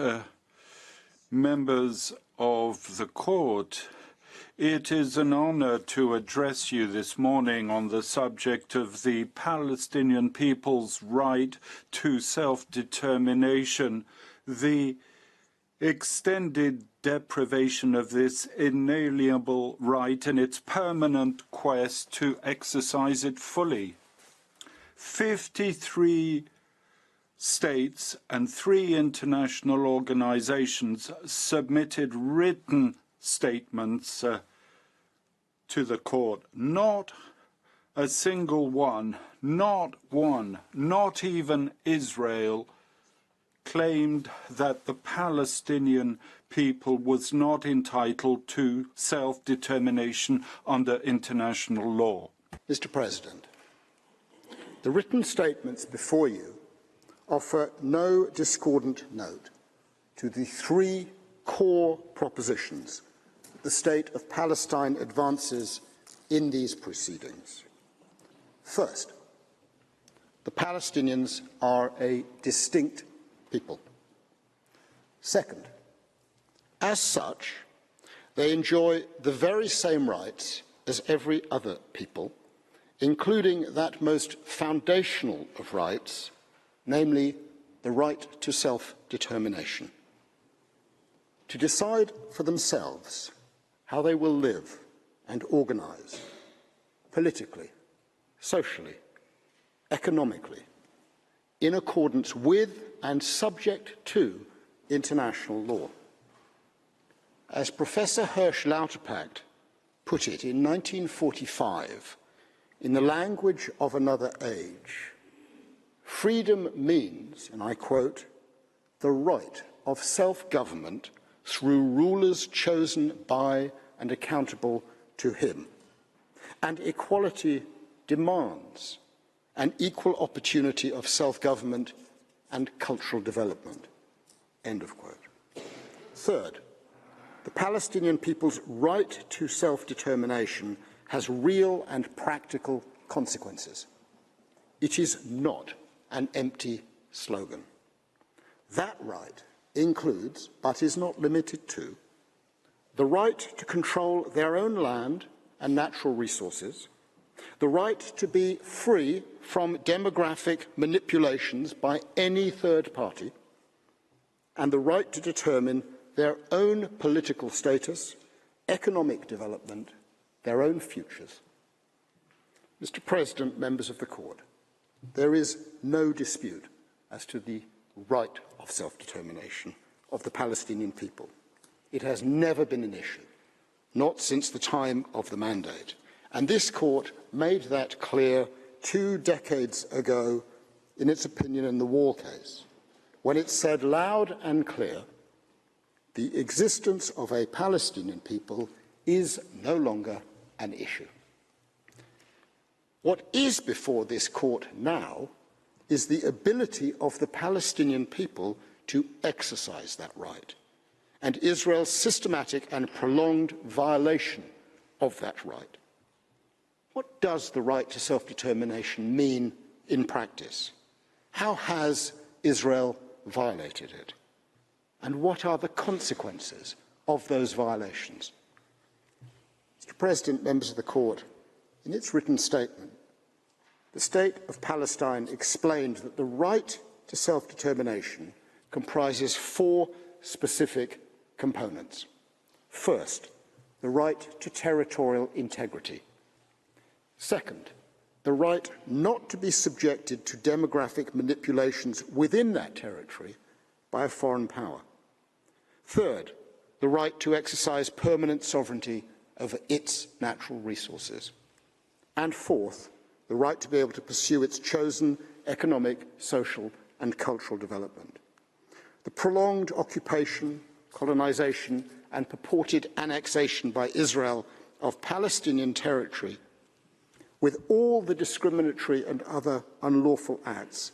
members of the court, it is an honor to address you this morning on the subject of the Palestinian people's right to self-determination, the extended deprivation of this inalienable right and its permanent quest to exercise it fully. 53 states and 3 international organizations submitted written statements to the court. Not a single one, not even Israel, claimed that the Palestinian people was not entitled to self-determination under international law. Mr. President, the written statements before you offer no discordant note to the 3 core propositions the State of Palestine advances in these proceedings. First, the Palestinians are a distinct people. Second, as such, they enjoy the very same rights as every other people, including that most foundational of rights, namely the right to self-determination, to decide for themselves how they will live and organize politically, socially, economically, in accordance with and subject to international law. As Professor Hirsch Lauterpacht put it in 1945, in the language of another age, freedom means, and I quote, the right of self-government through rulers chosen by and accountable to him. And equality demands an equal opportunity of self-government and cultural development. End of quote. Third, the Palestinian people's right to self-determination has real and practical consequences. It is not an empty slogan. That right includes, but is not limited to, the right to control their own land and natural resources, the right to be free from demographic manipulations by any third party, and the right to determine their own political status, economic development, their own futures. Mr. President, members of the Court, there is no dispute as to the right of self-determination of the Palestinian people. It has never been an issue, not since the time of the mandate. And this Court made that clear 2 decades ago in its opinion in the War case, when it said loud and clear, the existence of a Palestinian people is no longer an issue. What is before this Court now is the ability of the Palestinian people to exercise that right, and Israel's systematic and prolonged violation of that right. What does the right to self-determination mean in practice? How has Israel violated it? And what are the consequences of those violations? Mr. President, members of the Court, in its written statement, the State of Palestine explained that the right to self-determination comprises 4 specific components. First, the right to territorial integrity. Second, the right not to be subjected to demographic manipulations within that territory by a foreign power. Third, the right to exercise permanent sovereignty over its natural resources. And fourth, the right to be able to pursue its chosen economic, social, and cultural development. The prolonged occupation, colonization, and purported annexation by Israel of Palestinian territory, with all the discriminatory and other unlawful acts,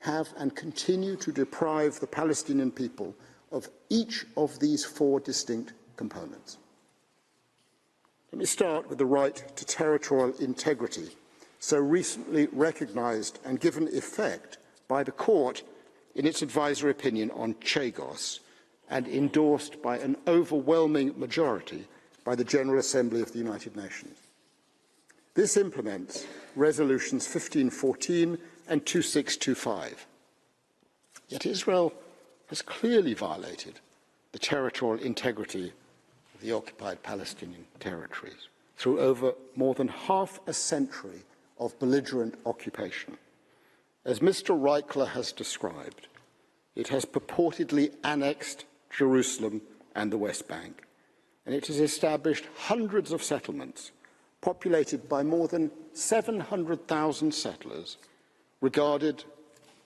have and continue to deprive the Palestinian people of each of these 4 distinct components. Let me start with the right to territorial integrity, so recently recognized and given effect by the Court in its advisory opinion on Chagos, and endorsed by an overwhelming majority by the General Assembly of the United Nations. This implements Resolutions 1514 and 2625. Yet Israel has clearly violated the territorial integrity of the occupied Palestinian territories through over more than half a century of belligerent occupation. As Mr. Reichler has described, it has purportedly annexed Jerusalem and the West Bank, and it has established hundreds of settlements populated by more than 700,000 settlers regarded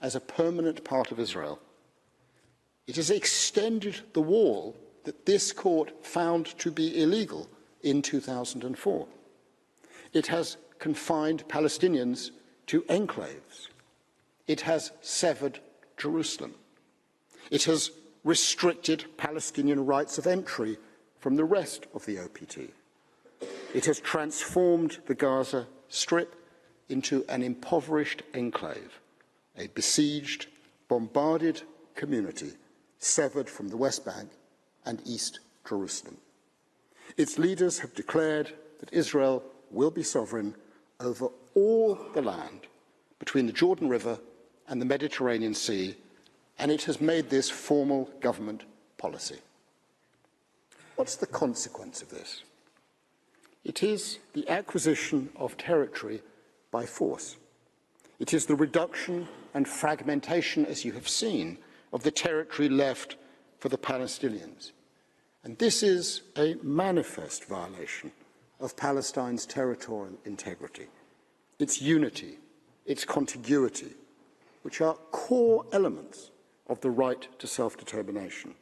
as a permanent part of Israel. It has extended the wall that this court found to be illegal in 2004. It has confined Palestinians to enclaves. It has severed Jerusalem. It has restricted Palestinian rights of entry from the rest of the OPT. It has transformed the Gaza Strip into an impoverished enclave, a besieged, bombarded community severed from the West Bank and East Jerusalem. Its leaders have declared that Israel will be sovereign over all the land between the Jordan River and the Mediterranean Sea, and it has made this formal government policy. What's the consequence of this? It is the acquisition of territory by force. It is the reduction and fragmentation, as you have seen, of the territory left for the Palestinians. And this is a manifest violation of Palestine's territorial integrity, its unity, its contiguity, which are core elements of the right to self-determination.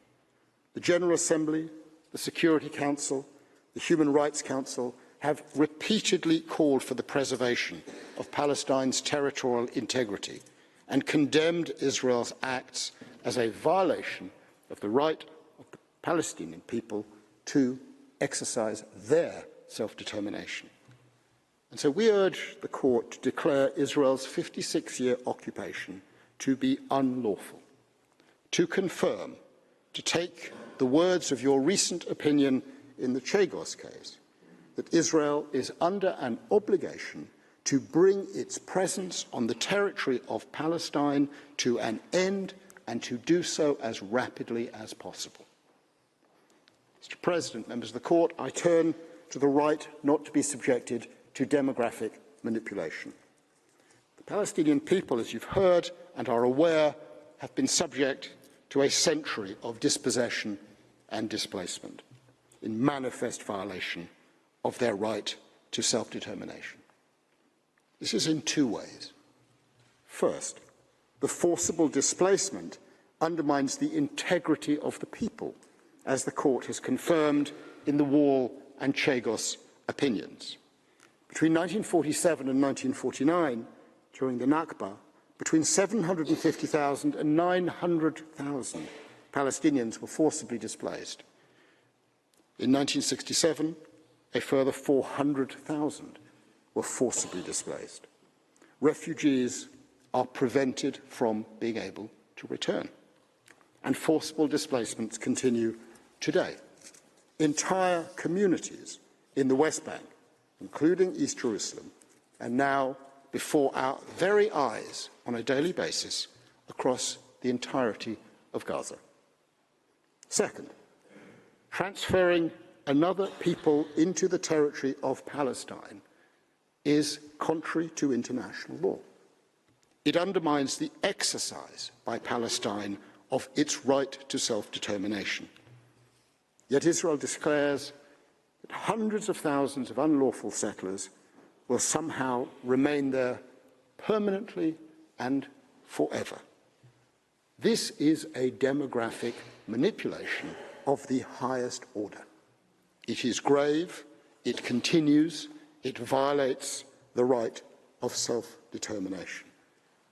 The General Assembly, the Security Council, the Human Rights Council have repeatedly called for the preservation of Palestine's territorial integrity and condemned Israel's acts as a violation of the right of the Palestinian people to exercise their self-determination. And so we urge the court to declare Israel's 56-year occupation to be unlawful, to confirm, to take the words of your recent opinion in the Chagos case, that Israel is under an obligation to bring its presence on the territory of Palestine to an end and to do so as rapidly as possible. Mr. President, members of the court, I turn to the right not to be subjected to demographic manipulation. The Palestinian people, as you've heard and are aware, have been subject to a century of dispossession and displacement in manifest violation of their right to self-determination. This is in two ways. First, the forcible displacement undermines the integrity of the people, as the court has confirmed in the Wall and Chagos opinions. Between 1947 and 1949, during the Nakba, between 750,000 and 900,000 Palestinians were forcibly displaced. In 1967, a further 400,000 were forcibly displaced. Refugees are prevented from being able to return, and forcible displacements continue today. Entire communities in the West Bank, including East Jerusalem, are now before our very eyes on a daily basis across the entirety of Gaza. Second, transferring another people into the territory of Palestine is contrary to international law. It undermines the exercise by Palestine of its right to self-determination. Yet Israel declares that hundreds of thousands of unlawful settlers will somehow remain there permanently and forever. This is a demographic manipulation of the highest order. It is grave, it continues, it violates the right of self-determination.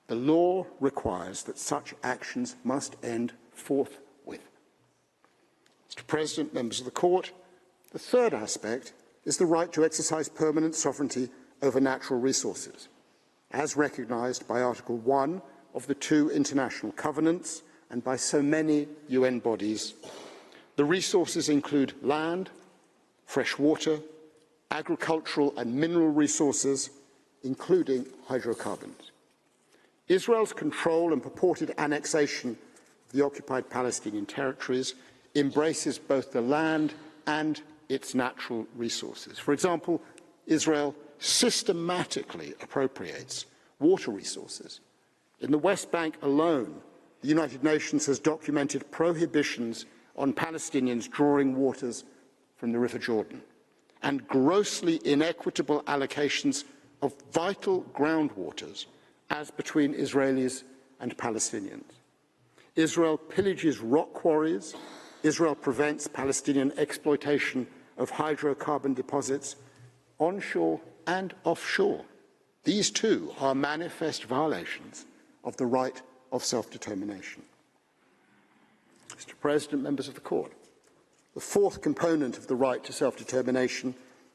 The law requires that such actions must end forthwith. Mr. President, members of the court, the third aspect is the right to exercise permanent sovereignty over natural resources, as recognised by Article 1 of the two international covenants and by so many UN bodies. The resources include land, fresh water, agricultural and mineral resources, including hydrocarbons. Israel's control and purported annexation of the occupied Palestinian territories embraces both the land and its natural resources. For example, Israel systematically appropriates water resources. In the West Bank alone, the United Nations has documented prohibitions on Palestinians drawing waters from the River Jordan and grossly inequitable allocations of vital groundwaters as between Israelis and Palestinians. Israel pillages rock quarries. Israel prevents Palestinian exploitation of hydrocarbon deposits onshore and offshore. These too are manifest violations of the right of self-determination. Mr. President, members of the court, the fourth component of the right to self-determination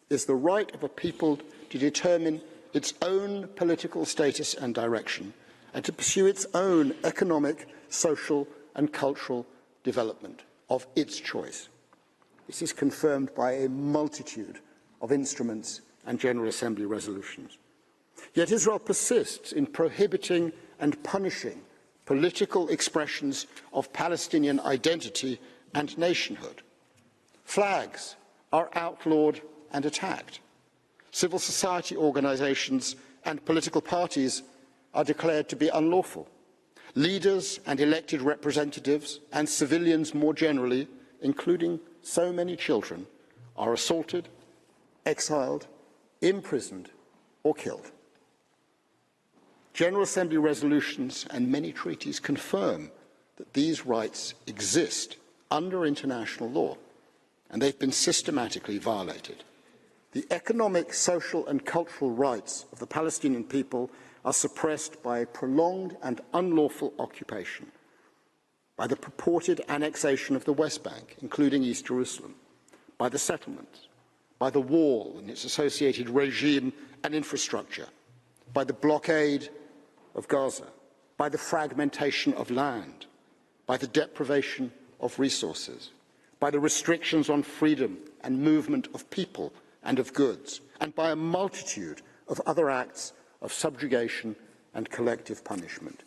is the right of a people to determine its own political status and direction and to pursue its own economic, social and cultural development of its choice. This is confirmed by a multitude of instruments and General Assembly resolutions. Yet Israel persists in prohibiting and punishing political expressions of Palestinian identity and nationhood. Flags are outlawed and attacked. Civil society organisations and political parties are declared to be unlawful. Leaders and elected representatives and civilians more generally, including so many children are assaulted, exiled, imprisoned, or killed. General Assembly resolutions and many treaties confirm that these rights exist under international law, and they've been systematically violated. The economic, social, and cultural rights of the Palestinian people are suppressed by a prolonged and unlawful occupation, by the purported annexation of the West Bank, including East Jerusalem, by the settlements, by the wall and its associated regime and infrastructure, by the blockade of Gaza, by the fragmentation of land, by the deprivation of resources, by the restrictions on freedom and movement of people and of goods, and by a multitude of other acts of subjugation and collective punishment.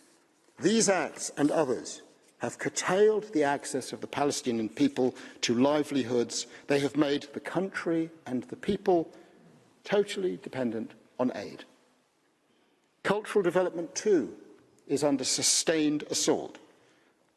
These acts and others have curtailed the access of the Palestinian people to livelihoods. They have made the country and the people totally dependent on aid. Cultural development, too, is under sustained assault.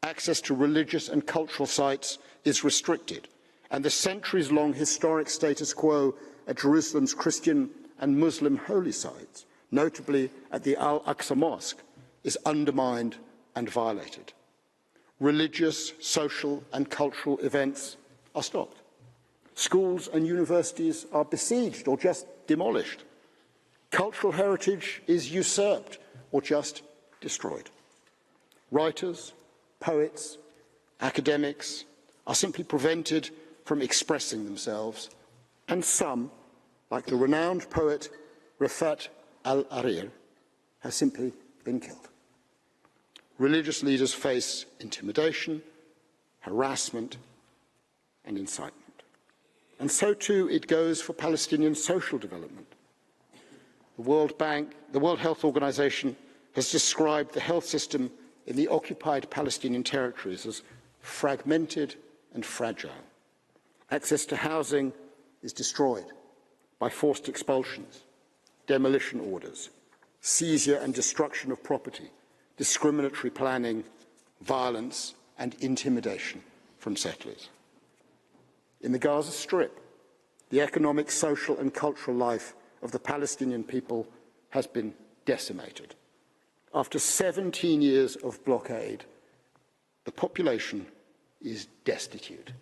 Access to religious and cultural sites is restricted, and the centuries-long historic status quo at Jerusalem's Christian and Muslim holy sites, notably at the Al-Aqsa Mosque, is undermined and violated. Religious, social, and cultural events are stopped. Schools and universities are besieged or just demolished. Cultural heritage is usurped or just destroyed. Writers, poets, academics are simply prevented from expressing themselves, and some, like the renowned poet Rafat al-Arir, have simply been killed. Religious leaders face intimidation, harassment, and incitement. And so too it goes for Palestinian social development. The World Bank, the World Health Organization, has described the health system in the occupied Palestinian territories as fragmented and fragile. Access to housing is destroyed by forced expulsions, demolition orders, seizure and destruction of property, discriminatory planning, violence, and intimidation from settlers. In the Gaza Strip, the economic, social, and cultural life of the Palestinian people has been decimated. After 17 years of blockade, the population is destitute.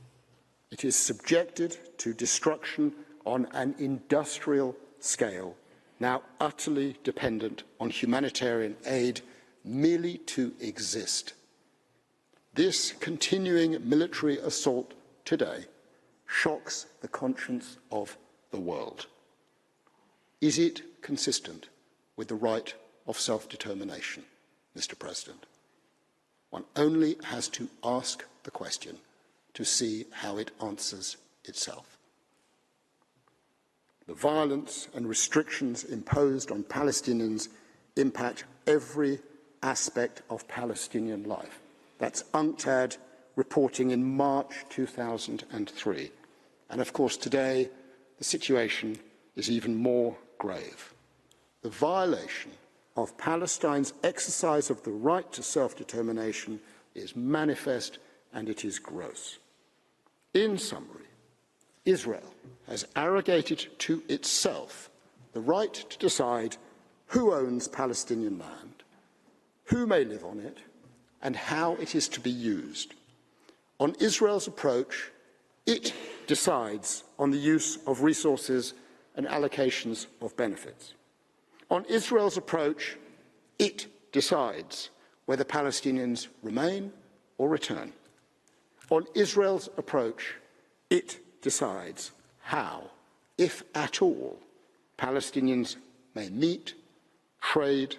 It is subjected to destruction on an industrial scale, now utterly dependent on humanitarian aid merely to exist. This continuing military assault today shocks the conscience of the world. Is it consistent with the right of self-determination, Mr. President? One only has to ask the question to see how it answers itself. The violence and restrictions imposed on Palestinians impact every aspect of Palestinian life. That's UNCTAD reporting in March 2003. And of course, today, the situation is even more grave. The violation of Palestine's exercise of the right to self-determination is manifest and it is gross. In summary, Israel has arrogated to itself the right to decide who owns Palestinian land, who may live on it, and how it is to be used. On Israel's approach, it decides on the use of resources and allocations of benefits. On Israel's approach, it decides whether Palestinians remain or return. On Israel's approach, it decides how, if at all, Palestinians may meet, trade,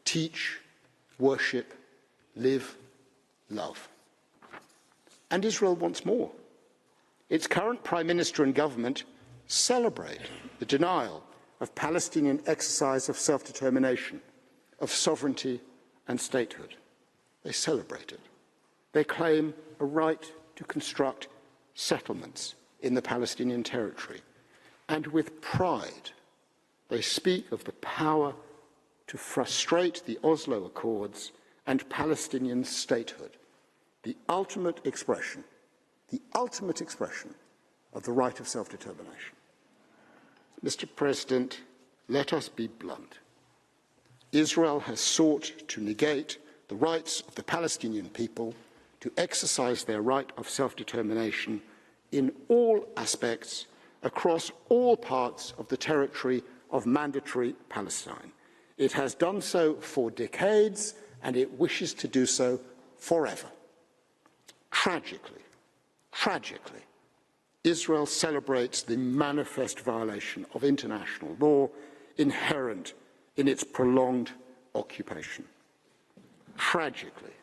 teach, worship, live, love. And Israel wants more. Its current Prime Minister and government celebrate the denial of Palestinian exercise of self-determination, of sovereignty and statehood. They celebrate it. They claim a right to construct settlements in the Palestinian territory. And with pride, they speak of the power to frustrate the Oslo Accords and Palestinian statehood, the ultimate expression the ultimate expression of the right of self-determination. Mr. President, let us be blunt. Israel has sought to negate the rights of the Palestinian people to exercise their right of self-determination in all aspects across all parts of the territory of mandatory Palestine. It has done so for decades, and it wishes to do so forever. Tragically, Israel celebrates the manifest violation of international law inherent in its prolonged occupation. Tragically,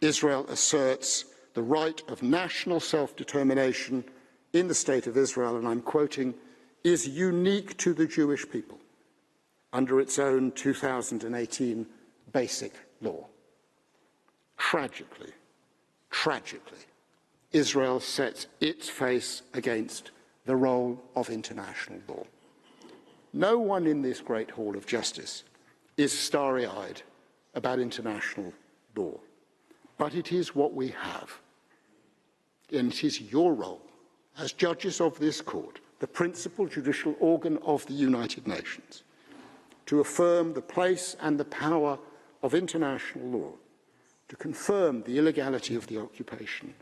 Israel asserts the right of national self-determination in the State of Israel, and I'm quoting, is unique to the Jewish people under its own 2018 basic law. Tragically, Israel sets its face against the role of international law. No one in this great hall of justice is starry-eyed about international law, but it is what we have. And it is your role as judges of this court, the principal judicial organ of the United Nations, to affirm the place and the power of international law, to confirm the illegality of the occupation,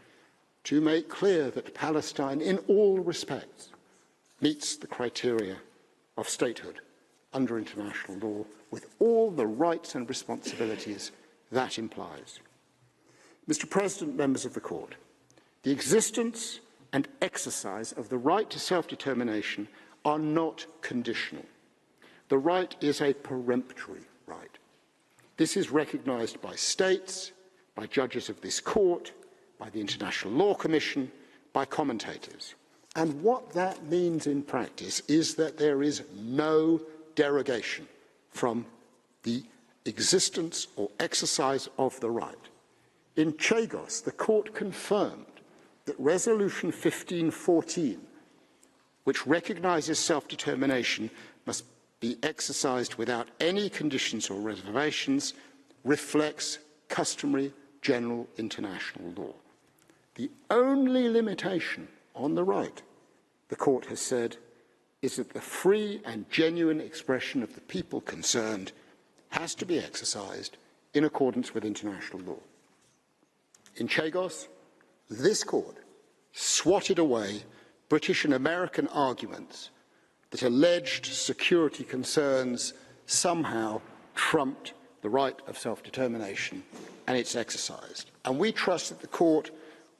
to make clear that Palestine, in all respects, meets the criteria of statehood under international law, with all the rights and responsibilities that implies. Mr. President, members of the Court, the existence and exercise of the right to self-determination are not conditional. The right is a peremptory right. This is recognised by states, by judges of this court, by the International Law Commission, by commentators. And what that means in practice is that there is no derogation from the existence or exercise of the right. In Chagos, the court confirmed that Resolution 1514, which recognises self-determination, must be exercised without any conditions or reservations, reflects customary general international law. The only limitation on the right, the court has said, is that the free and genuine expression of the people concerned has to be exercised in accordance with international law. In Chagos, this court swatted away British and American arguments that alleged security concerns somehow trumped the right of self-determination and its exercised. And we trust that the court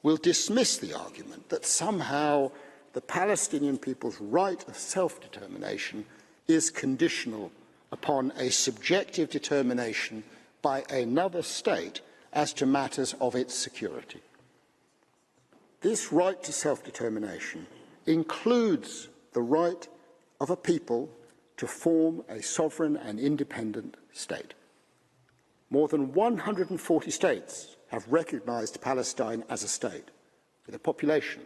will dismiss the argument that somehow the Palestinian people's right of self-determination is conditional upon a subjective determination by another state as to matters of its security. This right to self-determination includes the right of a people to form a sovereign and independent state. More than 140 states have recognised Palestine as a state, with a population,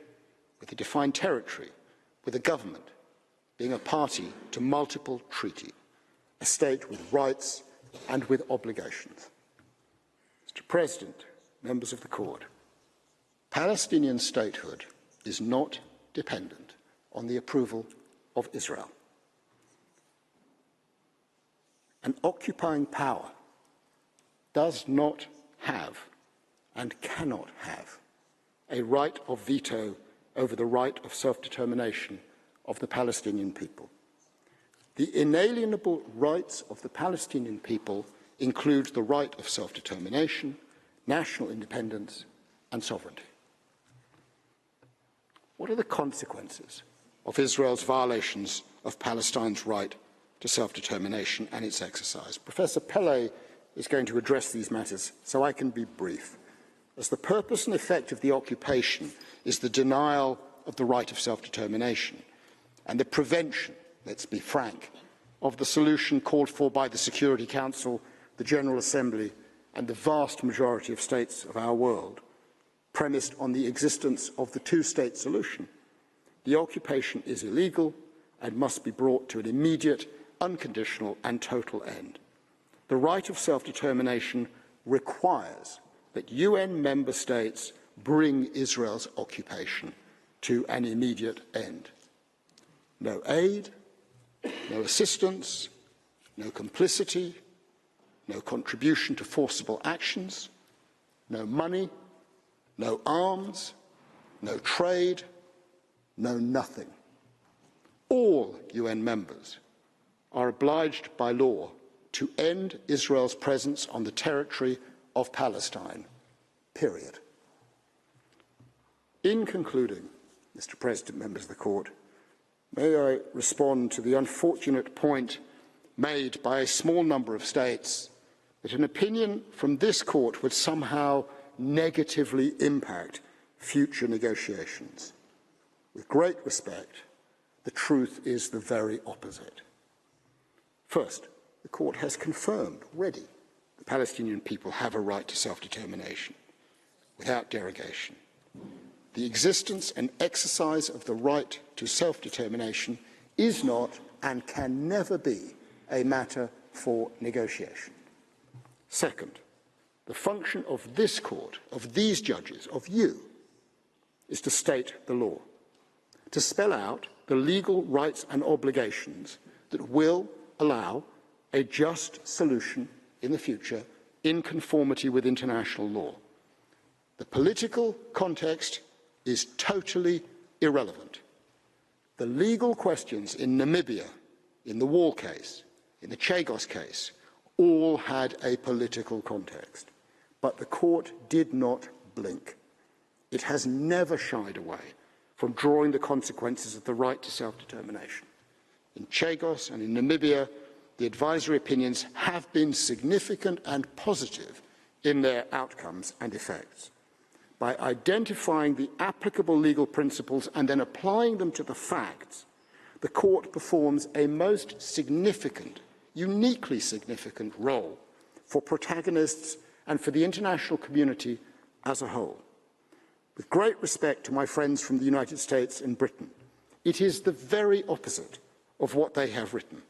with a defined territory, with a government, being a party to multiple treaties, a state with rights and with obligations. Mr. President, members of the Court, Palestinian statehood is not dependent on the approval of Israel. An occupying power does not have and cannot have a right of veto over the right of self-determination of the Palestinian people. The inalienable rights of the Palestinian people include the right of self-determination, national independence, and sovereignty. What are the consequences of Israel's violations of Palestine's right to self-determination and its exercise? Professor Pillay is going to address these matters, so I can be brief. As the purpose and effect of the occupation is the denial of the right of self-determination and the prevention, let's be frank, of the solution called for by the Security Council, the General Assembly, and the vast majority of states of our world, premised on the existence of the two-state solution, the occupation is illegal and must be brought to an immediate, unconditional and total end. The right of self-determination requires that UN member states bring Israel's occupation to an immediate end. No aid, no assistance, no complicity, no contribution to forcible actions, no money, no arms, no trade, no nothing. All UN members are obliged by law to end Israel's presence on the territory of Palestine, period. In concluding, Mr. President, members of the Court, may I respond to the unfortunate point made by a small number of states that an opinion from this Court would somehow negatively impact future negotiations. With great respect, the truth is the very opposite. First, the Court has confirmed already the Palestinian people have a right to self-determination without derogation. The existence and exercise of the right to self-determination is not and can never be a matter for negotiation. Second, the function of this Court, of these judges, of you, is to state the law, to spell out the legal rights and obligations that will allow a just solution in the future in conformity with international law. The political context is totally irrelevant. The legal questions in Namibia, in the Wall case, in the Chagos case, all had a political context. But the Court did not blink. It has never shied away from drawing the consequences of the right to self-determination. In Chagos and in Namibia, the advisory opinions have been significant and positive in their outcomes and effects. By identifying the applicable legal principles and then applying them to the facts, the Court performs a most significant, uniquely significant role for protagonists and for the international community as a whole. With great respect to my friends from the United States and Britain, it is the very opposite of what they have written.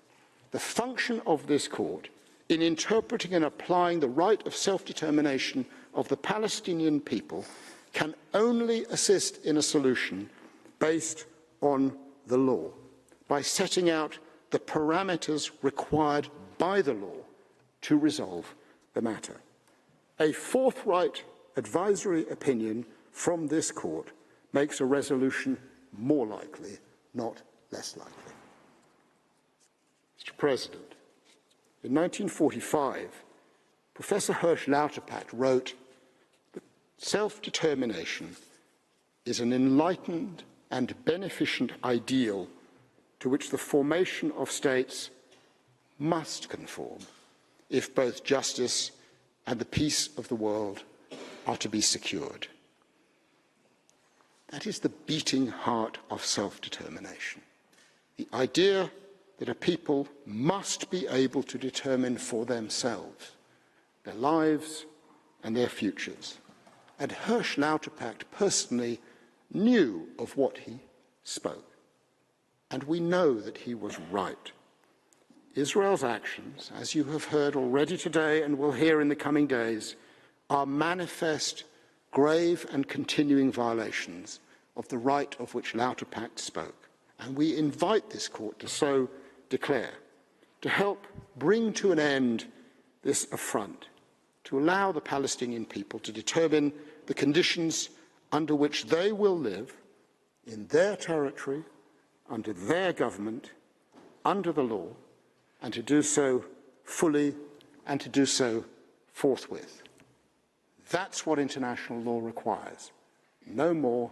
The function of this Court in interpreting and applying the right of self-determination of the Palestinian people can only assist in a solution based on the law, by setting out the parameters required by the law to resolve the matter. A forthright advisory opinion from this Court makes a resolution more likely, not less likely. Mr. President, in 1945, Professor Hirsch Lauterpacht wrote that self-determination is an enlightened and beneficent ideal to which the formation of states must conform if both justice and the peace of the world are to be secured. That is the beating heart of self-determination. The idea that a people must be able to determine for themselves their lives and their futures. And Hirsch Lauterpacht personally knew of what he spoke. And we know that he was right. Israel's actions, as you have heard already today and will hear in the coming days, are manifest, grave and continuing violations of the right of which Lauterpacht spoke. And we invite this Court to so declare, to help bring to an end this affront, to allow the Palestinian people to determine the conditions under which they will live in their territory, under their government, under the law, and to do so fully and to do so forthwith. That's what international law requires, no more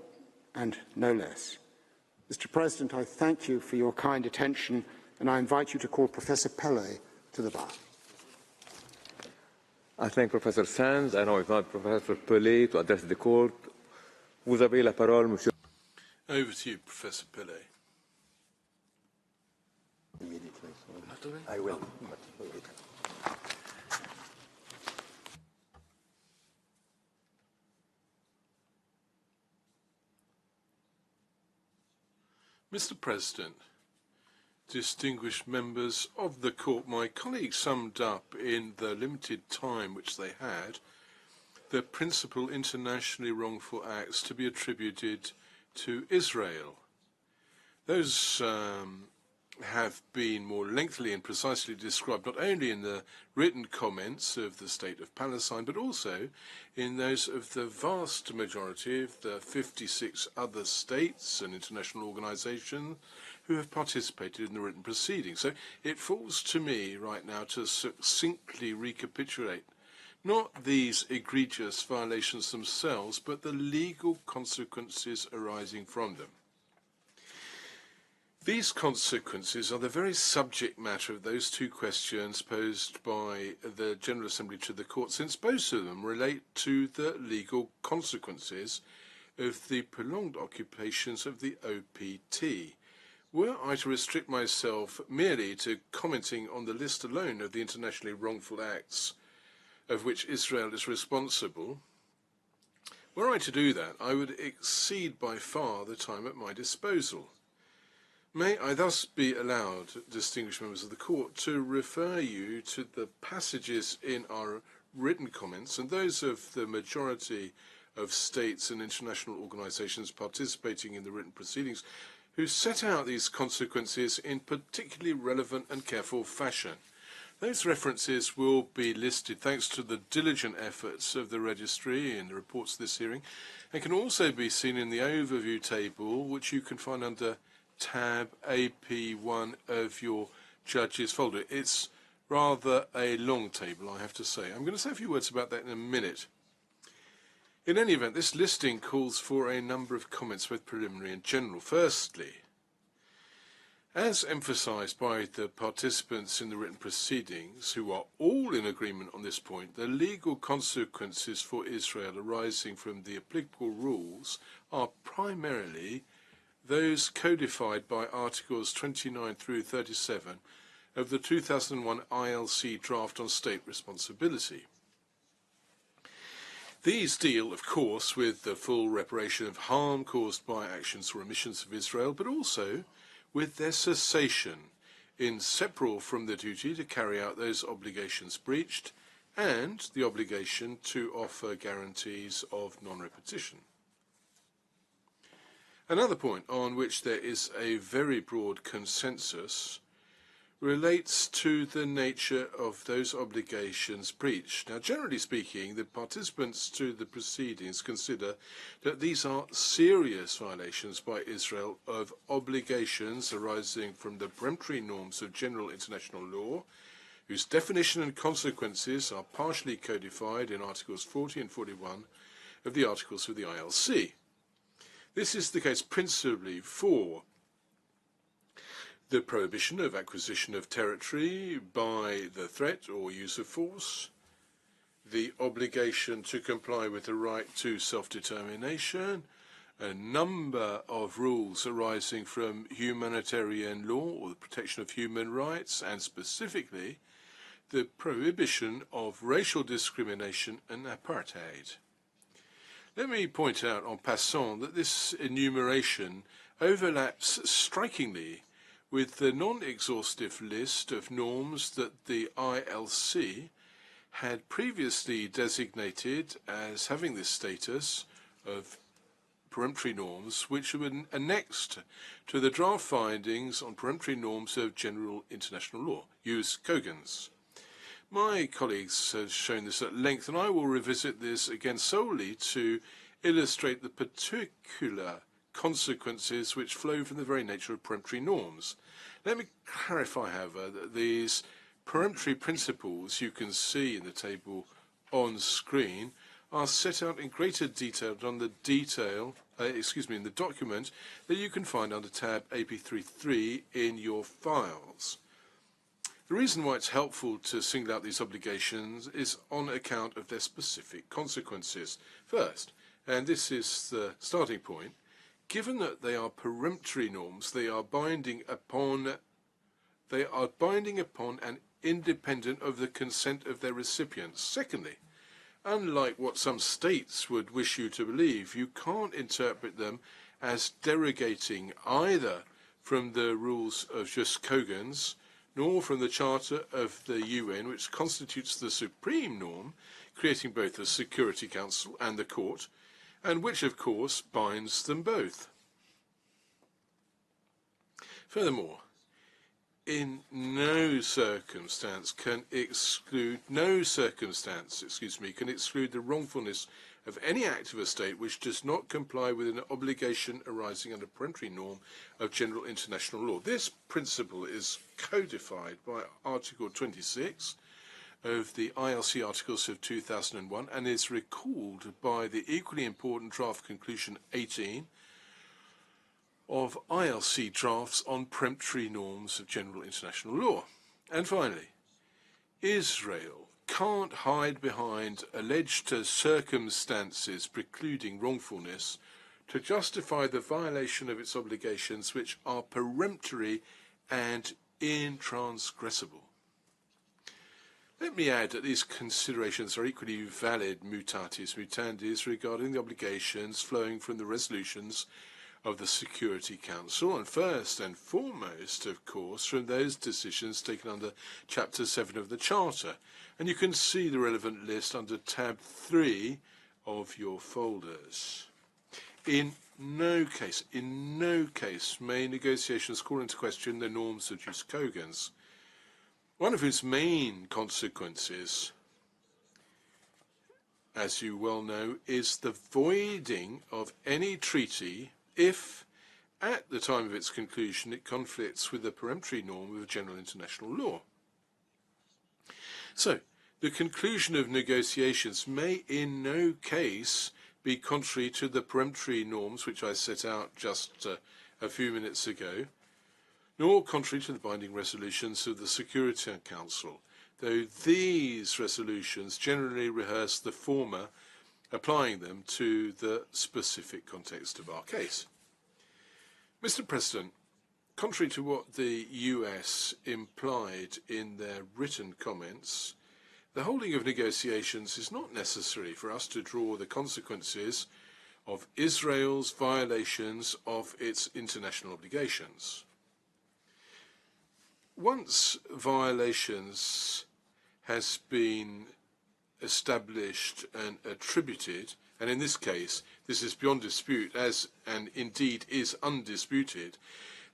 and no less. Mr. President, I thank you for your kind attention, and I invite you to call Professor Pele to the bar. I thank Professor Sands. I now invite Professor Pele to address the Court. Vous avez la parole, Monsieur. Over to you, Professor Pele. Immediately. I will. Mr. President, distinguished members of the Court, my colleagues summed up in the limited time which they had the principal internationally wrongful acts to be attributed to Israel. Those have been more lengthily and precisely described not only in the written comments of the State of Palestine, but also in those of the vast majority of the 56 other states and international organizations who have participated in the written proceedings. So it falls to me right now to succinctly recapitulate not these egregious violations themselves, but the legal consequences arising from them. These consequences are the very subject matter of those two questions posed by the General Assembly to the Court, since both of them relate to the legal consequences of the prolonged occupations of the OPT. Were I to restrict myself merely to commenting on the list alone of the internationally wrongful acts of which Israel is responsible, were I to do that, I would exceed by far the time at my disposal. May I thus be allowed, distinguished members of the Court, to refer you to the passages in our written comments and those of the majority of states and international organizations participating in the written proceedings who set out these consequences in particularly relevant and careful fashion. Those references will be listed thanks to the diligent efforts of the registry in the reports of this hearing, and can also be seen in the overview table, which you can find under tab AP1 of your judges folder. It's rather a long table, I have to say. I'm going to say a few words about that in a minute. In any event, this listing calls for a number of comments, both preliminary and general. Firstly, as emphasized by the participants in the written proceedings, who are all in agreement on this point, the legal consequences for Israel arising from the applicable rules are primarily those codified by Articles 29 through 37 of the 2001 ILC draft on state responsibility. These deal, of course, with the full reparation of harm caused by actions or omissions of Israel, but also with their cessation, inseparable from the duty to carry out those obligations breached and the obligation to offer guarantees of non-repetition. Another point on which there is a very broad consensus relates to the nature of those obligations breached. Now, generally speaking, the participants to the proceedings consider that these are serious violations by Israel of obligations arising from the peremptory norms of general international law, whose definition and consequences are partially codified in Articles 40 and 41 of the Articles of the ILC. This is the case principally for the prohibition of acquisition of territory by the threat or use of force, the obligation to comply with the right to self-determination, a number of rules arising from humanitarian law or the protection of human rights, and specifically the prohibition of racial discrimination and apartheid. Let me point out en passant that this enumeration overlaps strikingly with the non-exhaustive list of norms that the ILC had previously designated as having this status of peremptory norms, which were annexed to the draft findings on peremptory norms of general international law, Jus Cogens. My colleagues have shown this at length, and I will revisit this again solely to illustrate the particular consequences which flow from the very nature of peremptory norms. Let me clarify, however, that these peremptory principles you can see in the table on screen are set out in greater detail on the in the document that you can find under tab AP33 in your files. The reason why it's helpful to single out these obligations is on account of their specific consequences. First, and this is the starting point, given that they are peremptory norms, they are binding upon and independent of the consent of their recipients. Secondly, unlike what some states would wish you to believe, you can't interpret them as derogating either from the rules of Jus Cogens nor from the Charter of the UN, which constitutes the supreme norm, creating both the Security Council and the Court, and which, of course, binds them both. Furthermore, in no circumstance can exclude the wrongfulness of any act of a state which does not comply with an obligation arising under peremptory norm of general international law. This principle is codified by Article 26 of the ILC Articles of 2001 and is recalled by the equally important draft conclusion 18 of ILC drafts on peremptory norms of general international law. And finally, Israel can't hide behind alleged circumstances precluding wrongfulness to justify the violation of its obligations, which are peremptory and intransgressible. Let me add that these considerations are equally valid mutatis mutandis regarding the obligations flowing from the resolutions of the Security Council, and first and foremost, of course, from those decisions taken under Chapter 7 of the Charter. And you can see the relevant list under Tab 3 of your folders. In no case may negotiations call into question the norms of jus cogens, one of whose main consequences, as you well know, is the voiding of any treaty if, at the time of its conclusion, it conflicts with the peremptory norm of general international law. So, the conclusion of negotiations may in no case be contrary to the peremptory norms which I set out just a few minutes ago, nor contrary to the binding resolutions of the Security Council, though these resolutions generally rehearse the former, applying them to the specific context of our case. Mr. President, contrary to what the US implied in their written comments, the holding of negotiations is not necessary for us to draw the consequences of Israel's violations of its international obligations. Once violations has been established and attributed, and in this case this is beyond dispute and indeed is undisputed,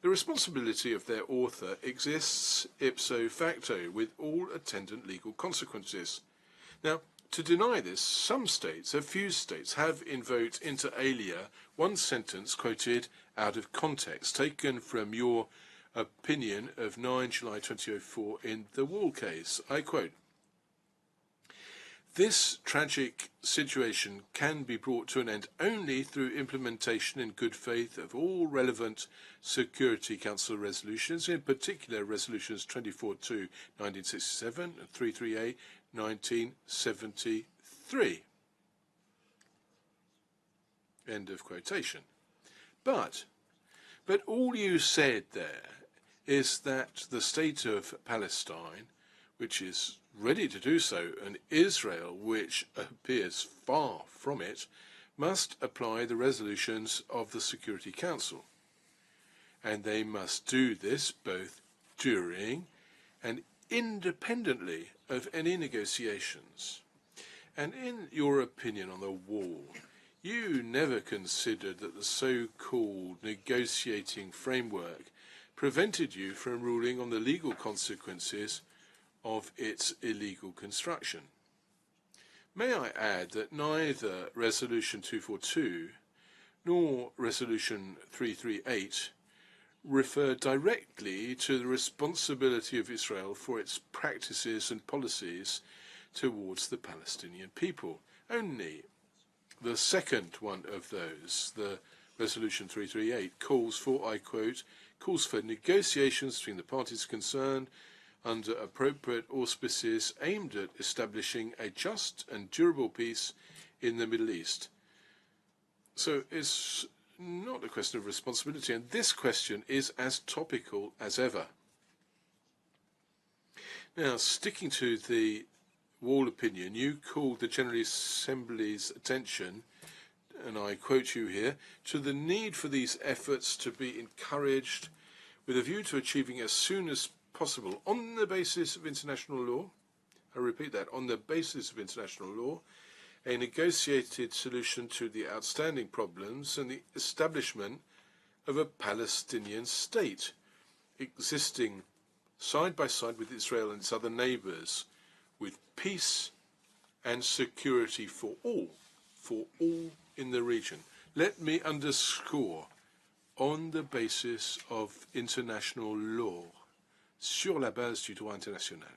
the responsibility of their author exists ipso facto with all attendant legal consequences. Now, to deny this, some states, a few states, have invoked inter alia one sentence quoted out of context, taken from your opinion of 9 July 2004 in the Wall case. I quote, "This tragic situation can be brought to an end only through implementation in good faith of all relevant Security Council resolutions, in particular resolutions 24-2/1967 and 33A/1973. End of quotation. But all you said there is that the state of Palestine, which is ready to do so, and Israel, which appears far from it, must apply the resolutions of the Security Council. And they must do this both during and independently of any negotiations. And in your opinion on the Wall, you never considered that the so-called negotiating framework prevented you from ruling on the legal consequences of its illegal construction. May I add that neither Resolution 242 nor Resolution 338 refer directly to the responsibility of Israel for its practices and policies towards the Palestinian people. Only the second one of those, the Resolution 338, calls for, I quote, calls for negotiations between the parties concerned under appropriate auspices aimed at establishing a just and durable peace in the Middle East. So it's not a question of responsibility, and this question is as topical as ever. Now, sticking to the Wall opinion, you called the General Assembly's attention, and I quote you here, to the need for these efforts to be encouraged with a view to achieving as soon as possible on the basis of international law. I repeat that, on the basis of international law, a negotiated solution to the outstanding problems and the establishment of a Palestinian state existing side by side with Israel and its other neighbors, with peace and security for all in the region. Let me underscore, on the basis of international law, sur la base du droit international.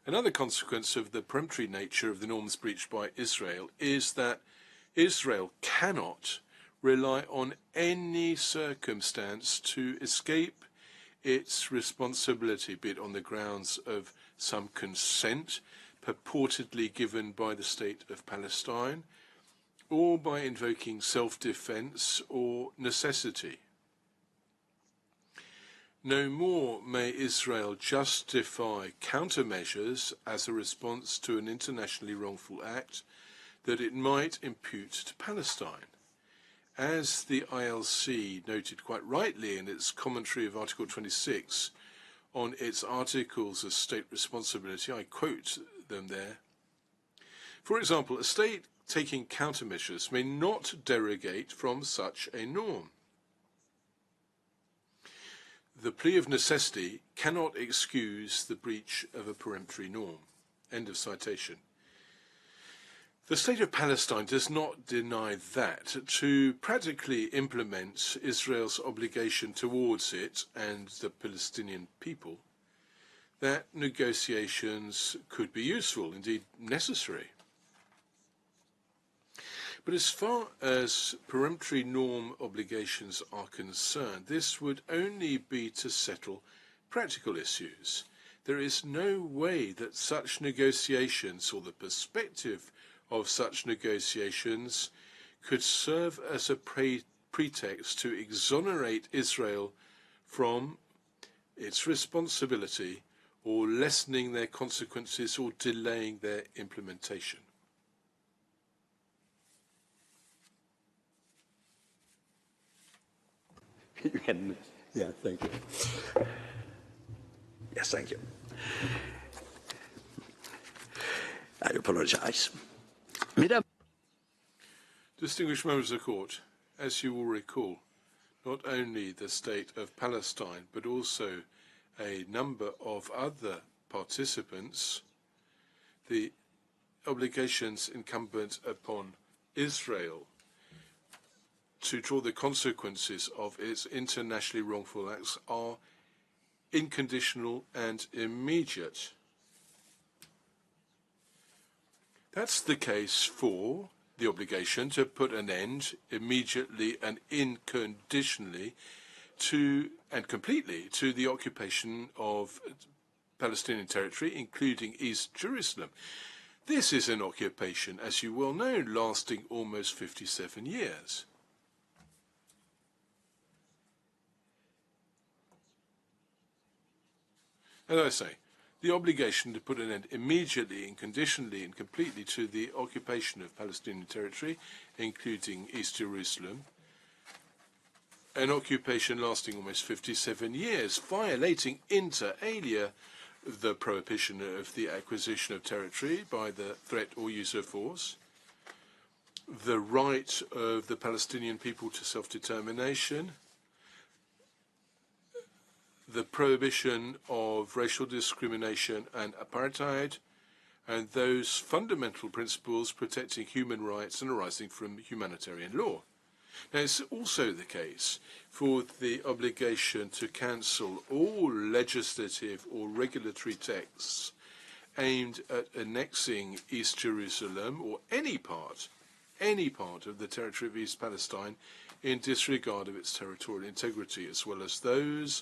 Another consequence of the peremptory nature of the norms breached by Israel is that Israel cannot rely on any circumstance to escape its responsibility, be it on the grounds of some consent purportedly given by the State of Palestine, or by invoking self-defense or necessity. No more may Israel justify countermeasures as a response to an internationally wrongful act that it might impute to Palestine. As the ILC noted quite rightly in its commentary of Article 26 on its articles of state responsibility, I quote them there. For example, a state taking countermeasures may not derogate from such a norm. The plea of necessity cannot excuse the breach of a peremptory norm. End of citation. The State of Palestine does not deny that to practically implement Israel's obligation towards it and the Palestinian people, that negotiations could be useful, indeed necessary. But as far as peremptory norm obligations are concerned, this would only be to settle practical issues. There is no way that such negotiations, or the perspective of such negotiations, could serve as a pretext to exonerate Israel from its responsibility, or lessening their consequences, or delaying their implementation. You can, yeah, thank you. Yes, thank you. I apologize. Madam. Distinguished members of the Court, as you will recall, not only the State of Palestine, but also a number of other participants, the obligations incumbent upon Israel to draw the consequences of its internationally wrongful acts are unconditional and immediate. That's the case for the obligation to put an end immediately and unconditionally to, and completely, to the occupation of Palestinian territory, including East Jerusalem. This is an occupation, as you well know, lasting almost 57 years. As I say, the obligation to put an end immediately, unconditionally, and completely to the occupation of Palestinian territory, including East Jerusalem, an occupation lasting almost 57 years, violating inter alia the prohibition of the acquisition of territory by the threat or use of force, the right of the Palestinian people to self-determination, the prohibition of racial discrimination and apartheid, and those fundamental principles protecting human rights and arising from humanitarian law. Now, it's also the case for the obligation to cancel all legislative or regulatory texts aimed at annexing East Jerusalem or any part of the territory of East Palestine in disregard of its territorial integrity, as well as those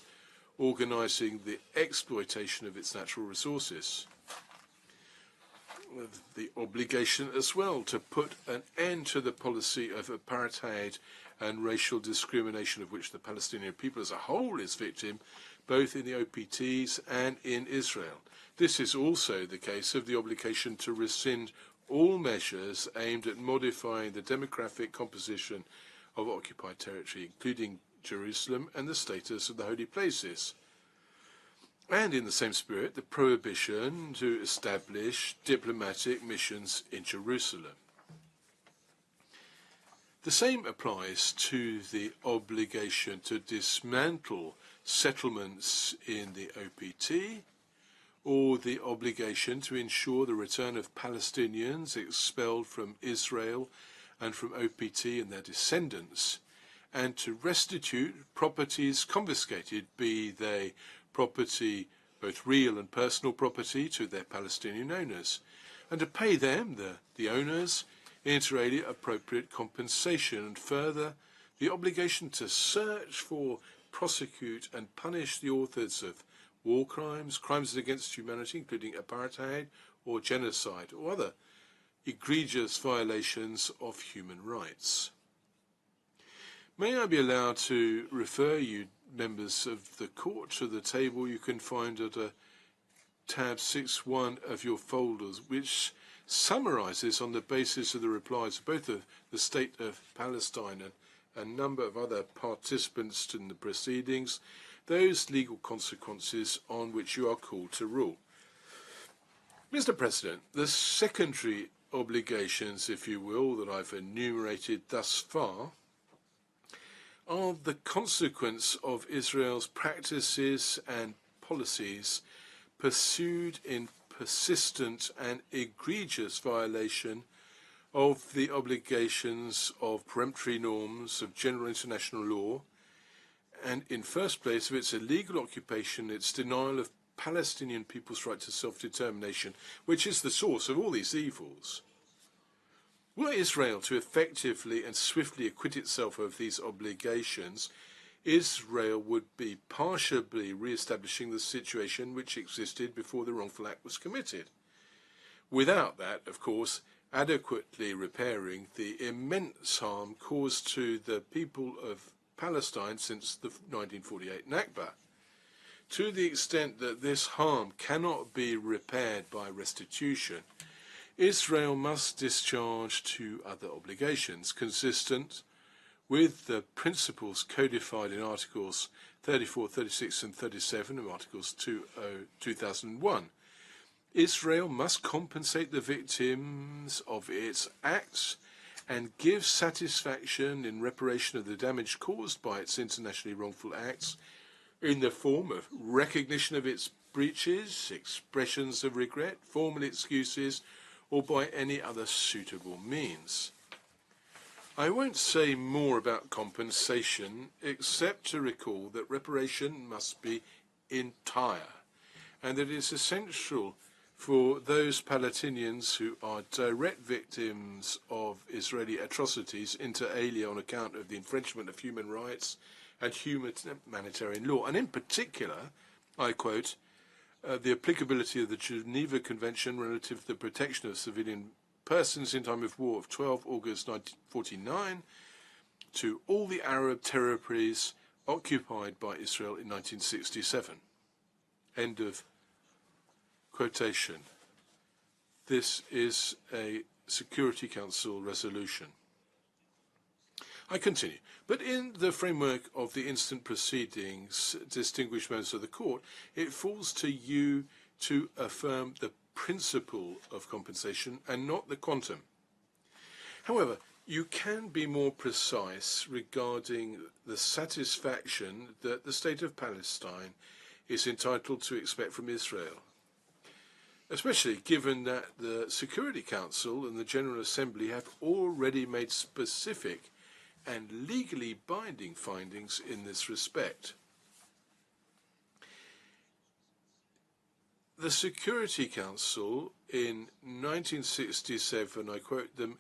organising the exploitation of its natural resources. The obligation as well to put an end to the policy of apartheid and racial discrimination of which the Palestinian people as a whole is victim, both in the OPTs and in Israel. This is also the case of the obligation to rescind all measures aimed at modifying the demographic composition of occupied territory, including Jerusalem and the status of the holy places. And in the same spirit, the prohibition to establish diplomatic missions in Jerusalem. The same applies to the obligation to dismantle settlements in the OPT, or the obligation to ensure the return of Palestinians expelled from Israel and from OPT and their descendants, and to restitute properties confiscated, be they property, both real and personal property, to their Palestinian owners, and to pay them, the owners, inter alia, appropriate compensation, and further, the obligation to search for, prosecute, and punish the authors of war crimes, crimes against humanity, including apartheid or genocide, or other egregious violations of human rights. May I be allowed to refer you, members of the court, to the table you can find at tab 6.1 of your folders, which summarizes, on the basis of the replies of both the State of Palestine and a number of other participants in the proceedings, those legal consequences on which you are called to rule. Mr. President, the secondary obligations, if you will, that I've enumerated thus far are the consequence of Israel's practices and policies pursued in persistent and egregious violation of the obligations of peremptory norms of general international law, and in first place of its illegal occupation, its denial of Palestinian people's right to self-determination, which is the source of all these evils. Were Israel to effectively and swiftly acquit itself of these obligations, Israel would be partially re-establishing the situation which existed before the wrongful act was committed. Without that, of course, adequately repairing the immense harm caused to the people of Palestine since the 1948 Nakba. To the extent that this harm cannot be repaired by restitution, Israel must discharge two other obligations consistent with the principles codified in Articles 34, 36 and 37 of Articles 2001. Israel must compensate the victims of its acts and give satisfaction in reparation of the damage caused by its internationally wrongful acts in the form of recognition of its breaches, expressions of regret, formal excuses, or by any other suitable means. I won't say more about compensation except to recall that reparation must be entire and that it is essential for those Palestinians who are direct victims of Israeli atrocities inter alia on account of the infringement of human rights and humanitarian law, and in particular, I quote, the applicability of the Geneva Convention relative to the protection of civilian persons in time of war of 12 August 1949 to all the Arab territories occupied by Israel in 1967. End of quotation. This is a Security Council resolution. I continue. But in the framework of the instant proceedings, distinguished members of the court, it falls to you to affirm the principle of compensation and not the quantum. However, you can be more precise regarding the satisfaction that the State of Palestine is entitled to expect from Israel, especially given that the Security Council and the General Assembly have already made specific and legally binding findings in this respect. The Security Council in 1967, I quote them,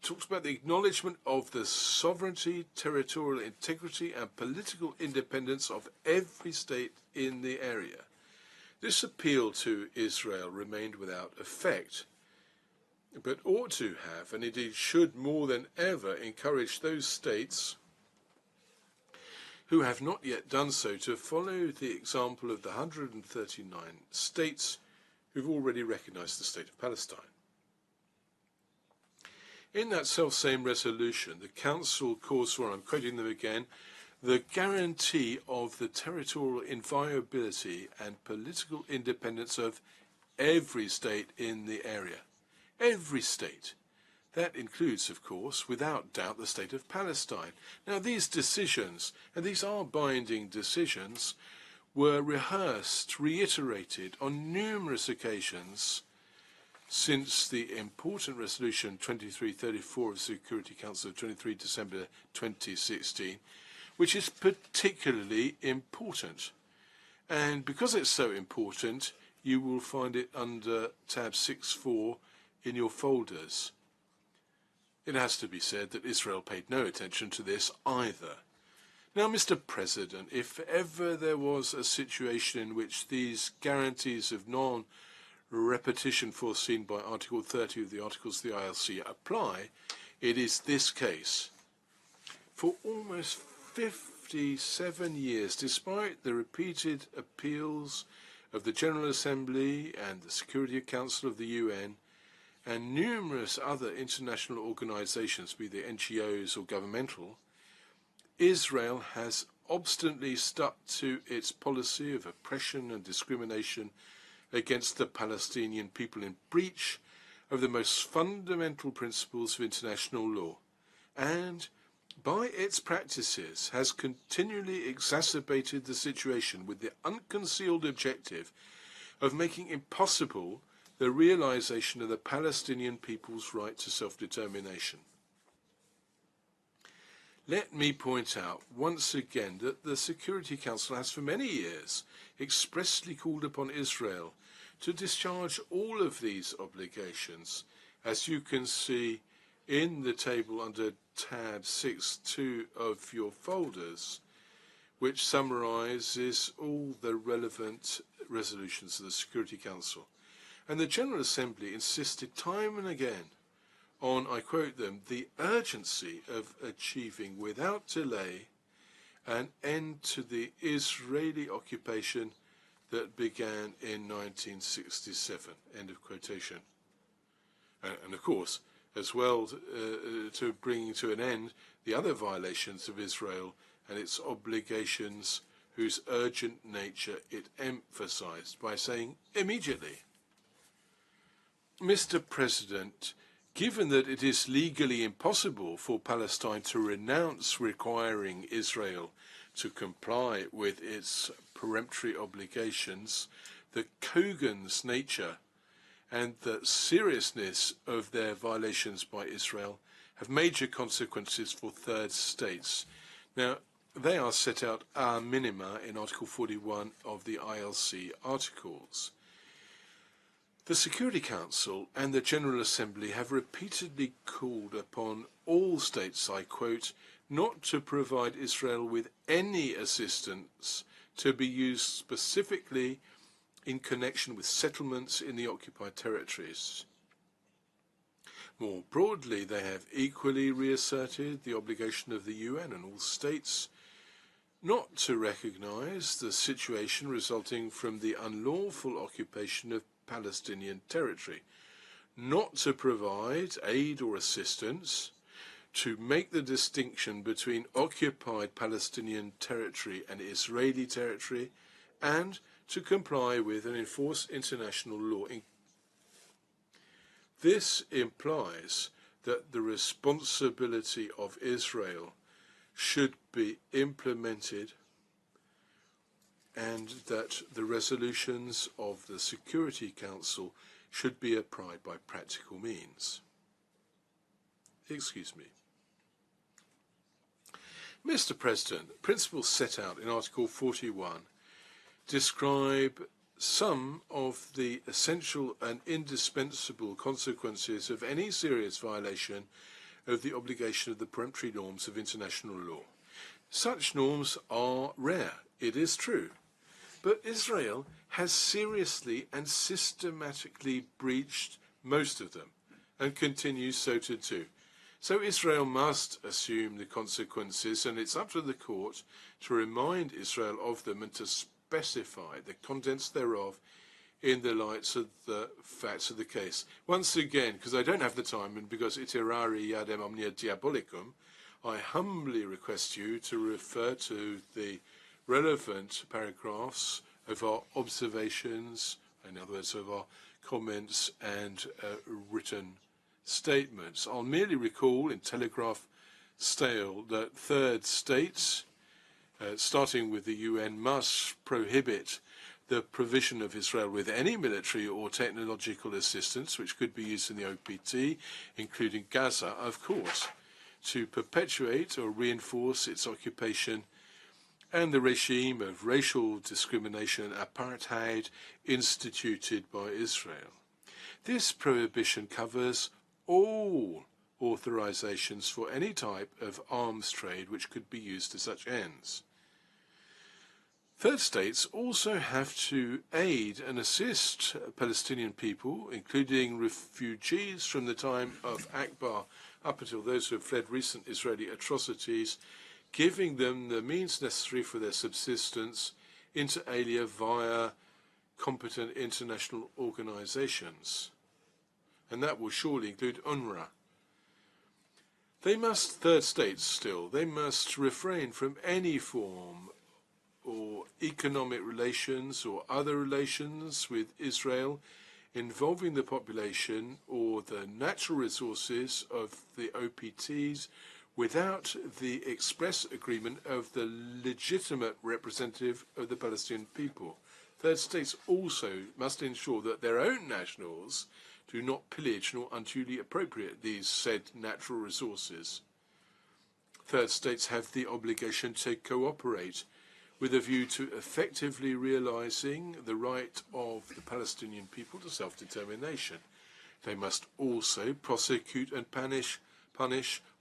talks about the acknowledgement of the sovereignty, territorial integrity and political independence of every state in the area. This appeal to Israel remained without effect, but ought to have, and indeed should more than ever, encourage those states who have not yet done so to follow the example of the 139 states who've already recognized the State of Palestine. In that selfsame resolution, the Council calls for, I'm quoting them again, the guarantee of the territorial inviolability and political independence of every state in the area. Every state. That includes, of course, without doubt, the state of Palestine. Now, these decisions, and these are binding decisions, were rehearsed, reiterated on numerous occasions since the important resolution 2334 of the Security Council of 23 December 2016, which is particularly important. And because it's so important, you will find it under tab 6.4 in your folders. It has to be said that Israel paid no attention to this either. Now, Mr. President, if ever there was a situation in which these guarantees of non-repetition foreseen by Article 30 of the Articles of the ILC apply, it is this case. For almost 57 years, despite the repeated appeals of the General Assembly and the Security Council of the UN, and numerous other international organizations, be they NGOs or governmental, Israel has obstinately stuck to its policy of oppression and discrimination against the Palestinian people in breach of the most fundamental principles of international law, and by its practices has continually exacerbated the situation with the unconcealed objective of making impossible the realization of the Palestinian people's right to self-determination. Let me point out once again that the Security Council has for many years expressly called upon Israel to discharge all of these obligations, as you can see in the table under tab 6.2 of your folders, which summarizes all the relevant resolutions of the Security Council. And the General Assembly insisted time and again on, I quote them, the urgency of achieving without delay an end to the Israeli occupation that began in 1967, end of quotation. And of course, as well to bring to an end the other violations of Israel and its obligations whose urgent nature it emphasized by saying immediately. Mr. President, given that it is legally impossible for Palestine to renounce requiring Israel to comply with its peremptory obligations, the cogent nature and the seriousness of their violations by Israel have major consequences for third states. Now, they are set out a minima in Article 41 of the ILC articles. The Security Council and the General Assembly have repeatedly called upon all states, I quote, not to provide Israel with any assistance to be used specifically in connection with settlements in the occupied territories. More broadly, they have equally reasserted the obligation of the UN and all states not to recognize the situation resulting from the unlawful occupation of Palestinian territory, not to provide aid or assistance, to make the distinction between occupied Palestinian territory and Israeli territory, and to comply with and enforce international law. This implies that the responsibility of Israel should be implemented and that the resolutions of the Security Council should be applied by practical means. Excuse me. Mr. President, principles set out in Article 41 describe some of the essential and indispensable consequences of any serious violation of the obligation of the peremptory norms of international law. Such norms are rare, it is true, but Israel has seriously and systematically breached most of them and continues so to do. So Israel must assume the consequences, and it's up to the court to remind Israel of them and to specify the contents thereof in the light of the facts of the case. Once again, because I don't have the time and because iterari iadem omnia diabolicum, I humbly request you to refer to the relevant paragraphs of our observations, in other words, of our comments and written statements. I'll merely recall in telegraph style that third states, starting with the UN, must prohibit the provision of Israel with any military or technological assistance which could be used in the OPT, including Gaza, of course, to perpetuate or reinforce its occupation and the regime of racial discrimination and apartheid instituted by Israel. This prohibition covers all authorizations for any type of arms trade which could be used to such ends. Third states also have to aid and assist Palestinian people, including refugees from the time of Akbar up until those who have fled recent Israeli atrocities, giving them the means necessary for their subsistence, inter alia via competent international organizations. And that will surely include UNRWA. Third states they must refrain from any form or economic relations or other relations with Israel involving the population or the natural resources of the OPTs without the express agreement of the legitimate representative of the Palestinian people. Third states also must ensure that their own nationals do not pillage nor unduly appropriate these said natural resources. Third states have the obligation to cooperate with a view to effectively realizing the right of the Palestinian people to self-determination. They must also prosecute and punish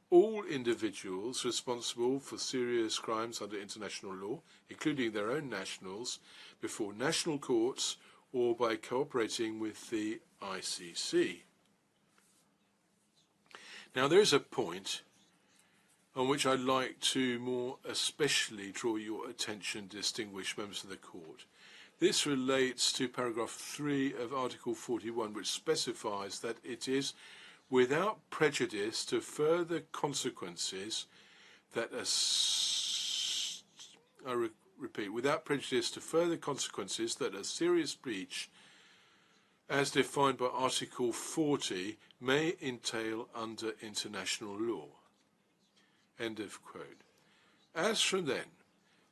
all individuals responsible for serious crimes under international law, including their own nationals, before national courts or by cooperating with the ICC. Now, there is a point on which I'd like to more especially draw your attention, distinguished members of the Court. This relates to paragraph 3 of Article 41, which specifies that it is without prejudice to further consequences that without prejudice to further consequences that a serious breach, as defined by Article 40, may entail under international law. End of quote. As from then,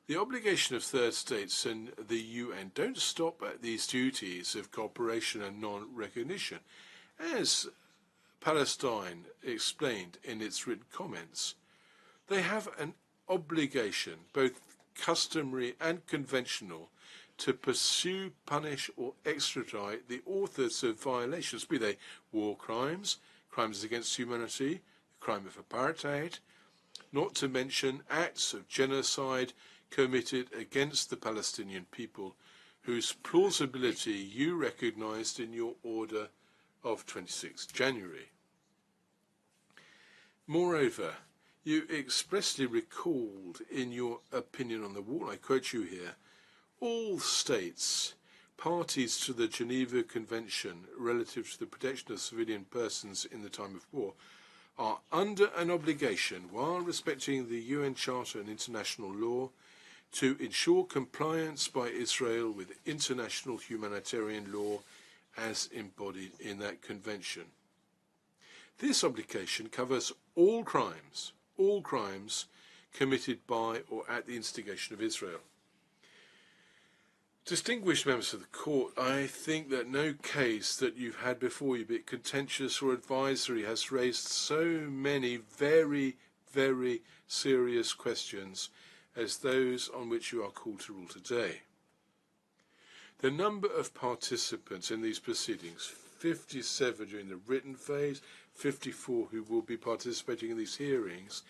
the obligation of third states and the UN don't stop at these duties of cooperation and non-recognition. As Palestine explained in its written comments, they have an obligation, both customary and conventional, to pursue, punish or extradite the authors of violations, be they war crimes, crimes against humanity, the crime of apartheid, not to mention acts of genocide committed against the Palestinian people, whose plausibility you recognized in your order of 26 January. Moreover, you expressly recalled in your opinion on the wall, I quote you here, all states parties to the Geneva Convention relative to the protection of civilian persons in the time of war are under an obligation, while respecting the UN Charter and international law, to ensure compliance by Israel with international humanitarian law as embodied in that convention. This obligation covers all crimes committed by or at the instigation of Israel. Distinguished members of the Court, I think that no case that you've had before you, be it contentious or advisory, has raised so many very, very serious questions as those on which you are called to rule today. The number of participants in these proceedings, 57 during the written phase, 54 who will be participating in these hearings,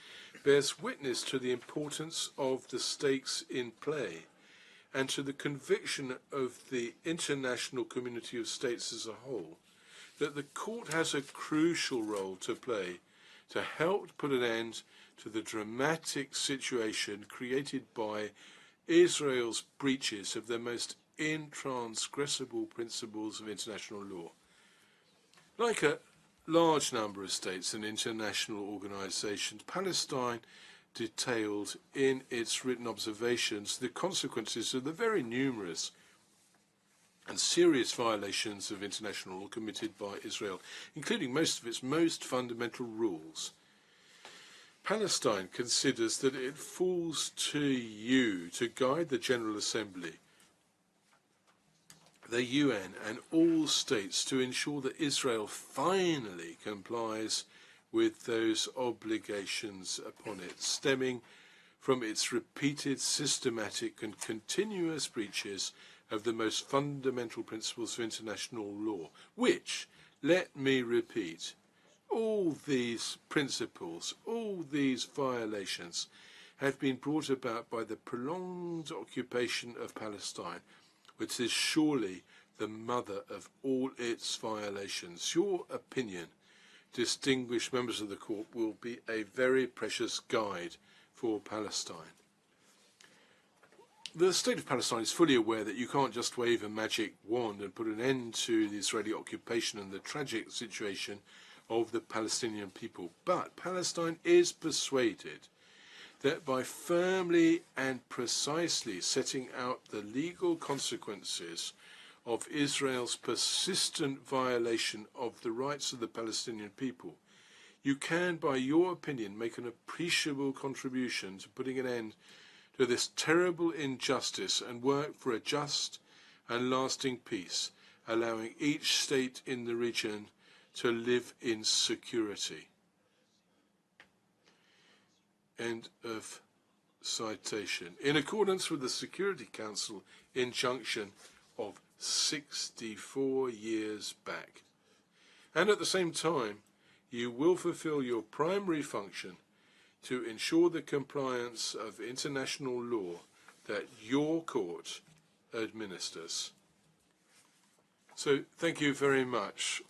bears witness to the importance of the stakes in play and to the conviction of the international community of states as a whole that the Court has a crucial role to play to help put an end to the dramatic situation created by Israel's breaches of the most intransgressible principles of international law. Like a large number of states and international organizations, Palestine detailed in its written observations the consequences of the very numerous and serious violations of international law committed by Israel, including most of its most fundamental rules. Palestine considers that it falls to you to guide the General Assembly, the UN and all states to ensure that Israel finally complies with those obligations upon it, stemming from its repeated, systematic and continuous breaches of the most fundamental principles of international law, which, let me repeat, all these principles, all these violations have been brought about by the prolonged occupation of Palestine, which is surely the mother of all its violations. Your opinion, distinguished members of the court, will be a very precious guide for Palestine. The state of Palestine is fully aware that you can't just wave a magic wand and put an end to the Israeli occupation and the tragic situation of the Palestinian people. But Palestine is persuaded that by firmly and precisely setting out the legal consequences of Israel's persistent violation of the rights of the Palestinian people, you can, by your opinion, make an appreciable contribution to putting an end to this terrible injustice and work for a just and lasting peace, allowing each state in the region to live in security. End of citation. In accordance with the Security Council injunction of 64 years back. And at the same time, you will fulfill your primary function to ensure the compliance of international law that your court administers. So, thank you very much.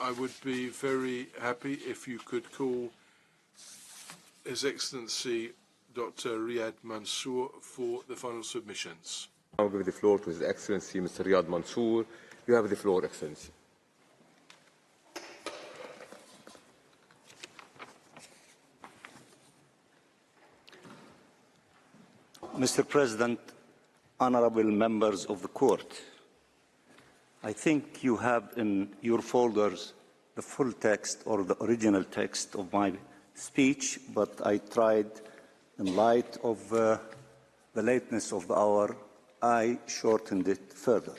I would be very happy if you could call His Excellency Dr. Riyad Mansour for the final submissions. I'll give the floor to His Excellency Mr. Riyad Mansour. You have the floor, Excellency. Mr. President, honorable members of the court, I think you have in your folders the full text or the original text of my speech, but I tried, in light of the lateness of the hour, I shortened it further.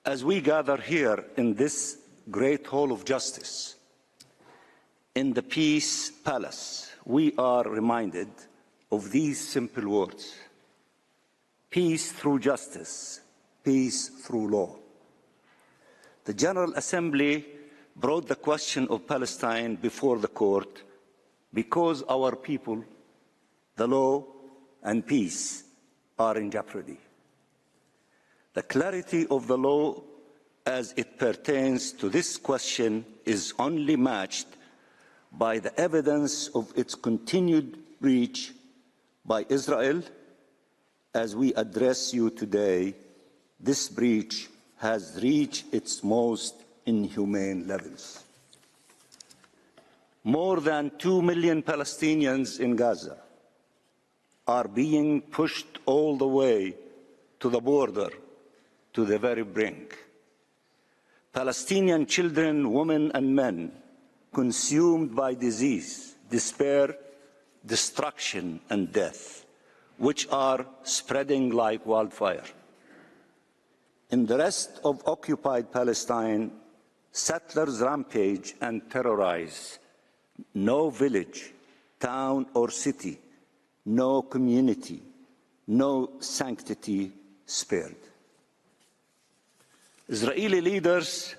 As we gather here in this great hall of justice, in the Peace Palace, we are reminded of these simple words: peace through justice, peace through law. The General Assembly brought the question of Palestine before the court because our people, the law, and peace are in jeopardy. The clarity of the law as it pertains to this question is only matched by the evidence of its continued breach by Israel. As we address you today, this breach has reached its most inhumane levels. More than 2 million Palestinians in Gaza are being pushed all the way to the border, to the very brink. Palestinian children, women and men consumed by disease, despair, destruction and death, which are spreading like wildfire. In the rest of occupied Palestine, settlers rampage and terrorize. No village, town or city, no community, no sanctity spared. Israeli leaders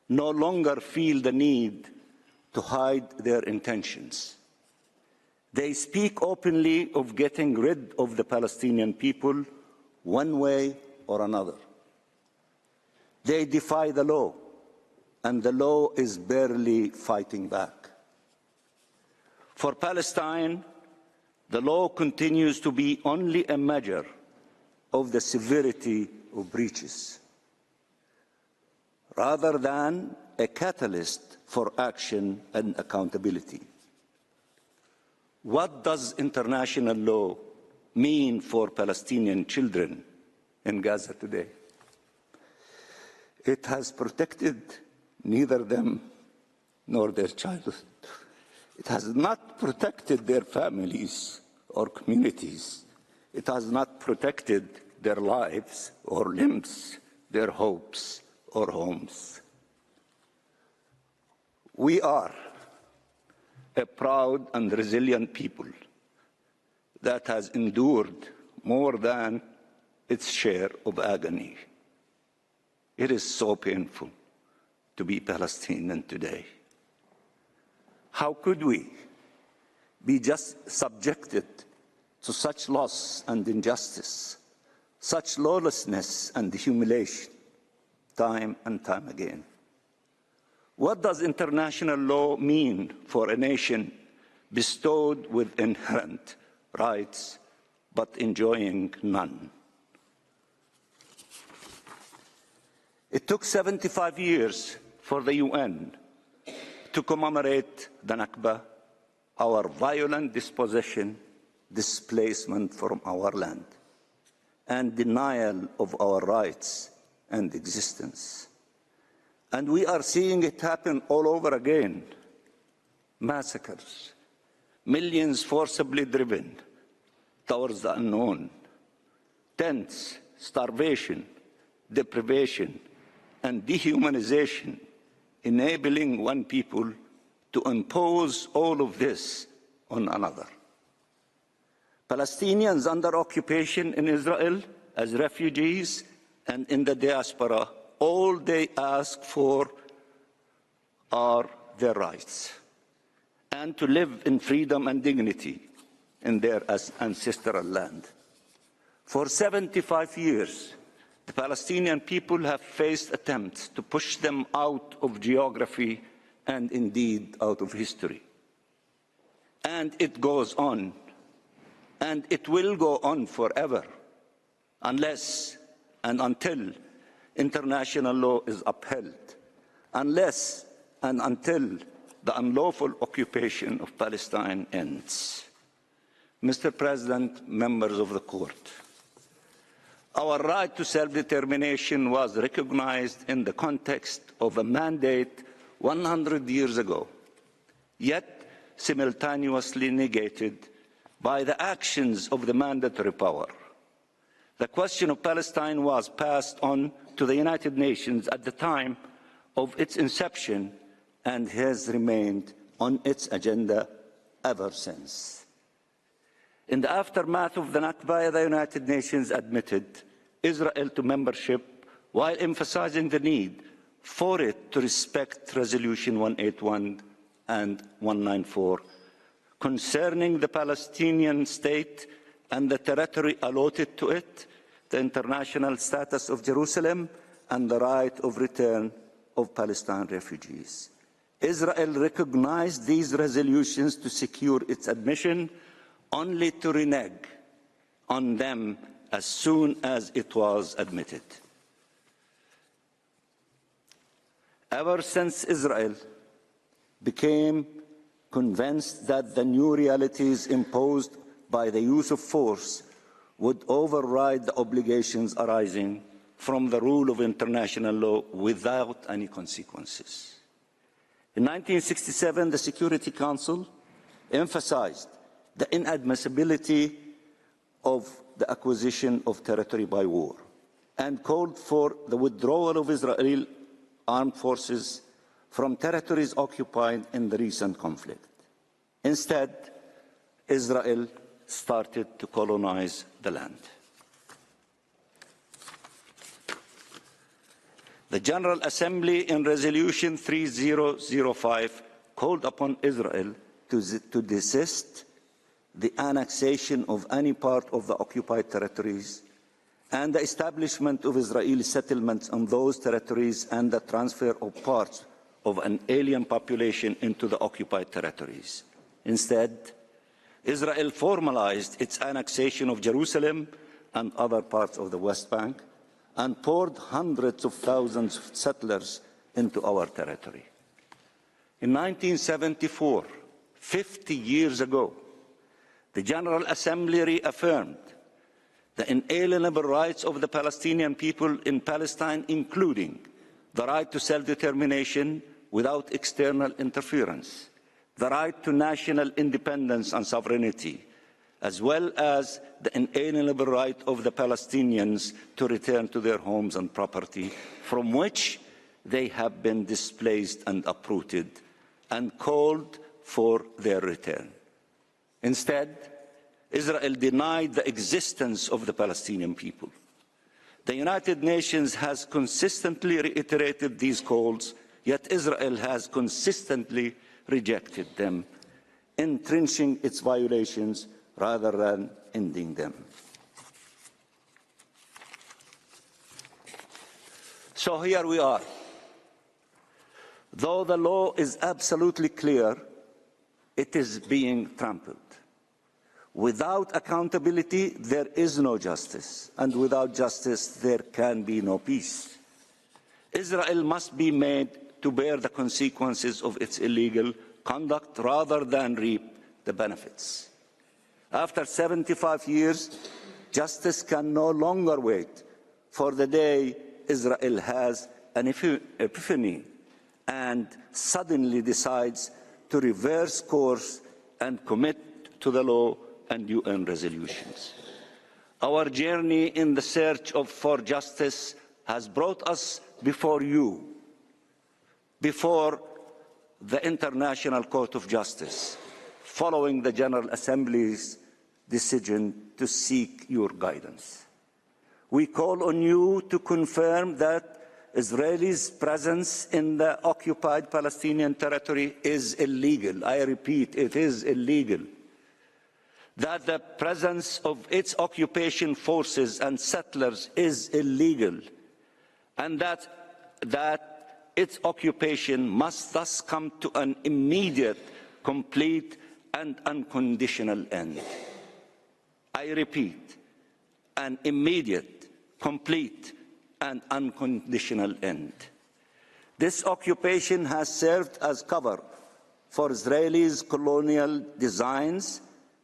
no longer feel the need to hide their intentions. They speak openly of getting rid of the Palestinian people one way or another. They defy the law, and the law is barely fighting back. For Palestine, the law continues to be only a measure of the severity of breaches. rather than a catalyst for action and accountability. What does international law mean for Palestinian children in Gaza today? It has protected neither them nor their childhood. It has not protected their families or communities. It has not protected their lives or limbs, their hopes or homes. We are a proud and resilient people that has endured more than its share of agony. It is so painful to be Palestinian today. How could we be just subjected to such loss and injustice, such lawlessness and humiliation, time and time again? What does international law mean for a nation bestowed with inherent rights but enjoying none? It took 75 years for the UN to commemorate the Nakba, our violent dispossession, displacement from our land, and denial of our rights and existence. And we are seeing it happen all over again. Massacres, millions forcibly driven towards the unknown, tents, starvation, deprivation, and dehumanization, enabling one people to impose all of this on another. Palestinians under occupation in Israel as refugees and in the diaspora, all they ask for are their rights and to live in freedom and dignity in their ancestral land. For 75 years, the Palestinian people have faced attempts to push them out of geography and indeed out of history. And it goes on, and it will go on forever, unless and until international law is upheld, unless and until the unlawful occupation of Palestine ends. Mr. President, members of the court, our right to self-determination was recognized in the context of a mandate 100 years ago, yet simultaneously negated by the actions of the mandatory power. The question of Palestine was passed on to the United Nations at the time of its inception and has remained on its agenda ever since. In the aftermath of the Nakba, the United Nations admitted Israel to membership while emphasizing the need for it to respect Resolution 181 and 194 concerning the Palestinian state and the territory allotted to it, the international status of Jerusalem, and the right of return of Palestine refugees. Israel recognized these resolutions to secure its admission, only to renege on them as soon as it was admitted. Ever since Israel became convinced that the new realities imposed by the use of force would override the obligations arising from the rule of international law without any consequences. In 1967, the Security Council emphasized the inadmissibility of the acquisition of territory by war and called for the withdrawal of Israeli armed forces from territories occupied in the recent conflict. Instead, Israel started to colonize the land. The General Assembly in Resolution 3005 called upon Israel to desist the annexation of any part of the occupied territories and the establishment of Israeli settlements on those territories and the transfer of parts of an alien population into the occupied territories. Instead, Israel formalized its annexation of Jerusalem and other parts of the West Bank, and poured hundreds of thousands of settlers into our territory. In 1974, 50 years ago, the General Assembly reaffirmed the inalienable rights of the Palestinian people in Palestine, including the right to self-determination without external interference, the right to national independence and sovereignty, as well as the inalienable right of the Palestinians to return to their homes and property from which they have been displaced and uprooted, and called for their return. Instead, Israel denied the existence of the Palestinian people. The United Nations has consistently reiterated these calls, yet Israel has consistently rejected them, entrenching its violations rather than ending them. So here we are. Though the law is absolutely clear, it is being trampled. Without accountability, there is no justice, and without justice, there can be no peace. Israel must be made to bear the consequences of its illegal conduct rather than reap the benefits. After 75 years, justice can no longer wait for the day Israel has an epiphany and suddenly decides to reverse course and commit to the law and UN resolutions. Our journey in the search for justice has brought us before you, before the International Court of Justice, following the General Assembly's decision to seek your guidance. We call on you to confirm that Israel's presence in the occupied Palestinian territory is illegal. I repeat, it is illegal. That the presence of its occupation forces and settlers is illegal, and that its occupation must thus come to an immediate, complete, and unconditional end. I repeat, an immediate, complete, and unconditional end. This occupation has served as cover for Israelis' colonial designs,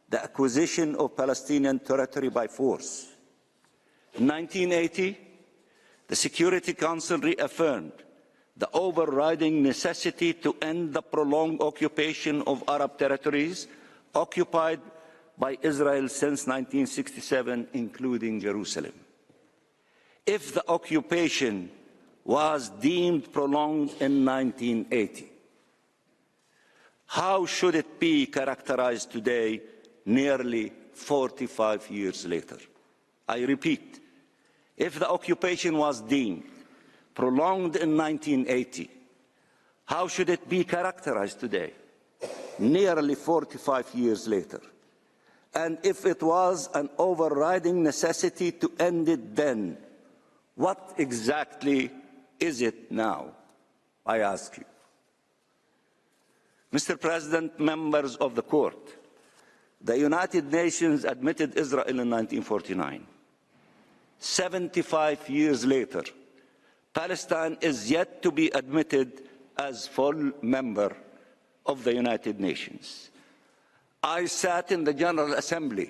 the acquisition of Palestinian territory by force. In 1980, the Security Council reaffirmed the overriding necessity to end the prolonged occupation of Arab territories occupied by Israel since 1967, including Jerusalem. If the occupation was deemed prolonged in 1980, how should it be characterized today, nearly 45 years later? I repeat, if the occupation was deemed prolonged in 1980, how should it be characterized today, nearly 45 years later? And if it was an overriding necessity to end it then, what exactly is it now, I ask you? Mr. President, members of the Court, the United Nations admitted Israel in 1949. 75 years later, Palestine is yet to be admitted as full member of the United Nations. I sat in the General Assembly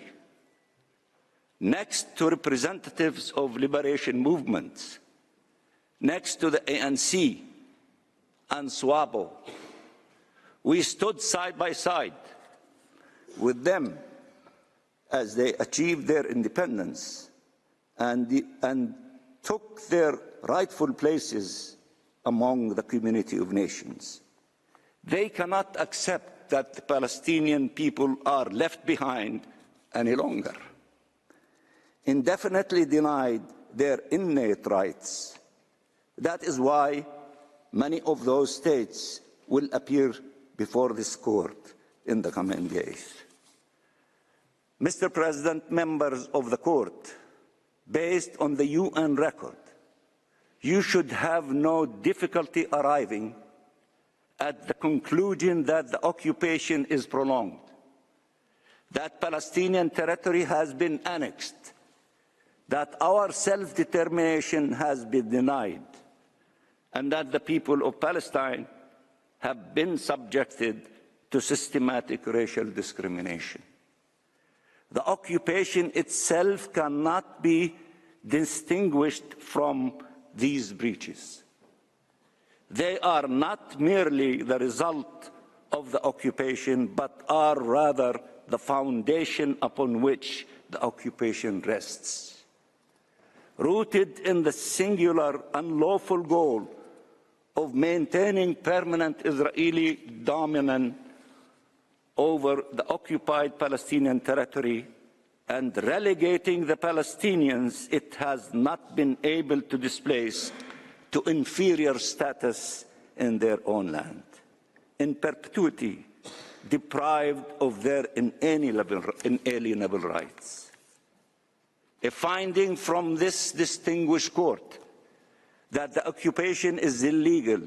next to representatives of liberation movements, next to the ANC and SWAPO. We stood side by side with them as they achieved their independence and took their rightful places among the community of nations. They cannot accept that the Palestinian people are left behind any longer, indefinitely denied their innate rights. That is why many of those states will appear before this court in the coming days. Mr. President, members of the court, based on the UN record, you should have no difficulty arriving at the conclusion that the occupation is prolonged, that Palestinian territory has been annexed, that our self-determination has been denied and that the people of Palestine have been subjected to systematic racial discrimination. The occupation itself cannot be distinguished from these breaches. They are not merely the result of the occupation, but are rather the foundation upon which the occupation rests. Rooted in the singular unlawful goal of maintaining permanent Israeli dominance over the occupied Palestinian territory and relegating the Palestinians it has not been able to displace to inferior status in their own land, in perpetuity deprived of their inalienable rights. A finding from this distinguished court that the occupation is illegal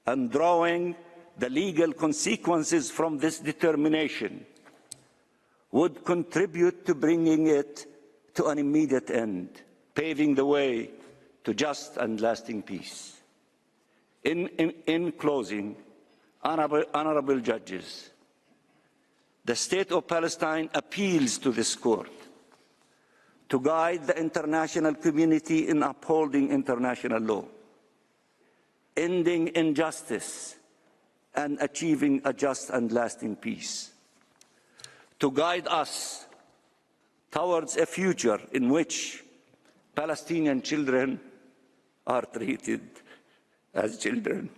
and drawing the legal consequences from this determination would contribute to bringing it to an immediate end, paving the way to just and lasting peace. In closing, honorable judges, the State of Palestine appeals to this court to guide the international community in upholding international law, ending injustice, and achieving a just and lasting peace, to guide us towards a future in which Palestinian children are treated as children.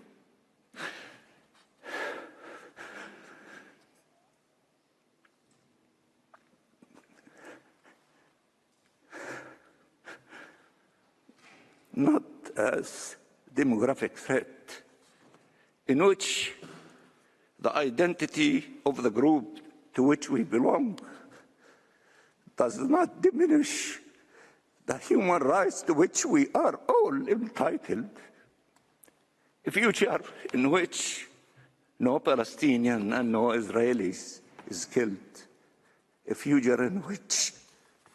Not as demographic threat, in which the identity of the group to which we belong does not diminish the human rights to which we are all entitled. A future in which no Palestinian and no Israelis is killed. A future in which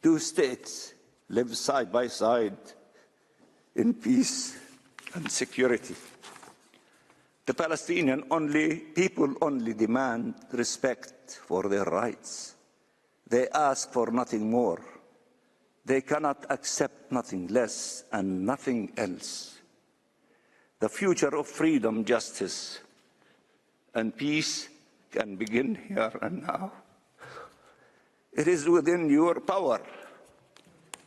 two states live side by side in peace and security. The Palestinian people only demand respect for their rights. They ask for nothing more. They cannot accept nothing less and nothing else. The future of freedom, justice, and peace can begin here and now. It is within your power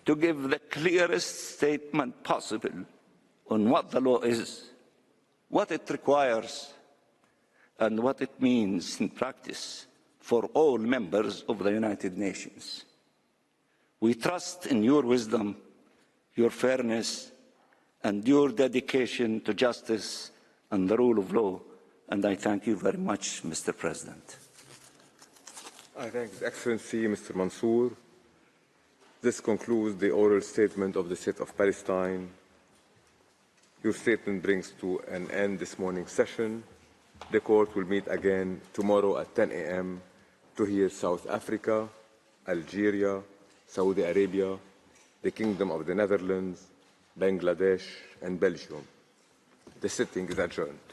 to give the clearest statement possible on what the law is, what it requires, and what it means in practice for all members of the United Nations. We trust in your wisdom, your fairness, and your dedication to justice and the rule of law, and I thank you very much, Mr. President. I thank His Excellency, Mr. Mansour. This concludes the oral statement of the State of Palestine. Your statement brings to an end this morning's session. The court will meet again tomorrow at 10 a.m. to hear South Africa, Algeria, Saudi Arabia, the Kingdom of the Netherlands, Bangladesh, and Belgium. The sitting is adjourned.